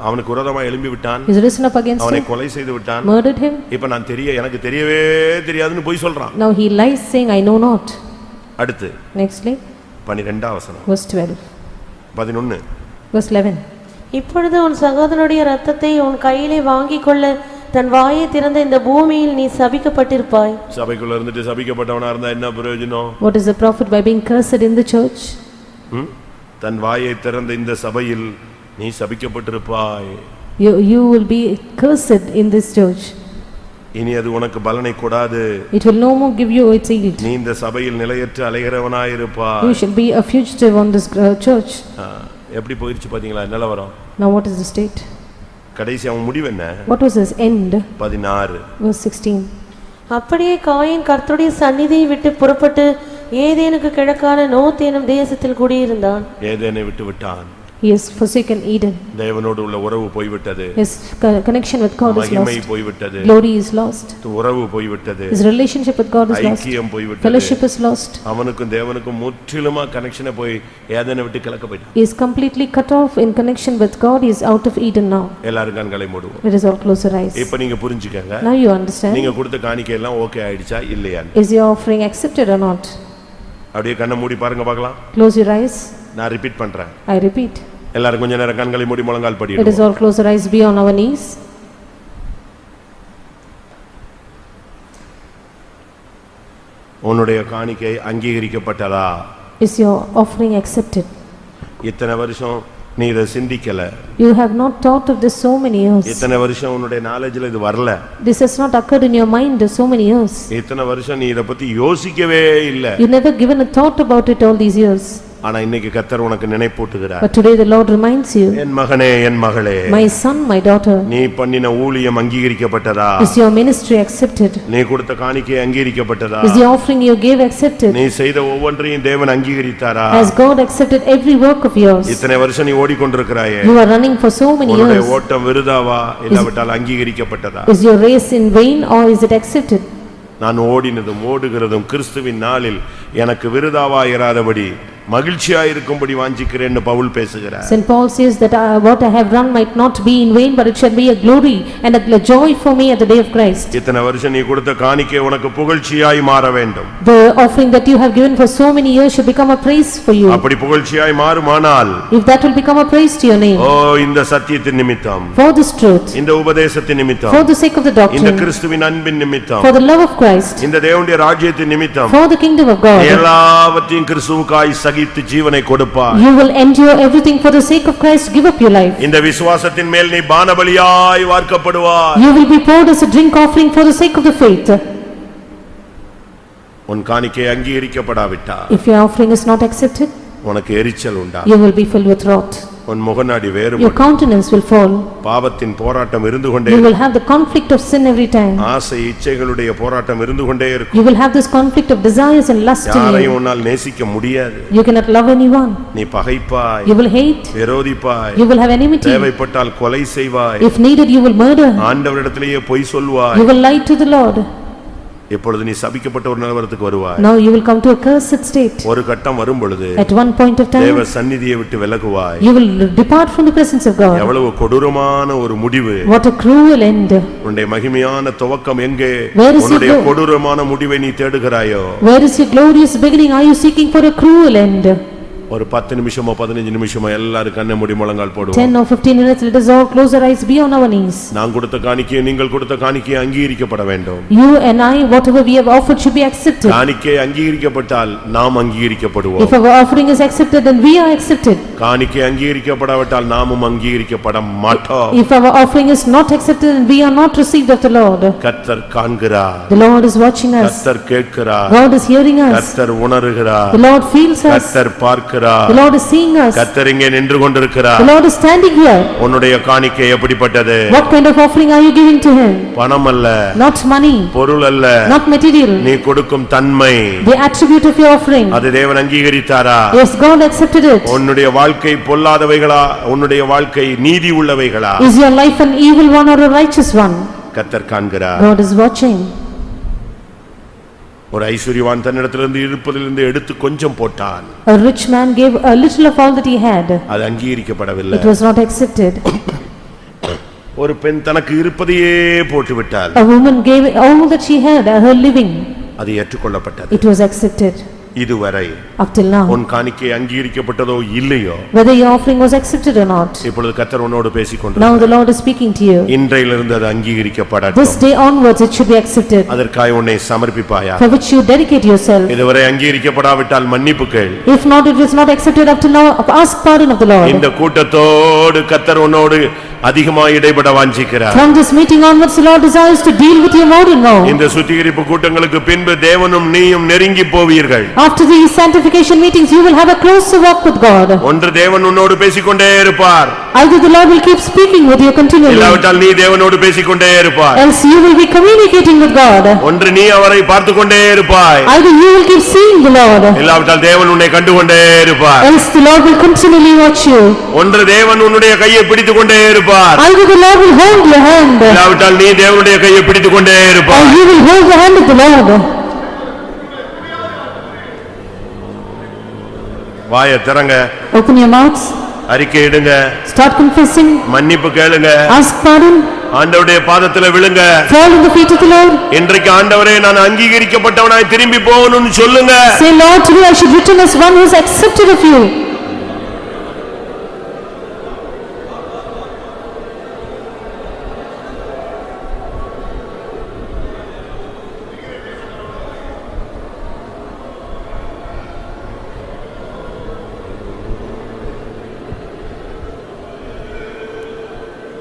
அவனுக்கு விரோதமா எழும்பி விட்டான், he is risen up against அவனை him, கொலை செய்து விட்டான். murdered him. இப்ப நான் எனக்கு தெரியவே தெரியாதுன்னு போய் சொல்றான். Now he lies saying, I know not. அடுத்து Nextly, 12ஆம் வசனம், verse 12, 11. verse 11. இப்பொழுது உன் சகோதரனுடைய இரத்தத்தை உன் கையிலே வாங்கிக் கொள்ள தன் வாயை திறந்த இந்த பூமியில் நீ சபிக்கப்பட்டிருப்பாய். சபைக்குள்ள இருந்துட்டு சபிக்கப்பட்டவனா இருந்தா என்ன பிரயோஜனம்? What is the profit by being cursed in the church? தன் வாயை திறந்த இந்த சபையில் நீ சபிக்கப்பட்டிருப்பாய். You will be cursed in this church. இனி அது உனக்கு பலனை கொடாது. It will no more give you its yield. நீ இந்த சபையில் நிலையற்று அலைகிறவனாய் இருப்பாய். You shall be a fugitive on this church. எப்படி போயிடுச்சு பாத்தீங்களா நிலவரம்? Now what is the state? கடைசி அவன் முடிவு என்ன? What was his end? 16, verse 16. அப்படியே காயின் கர்த்தருடைய சந்நிதியை விட்டு புறப்பட்டு ஏதேனுக்கு கிழக்கான நோத் எனும் தேசத்தில் குடியிருந்தான். ஏதேனை விட்டு விட்டான். He has forsaken Eden. தேவனோடு உள்ள உறவு போய்விட்டது. His connection with God is மகிமை lost. போய்விட்டது. Glory is lost. உறவு போய்விட்டது. His relationship with God is lost. ஐக்கியம் போய்விட்டது. Fellowship is lost. அவனுக்கும் தேவனுக்கும் முற்றிலுமா கனெக்ஷனை போய் ஏதேனை விட்டு கலக்க போயிட்டான். He is completely cut off in connection with God. He is out of Eden now. எல்லாரும் கண்களை மூடுவோம். Let us all close our eyes. இப்போ நீங்க புரிஞ்சுக்கங்க. Now you understand. நீங்க கொடுத்த காணிக்கை எல்லாம் ஓகே ஆயிடுச்சா இல்லையா? Is your offering accepted or not? அப்படியே கண்ணை மூடி பாருங்க பார்க்கலாம். Close your eyes. நான் ரிப்பீட் பண்றேன். I repeat. எல்லாரும் கொஞ்ச நேரம் கண்களை மூடி முழங்கால் Let us படிடுவோம். all close our eyes, be on our knees. உன்னுடைய காணிக்கை அங்கீகரிக்கப்பட்டதா? Is your offering accepted? இத்தனை வருஷம் நீ இதை சிந்திக்கல. You have not thought of this so many years. இத்தனை வருஷம் உன்னுடைய நாலேஜ்ல இது வரல. This has not occurred in your mind so many years. இத்தனை வருஷம் நீ இத பத்தி யோசிக்கவே இல்ல. You never given a thought about it all these years. ஆனா இன்னைக்கு கர்த்தர் உனக்கு நினைப்பூட்டுகிறார். But today the Lord reminds you. என் மகனே, என் மகளே, My son, my daughter. நீ பண்ணின ஊழியம் அங்கீகரிக்கப்பட்டதா? Is your ministry accepted? நீ கொடுத்த காணிக்கை அங்கீகரிக்கப்பட்டதா? Is the offering you gave accepted? நீ செய்த ஒவ்வொன்றையும் தேவன் அங்கீகரித்தாரா? Has God accepted every work of yours? இத்தனை வருஷம் நீ ஓடிக்கொண்டிருக்கிறாயே, You are running for so many உன்னுடைய years. ஓட்டம் விருதாவா இல்லாவிட்டால் அங்கீகரிக்கப்பட்டதா? Is your race in vain or is it accepted? நான் ஓடினதும் ஓடுகிறதும் கிறிஸ்துவின் நாளில் எனக்கு விருதாவா இராதபடி மகிழ்ச்சியா இருக்கும்படி வாஞ்சிக்கிறேன்னு பவுல் பேசுகிறார். St. Paul says that what I have done might not be in vain, but it shall be a glory and a joy for me at the day of Christ. இத்தனை வருஷம் நீ கொடுத்த காணிக்கை உனக்கு புகழ்ச்சியாய் மாற வேண்டும். The offering that you have given for so many years should become a praise for you. அப்படி புகழ்ச்சியாய் மாறுமானால், If that will become a praise to your name, ஓ இந்த சத்தியத்தின் நிமித்தம், for this truth, இந்த உபதேசத்தின் நிமித்தம், for the sake of the இந்த doctrine, கிறிஸ்துவின் அன்பின் நிமித்தம், for the love of Christ, இந்த தேவனுடைய ராஜ்யத்தின் நிமித்தம், for the kingdom of God, எல்லாவற்றையும் கிறிஸ்துவுக்காய் சகித்து ஜீவனை கொடுப்பாய். you will endure everything for the sake of Christ. Give up your life. இந்த விசுவாசத்தின் மேல் நீ பானபலியாய் வார்க்கப்படுவாய். You will be poured as a drink offering for the sake of the faith. உன் காணிக்கை அங்கீகரிக்கப்படாவிட்டால் If your offering is not accepted, உனக்கு எரிச்சல் உண்டா? you will be filled with wrath. உன் முகநாடி Your வேறுபடும். countenance will fall. பாவத்தின் போராட்டம் இருந்து கொண்டே You will இருக்கும். have the conflict of sin every time. ஆசை இச்சைகளுடைய போராட்டம் இருந்து கொண்டே இருக்கும். You will have this conflict of desires and lust in யாரையும் you. உன்னால் நேசிக்க முடியாது. You cannot love anyone. நீ பகைப்பாய், You will hate. விரோதிப்பாய், You will have enmity. தேவைப்பட்டால் கொலை செய்வாய், If needed, you will murder. ஆண்டவரிடத்திலேயே பொய் சொல்வாய். You will lie to the Lord. இப்பொழுது நீ சபிக்கப்பட்ட ஒரு நிலவரத்துக்கு வருவாய். Now you will come to a cursed state. ஒரு கட்டம் வரும் பொழுது At one point of time, தேவ சந்நிதியை விட்டு விலகுவாய். you will depart from the presence of God. எவ்வளவு கொடூரமான ஒரு முடிவு. What a cruel end. உன்னுடைய மகிமையான துவக்கம் எங்கே? Where is உன்னுடைய your கொடூரமான முடிவை நீ தேடுகிறாயோ? Where is your glorious beginning? Are you seeking for a cruel end? ஒரு 10 நிமிஷமோ 15 நிமிஷமோ எல்லாரும் கண்ணை மூடி முழங்கால் போடுவோம். 10 or 15 minutes, let us all close our eyes, be on our knees. நான் கொடுத்த காணிக்கை நீங்கள் கொடுத்த காணிக்கை அங்கீகரிக்கப்பட வேண்டும். You and I, whatever we have offered should be accepted. காணிக்கை அங்கீகரிக்கப்பட்டால் நாம் அங்கீகரிக்கப்படுவோம். If our offering is accepted, then we are accepted. காணிக்கை அங்கீகரிக்கப்படாவிட்டால் நாமும் அங்கீகரிக்கப்பட மாட்டோம். If our offering is not accepted, then we are not received of the Lord. கர்த்தர் காண்கிறார். The Lord is watching us. கர்த்தர் கேட்கிறார். God is hearing us. கர்த்தர் உணர்கிறார். The Lord feels us. கர்த்தர் பார்க்கிறார். The Lord is seeing us. கர்த்தர் இங்கே நின்று கொண்டிருக்கிறார். The Lord is standing here. உன்னுடைய காணிக்கை எப்படிப்பட்டது? What kind of offering are you giving to him? பணம் அல்ல, Not money, பொருள் அல்ல, not material. நீ கொடுக்கும் தன்மை, The attribute of your offering. அது தேவன் அங்கீகரித்தாரா? Yes, God accepted it. உன்னுடைய வாழ்க்கை பொல்லாதவைகளா, உன்னுடைய வாழ்க்கை நீதி உள்ளவைகளா? Is your life an evil one or a righteous one? கர்த்தர் காண்கிறார். God is watching. ஒரு ஐஸ்வரியவான் தன்னிடத்திலிருந்து இருப்பதிலிருந்து எடுத்து கொஞ்சம் போட்டான். A rich man gave a little of all that he had. அது அங்கீகரிக்கப்படவில்லை. It was not accepted. ஒரு பெண் தனக்கு இருப்பதையே போட்டு விட்டாள். A woman gave all that she had, her living. அது ஏற்றுக்கொள்ளப்பட்டது. It was accepted. இதுவரை Up till now, உன் காணிக்கை அங்கீகரிக்கப்பட்டதோ இல்லையோ, whether your offering was accepted or not, இப்பொழுது கர்த்தர் உன்னோடு பேசிக்கொண்டு now the Lord is speaking to you. இன்றையிலிருந்து அது அங்கீகரிக்கப்படட்டும். This day onwards it should be accepted, அதற்காக உன்னை சமர்ப்பிப்பாயா? for which you dedicate yourself. இதுவரை அங்கீகரிக்கப்படாவிட்டால் மன்னிப்பு கேள். If not, it is not accepted up till now, ask pardon of the Lord. இந்த கூட்டத்தோடு கர்த்தர் உன்னோடு அதிகமாக இடைபட வாஞ்சிக்கிறார். From this meeting onwards, the Lord desires to deal with you more and more. இந்த சுத்திகரிப்பு கூட்டங்களுக்கு பின்பு தேவனும் நீயும் நெருங்கி போவீர்கள். After these sanctification meetings, you will have a closer walk with God. ஒன்று தேவன் உன்னோடு பேசிக்கொண்டே இருப்பார். Either the Lord will keep speaking with you continually, இல்லாவிட்டால் நீ தேவனோடு பேசிக்கொண்டே இருப்பாய். else you will be communicating with God. ஒன்று நீ அவரை பார்த்துக்கொண்டே இருப்பாய். Either you will keep seeing the Lord, இல்லாவிட்டால் தேவன் உன்னை கண்டுகொண்டே இருப்பார். else the Lord will continually watch you. ஒன்று தேவன் உன்னுடைய கையை பிடித்துக்கொண்டே இருப்பார். Either the Lord will hold your hand, இல்லாவிட்டால் நீ தேவனுடைய கையை பிடித்துக்கொண்டே or இருப்பாய். you will hold the hand of the Lord. வாயை திறங்க, Open your mouths, அறிக்கையிடுங்க, start confessing, மன்னிப்பு கேளுங்க, ask pardon, ஆண்டவருடைய பாதத்துல விழுங்க. fall in the feet of the Lord. இன்றைக்கு ஆண்டவரே நான் அங்கீகரிக்கப்பட்டவனாய் திரும்பி போகணும்னு சொல்லுங்க. Say, Lord, today I should return as one who is accepted of you.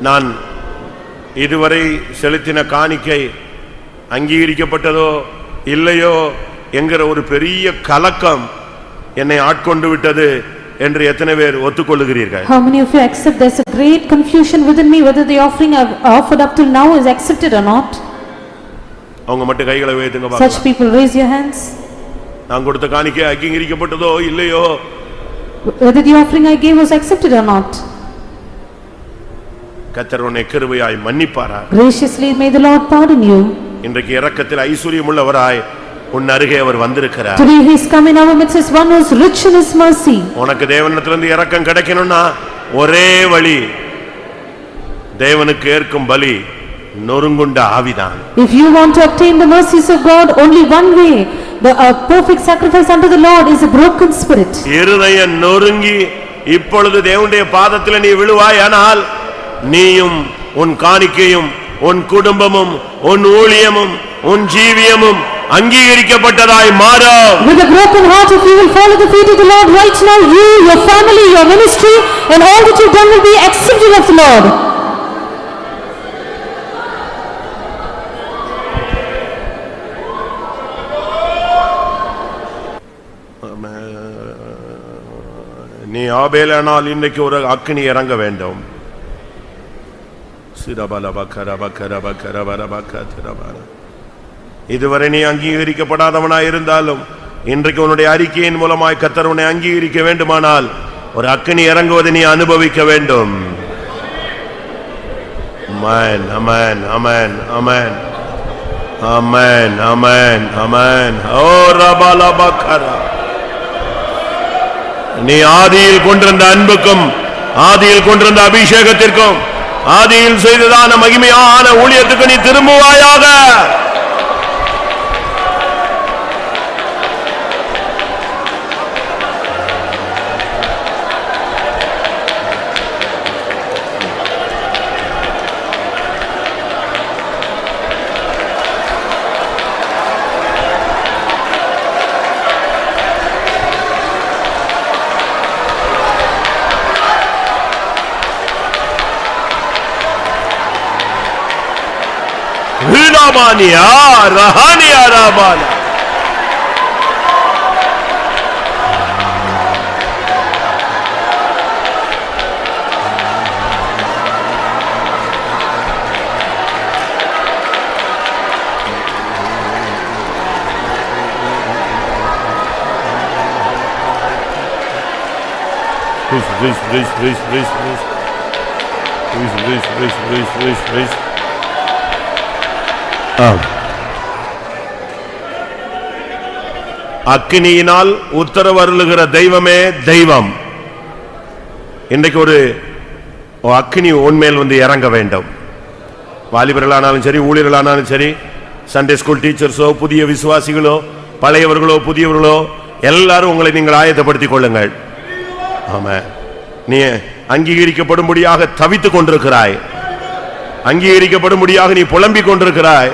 நான் இதுவரை செலுத்தின காணிக்கை அங்கீகரிக்கப்பட்டதோ இல்லையோ என்கிற ஒரு பெரிய கலக்கம் என்னை ஆட்கொண்டு விட்டது என்று எத்தனை பேர் ஒத்துக்கொள்ளுகிறீர்கள்? How many of you accept there's a great confusion within me whether the offering I've offered up till now is accepted or not? அவங்க மட்டும் கைகளை உயர்த்துங்க Such பார்க்கலாம். people, raise your hands. நான் கொடுத்த காணிக்கை அங்கீகரிக்கப்பட்டதோ இல்லையோ, Whether the offering I gave was accepted or not. கர்த்தர் உன்னை கிருபையாய் மன்னிப்பாரா? Graciously may the Lord pardon you. இன்றைக்கு இரக்கத்தில் ஐஸ்வரியமுள்ளவராய் உன் அருகே அவர் வந்திருக்கிறார். Today he is come in our midst as one who is rich in his mercy. உனக்கு தேவனிடத்திலிருந்து இரக்கம் கிடைக்கணும்னா ஒரே வழி, தேவனுக்கு ஏற்கும் பலி நொறுங்குண்ட ஆவிதான். If you want to obtain the mercies of God, only one way, the perfect sacrifice unto the Lord is a broken spirit. இருதயம் நொறுங்கி இப்பொழுது தேவனுடைய பாதத்தில் நீ விழுவாயானால் நீயும் உன் காணிக்கையும் உன் குடும்பமும் உன் ஊழியமும் உன் ஜீவியமும் அங்கீகரிக்கப்பட்டதாய் மாறும். With a broken heart, if you will fall at the feet of the Lord right now, you, your family, your ministry, and all that you've done will be accepted of the Lord. நீ ஆபேலானால் இன்னைக்கு ஒரு அக்கினி இறங்க வேண்டும். இதுவரை நீ அங்கீகரிக்கப்படாதவனாய் இருந்தாலும் இன்றைக்கு உன்னுடைய அறிக்கையின் மூலமாய் கர்த்தர் உன்னை அங்கீகரிக்க வேண்டுமானால் ஒரு அக்கினி இறங்குவதை நீ அனுபவிக்க வேண்டும். ஆமென், ஆமென், ஆமென், ஆமென், ஆமென், ஆமென், ஆமென். ஓ ரபலபகரா, நீ ஆதியில் கொண்டிருந்த அன்புக்கும் ஆதியில் கொண்டிருந்த அபிஷேகத்திற்கும் ஆதியில் செய்ததான மகிமையான ஊழியத்துக்கு நீ திரும்புவாயாக. ராமானியா ரஹானியா ராபாலா. அக்கினியினால் உத்தரவருளுகிற தெய்வமே தெய்வம். இன்றைக்கு ஒரு அக்கினி உன்மேல் வந்து இறங்க வேண்டும். வாலிபர்களானாலும் சரி, ஊழியர்களானாலும் சரி, சண்டே ஸ்கூல் டீச்சர்ஸோ, புதிய விசுவாசிகளோ, பழையவர்களோ புதியவர்களோ, எல்லாரும் உங்களை நீங்கள் ஆயத்தப்படுத்திக் கொள்ளுங்கள். ஆமா, நீ அங்கீகரிக்கப்படும்படியாக தவித்துக் கொண்டிருக்கிறாய், அங்கீகரிக்கப்படும்படியாக நீ புலம்பிக் கொண்டிருக்கிறாய்.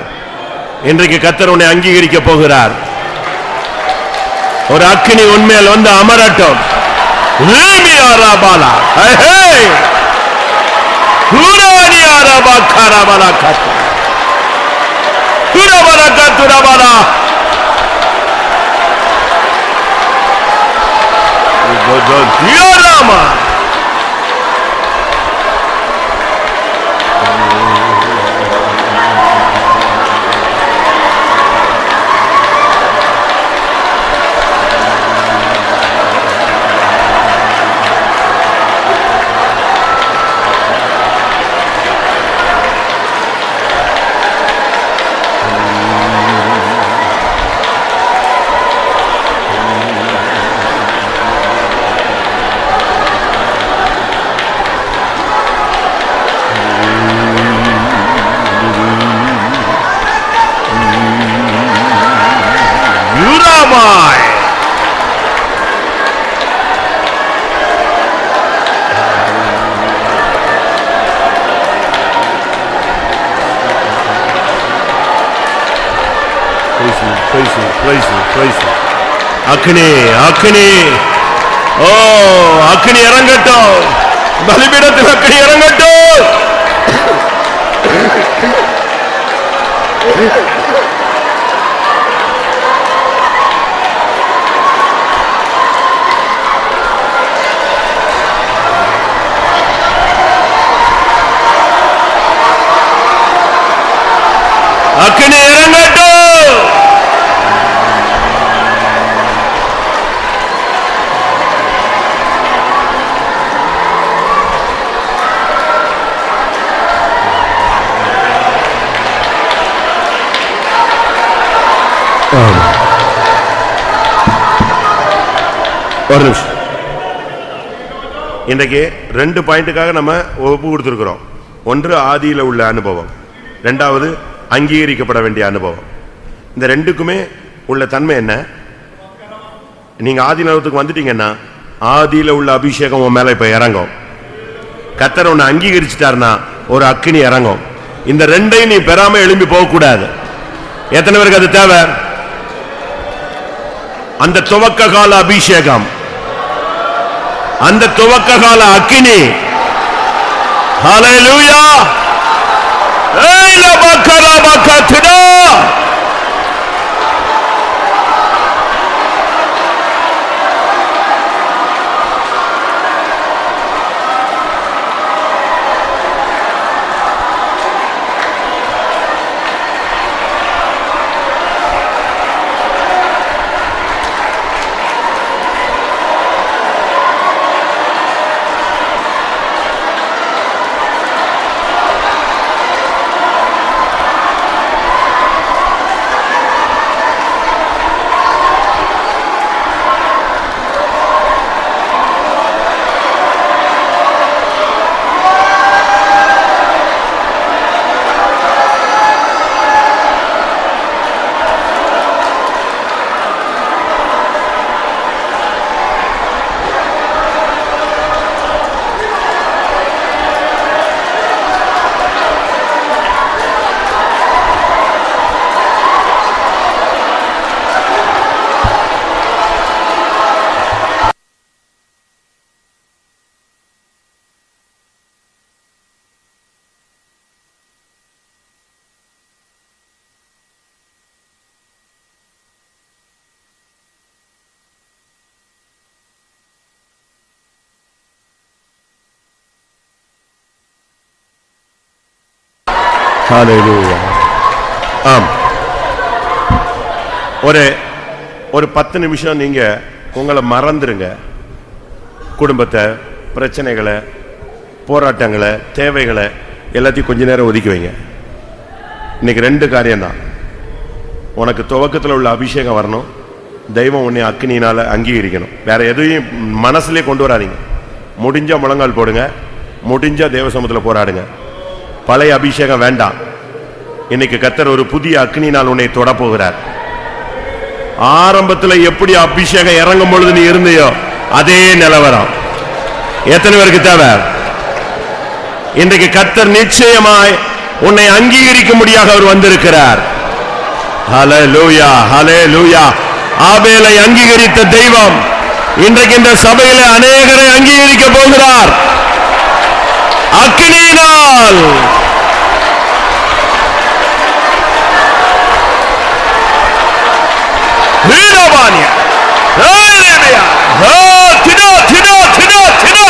இன்றைக்கு கர்த்தர் உன்னை அங்கீகரிக்க போகிறார். ஒரு அக்கினி உன்மேல் வந்து அமரட்டும். அக்கினி அக்கினி, ஓ அக்கினி இறங்கட்டும், பலிபீடத்தில் அக்கினி இறங்கட்டும். அக்கினி இறங்கட்டும். ஒரு நிமிஷம். இன்றைக்கு 2 பாயிண்ட்டுக்காக நம்ம ஒப்பு கொடுத்திருக்கிறோம். ஒன்று ஆதியில உள்ள அனுபவம், இரண்டாவது அங்கீகரிக்கப்பட வேண்டிய அனுபவம். இந்த ரெண்டுக்குமே உள்ள தன்மை என்ன? நீங்க ஆதி நிலத்துக்கு வந்துட்டீங்கன்னா ஆதியில உள்ள அபிஷேகம் உன் மேல இப்ப இறங்கும். கர்த்தர் உன்னை அங்கீகரிச்சுட்டாருன்னா ஒரு அக்கினி இறங்கும். இந்த ரெண்டையும் நீ பெறாம எழும்பி போக கூடாது. எத்தனை பேருக்கு அது தேவை? அந்த துவக்க கால அபிஷேகம், அந்த துவக்க கால அக்கினி. ஹல்லேலூயா. ஏய்ல பக்கரா பக்கத்துடா. ஹalleluya. ஆம், ஒரு 10 நிமிஷம் நீங்க உங்களை மறந்துருங்க. குடும்பத்தை, பிரச்சனைகளை, போராட்டங்களை, தேவைகளை எல்லாத்தையும் கொஞ்ச நேரம் ஒதுக்கி வைங்க. இன்னைக்கு 2 காரியம்தான். உனக்கு துவக்கத்தில் உள்ள அபிஷேகம் வரணும், தெய்வம் உன்னை அக்கினியினால அங்கீகரிக்கணும். வேற எதையும் மனசுலயே கொண்டு வராதீங்க. முடிஞ்ச முழங்கால் போடுங்க, முடிஞ்ச தேவ சமூகத்தில் போராடுங்க. பழைய அபிஷேகம் வேண்டாம். இன்னைக்கு கர்த்தர் ஒரு புதிய அக்கினியினால் உன்னை தொட போகிறார். ஆரம்பத்தில் எப்படி அபிஷேகம் இறங்கும் பொழுது நீ இருந்தியோ அதே நிலவரம் எத்தனை பேருக்கு தேவை? இன்றைக்கு கர்த்தர் நிச்சயமாய் உன்னை அங்கீகரிக்கும்படியாக அவர் வந்திருக்கிறார். ஹல்லேலூயா, ஹல்லேலூயா. ஆபேலை அங்கீகரித்த தெய்வம் இன்றைக்கு இந்த சபையில அநேகரை அங்கீகரிக்க போகிறார் அக்கினியினால். வீரபாணியா, ஹல்லேலூயா. திடா திடா திடா திடா.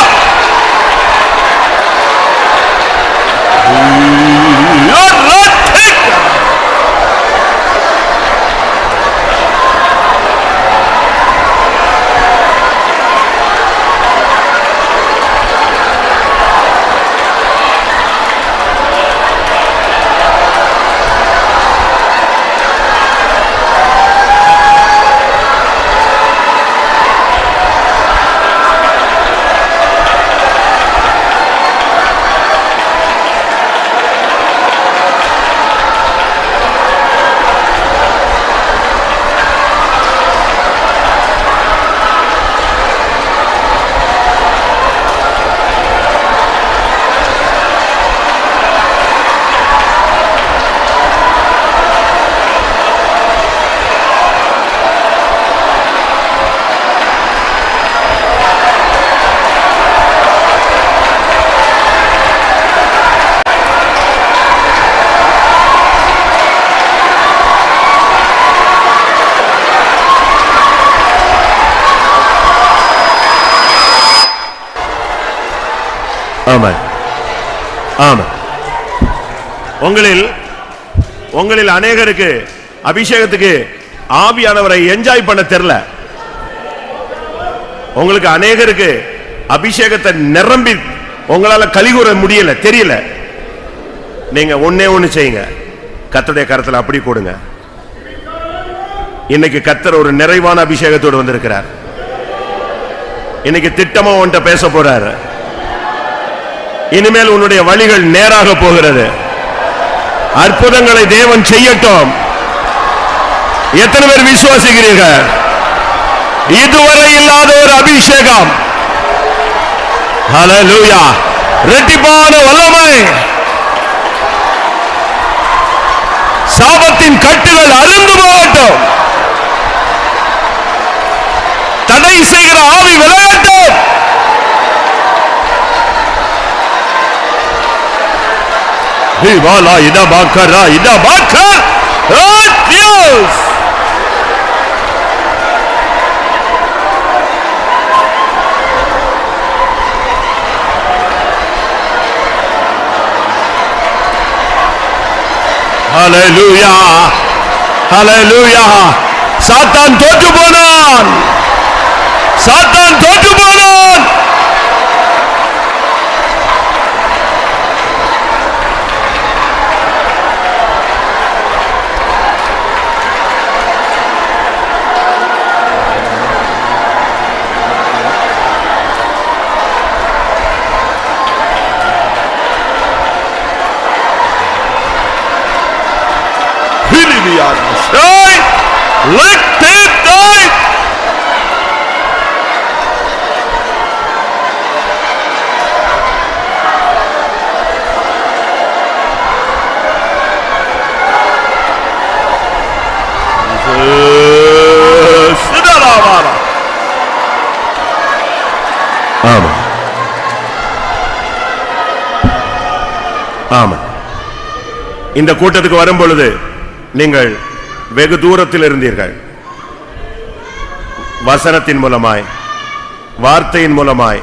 ஆமென், ஆமென். உங்களில் அநேகருக்கு அபிஷேகத்துக்கு ஆவியானவரை என்ஜாய் பண்ண தெரியல. உங்களுக்கு அநேகருக்கு அபிஷேகத்தை நிரம்பி உங்களால கலிகூற முடியல, தெரியல. நீங்க ஒண்ணே ஒண்ணு செய்யுங்க, கர்த்தருடைய கரத்துல அப்படி போடுங்க. இன்னைக்கு கர்த்தர் ஒரு நிறைவான அபிஷேகத்தோடு வந்திருக்கிறார். இன்னைக்கு திட்டமா உன்கிட்ட பேச போறாரு. இனிமேல் உன்னுடைய வழிகள் நேராக போகிறது. அற்புதங்களை தேவன் செய்யட்டும். எத்தனை பேர் விசுவாசிக்கிறீர்கள்? இதுவரை இல்லாத ஒரு அபிஷேகம். ஹல்லேலூயா. இரட்டிப்பான வல்லமை. சாபத்தின் கட்டுகள் அறுந்து போகட்டும். தடை செய்கிற ஆவி விலகட்டும். இத பாக்கரா, இத பாக்கர். Dios. ஹல்லேலூயா, ஹல்லேலூயா. சாத்தான் தோற்று போனான், சாத்தான் தோற்று போனான். Let it die. ஆமாம், ஆமாம். இந்த கூட்டத்துக்கு வரும் பொழுது நீங்கள் வெகு தூரத்தில் இருந்தீர்கள். வசனத்தின் மூலமாய், வார்த்தையின் மூலமாய்,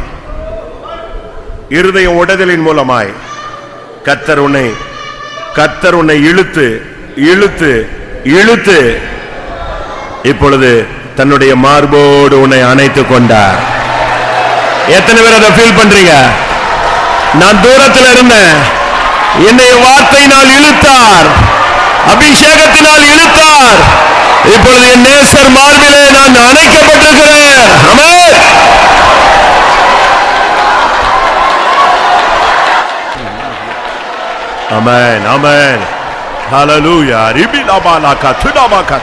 இருதய உடதலின் மூலமாய் கர்த்தர் உன்னை கர்த்தர் உன்னை இழுத்து இழுத்து இழுத்து இப்பொழுது தன்னுடைய மார்போடு உன்னை அணைத்துக் கொண்டார். எத்தனை பேர் அதை ஃபீல் பண்றீங்க? நான் தூரத்தில் இருந்தேன், என்னை வார்த்தையினால் இழுத்தார், அபிஷேகத்தினால் இழுத்தார். இப்பொழுது என் நேசர் மார்பிலே நான் அணைக்கப்பட்டிருக்கிறேன். ஆமென். ஆமென் ஆமென் ஹalleluya ரிபிலாபாலாகா துடாபாகா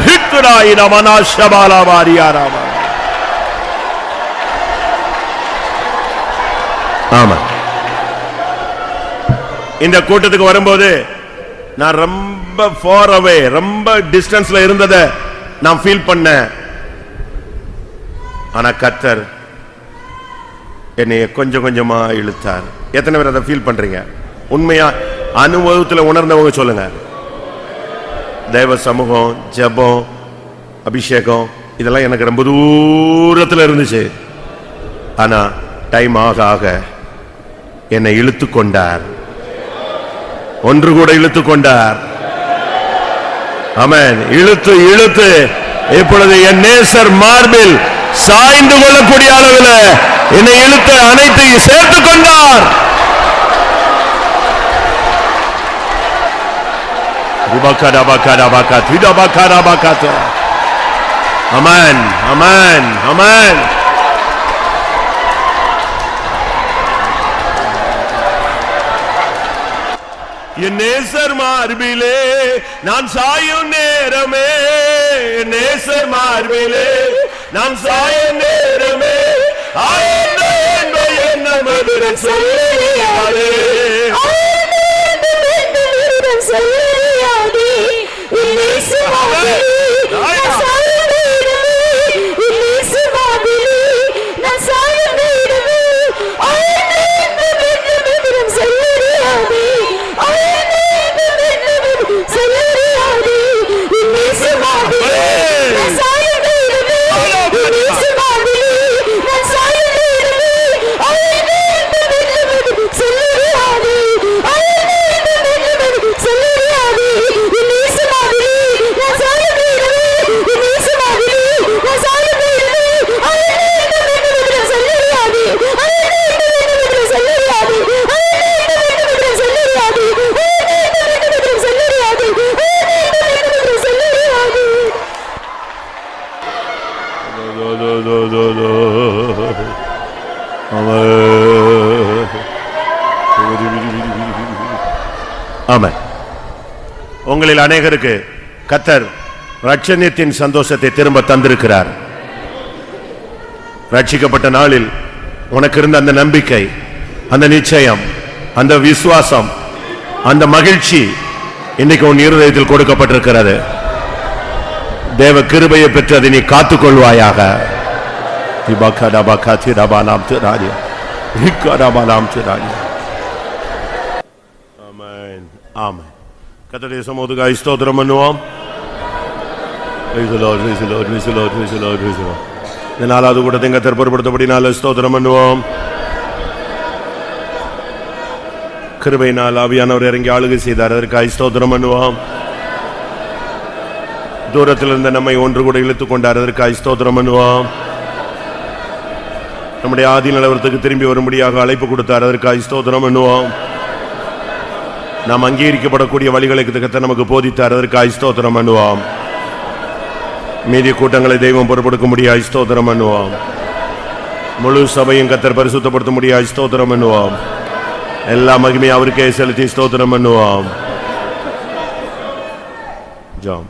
ஹித்ராயினா மனாஷபாலாபாரியாராமா. ஆமா, இந்த கூட்டத்துக்கு வரும்போது நான் ரொம்ப far away, ரொம்ப டிஸ்டன்ஸ்ல இருந்ததை நான் ஃபீல் பண்ணேன். ஆனா கர்த்தர் என்னை கொஞ்சம் கொஞ்சமா இழுத்தார். எத்தனை பேர் அதை ஃபீல் பண்றீங்க? உண்மையா அனுபவத்தில் உணர்ந்தவங்க சொல்லுங்க. தேவ சமூகம், ஜெபம், அபிஷேகம் இதெல்லாம் எனக்கு ரொம்ப தூரத்தில் இருந்துச்சு. ஆனா டைம் ஆக ஆக என்னை இழுத்து கொண்டார், ஒன்று கூட இழுத்து கொண்டார். ஆமென். இழுத்து இழுத்து இப்பொழுது என் நேசர் மார்பில் சாய்ந்து கொள்ளக்கூடிய அளவில் என்னை இழுத்து அனைத்து சேர்த்துக் கொண்டார். அமன் அமன் அமன். என் நேசர் மார்பிலே நான் சாயும் நேரமே, நேசர் மார்பிலே நான் சாயும் நேரமே, என்ன மதுரை சொல்லியாரே, ஆமென். உங்களில் அநேகருக்கு கர்த்தர் ரட்சணியத்தின் சந்தோஷத்தை திரும்ப தந்திருக்கிறார். ரட்சிக்கப்பட்ட நாளில் உனக்கு இருந்த அந்த நம்பிக்கை, அந்த நிச்சயம், அந்த விசுவாசம், அந்த மகிழ்ச்சி இன்னைக்கு உன் இருதயத்தில் கொடுக்கப்பட்டிருக்கிறது. தேவ கிருபையை பெற்று அதை நீ காத்துக்கொள்வாயாக. ஆமென். கர்த்தருடைய சமூகத்துக்காக ஸ்தோத்திரம் பண்ணுவோம். இந்த நாலாவது கூட்டத்தை கர்த்தர் பொறுப்படுத்தபடினால ஸ்தோத்திரம் பண்ணுவோம். கிருபையினால் ஆவியானவர் இறங்கி ஆளுகை செய்தார், அதற்காக ஸ்தோத்திரம் பண்ணுவோம். தூரத்தில் இருந்த நம்மை ஒன்று கூட இழுத்துக் கொண்டார், அதற்காக ஸ்தோத்திரம் பண்ணுவோம். நம்முடைய ஆதி நிலவரத்துக்கு திரும்பி வரும்படியாக அழைப்பு கொடுத்தார், அதற்காக ஸ்தோத்திரம் பண்ணுவோம். நாம் அங்கீகரிக்கப்படக்கூடிய வழிகளுக்கு கர்த்தர் நமக்கு போதித்தார், அதற்காக ஸ்தோத்திரம் பண்ணுவோம். மீதி கூட்டங்களை தெய்வம் பொறுப்படுத்த முடியாது, ஸ்தோத்திரம் பண்ணுவோம். முழு சபையும் கர்த்தர் பரிசுத்தப்படுத்த முடியாது, ஸ்தோத்திரம் பண்ணுவோம். எல்லா மகிமையும் அவருக்கே செலுத்தி ஸ்தோத்திரம் பண்ணுவோம். ஜாம்.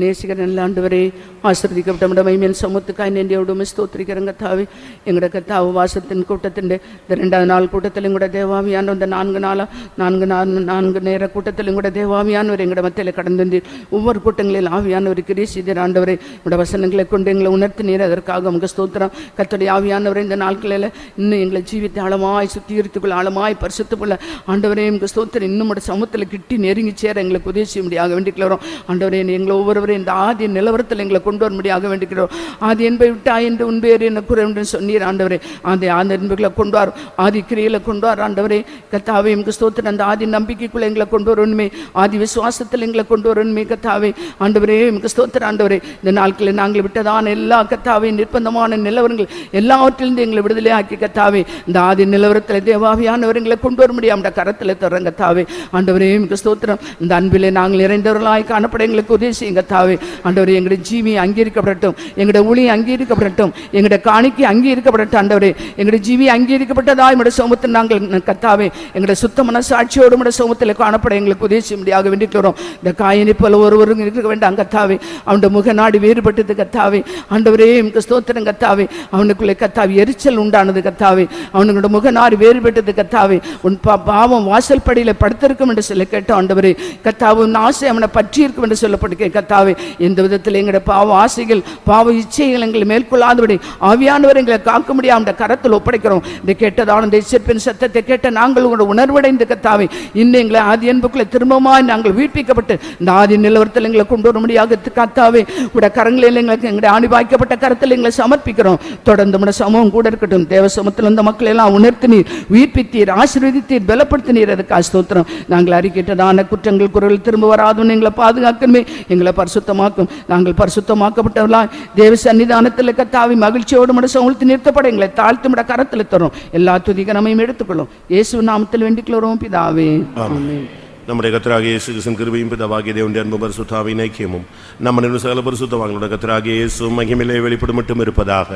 நேசிக்கிற நல்ல ஆண்டவரே, ஆசீர்வதிக்கப்பட்ட നമ്മുടെ മഹിമൻ സമുദ്രക്കായി നന്ദിയോടും സ്തോത്രിக்கிறோம் കർത്താவே. எங்களுடைய கர்த்தாவு வாசத்தின் கூட்டத்தின் இந்த 2வது நாள் கூட்டத்திலும் கூட தேவாமியான இந்த 4 நேர கூட்டத்திலும் கூட தேவாமியானவர் எங்களுடைய மத்தியில் கடந்து வந்து ஒவ்வொரு கூட்டங்களில் ஆவியானவர் கிரியை செய்தார். ஆண்டவரே, உங்களுடைய வசனங்களை கொண்டு எங்களை உணர்த்தினீர், அதற்காக உங்கள் ஸ்தோத்திரம். கர்த்தருடைய ஆவியானவரை இந்த நாட்களில் இன்னும் எங்களை ஜீவித்தை ஆழமாய் சுத்திகரித்துக்குள்ள, ஆழமாய் பரிசுத்துக்குள்ள ஆண்டவரே உங்கள் ஸ்தோத்திரம் இன்னும் சமூகத்தில் கிட்டி நெருங்கி சேர எங்களுக்கு உதவி செய்ய முடியாக வேண்டிக்கிறோம். ஆண்டவரே, எங்களை ஒவ்வொருவரையும் இந்த ஆதி நிலவரத்தில் எங்களை கொண்டு வரும்படியாக வேண்டிக்கிறோம். ஆதி என்பை விட்டாய் என்று உன் பேர் என்ன குறை என்று சொன்னீர் ஆண்டவரே. ஆதி என்பைகளை கொண்டு வர, ஆதி கிரியில கொண்டு வர ஆண்டவரே. கர்த்தாவே எங்களுக்கு ஸ்தோத்திரம். அந்த ஆதி நம்பிக்கைக்குள்ள எங்களை கொண்டு வரணுமே, ஆதி விசுவாசத்தில் எங்களை கொண்டு வரணுமே கர்த்தாவே. ஆண்டவரே எங்களுக்கு ஸ்தோத்திரம் ஆண்டவரே. இந்த நாட்களில் நாங்கள் விட்டதான எல்லா கர்த்தாவே நிர்பந்தமான நிலவரங்கள் எல்லாவற்றிலிருந்து எங்களை விடுதலை ஆக்கி கர்த்தாவே இந்த ஆதி நிலவரத்தில் தேவாவியானவர் எங்களை கொண்டு வர முடியும் அந்த கரத்தில் தர்றங்க கர்த்தாவே. ஆண்டவரே எங்களுக்கு ஸ்தோத்திரம். இந்த அன்பிலே நாங்கள் நிறைந்தவர்களாய் காணப்பட எங்களுக்கு உதவி செய்யுங்க கர்த்தாவே. ஆண்டவரே எங்களுடைய ஜீவி அங்கீகரிக்கப்படட்டும், எங்களுடைய ஊழியம் அங்கீகரிக்கப்படட்டும், எங்களுடைய காணிக்கை அங்கீகரிக்கப்படட்டும். ஆண்டவரே எங்களுடைய ஜீவி அங்கீகரிக்கப்பட்டதா நம்முடைய சமூகத்தில் நாங்கள் கர்த்தாவே எங்களுடைய சுத்த மனசாட்சியோடு நம்முடைய சமூகத்தில் காணப்பட எங்களுக்கு உதவி செய்யும்படியாக வேண்டிக்கிறோம். இந்த காயினை போல ஒருவரும் இருக்க வேண்டாம் கர்த்தாவே. அவனுடைய முகநாடி வேறுபட்டது கர்த்தாவே. ஆண்டவரே எங்களுக்கு ஸ்தோத்திரம் கர்த்தாவே. அவனுக்குள்ளே கர்த்தாவே எரிச்சல் உண்டானது கர்த்தாவே. அவனுடைய முகநாடி வேறுபட்டது கர்த்தாவே. உன் பாவம் வாசல் படியில படுத்திருக்கும் என்று சொல்ல கேட்டோம் ஆண்டவரே. கர்த்தாவே உன் ஆசை அவனை பற்றி இருக்கும் என்று சொல்லப்பட்டு கர்த்தாவே எந்த விதத்தில் எங்களுடைய பாவ ஆசைகள் பாவ இச்சைகள் எங்களை மேற்கொள்ளாதபடி ஆவியானவர் எங்களை காக்க முடியாம அந்த கரத்தில் ஒப்படைக்கிறோம். இந்த கேட்டதான இந்த இசைப்பின் சத்தத்தை கேட்ட நாங்கள் உங்களோட உணர்வடைந்த கர்த்தாவே இன்னும் எங்களை ஆதி அன்புக்குள்ளே திரும்பமாய் நாங்கள் வீழ்ப்பிக்கப்பட்டு இந்த ஆதி நிலவரத்தில் எங்களை கொண்டு வர முடியாது கர்த்தாவே. உடைய கரங்களில் எங்களுக்கு எங்களுடைய ஆணிபாய்க்கப்பட்ட கரத்தில் எங்களை சமர்ப்பிக்கிறோம். தொடர்ந்து நம்முடைய சமூகம் கூட இருக்கட்டும். தேவ சமூகத்தில் இந்த மக்கள் எல்லாம் உணர்த்தினீர், உயிர்ப்பித்தீர், ஆசீர்வதித்தீர், பலப்படுத்தினீர். அதுக்கு ஸ்தோத்திரம். நாங்கள் அறிக்கையிட்டதான குற்றங்கள் குரல் திரும்ப வராதுன்னு எங்களை பாதுகாக்கணுமே, எங்களை பரிசுத்தமாக்கும். நாங்கள் பரிசுத்தமாக்கப்பட்டவர்களாய் தேவ சன்னிதானத்தில் கர்த்தாவே மகிழ்ச்சியோடு நம்முடைய சமூகத்தில் நிறுத்தப்பட எங்களை தாழ்த்து நம்முடைய கரத்தில் தரும். எல்லா துதிகரமையும் எடுத்துக்கொள்ளும். இயேசு நாமத்தில் வேண்டிக்கிறோம் பிதாவே. ஆமென். நம்முடைய கர்த்தராகிய இயேசு கிறிஸ்துவின் கிருபையும் பிதாவாகிய தேவனுடைய அன்பும் பரிசுத்தாவின் ஐக்கியமும் நம்ம சகல பரிசுத்தவான்களுடைய கர்த்தராகிய இயேசு மகிமையிலே வெளிப்படும் மட்டும் இருப்பதாக.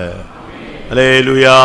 அல்லேலூயா.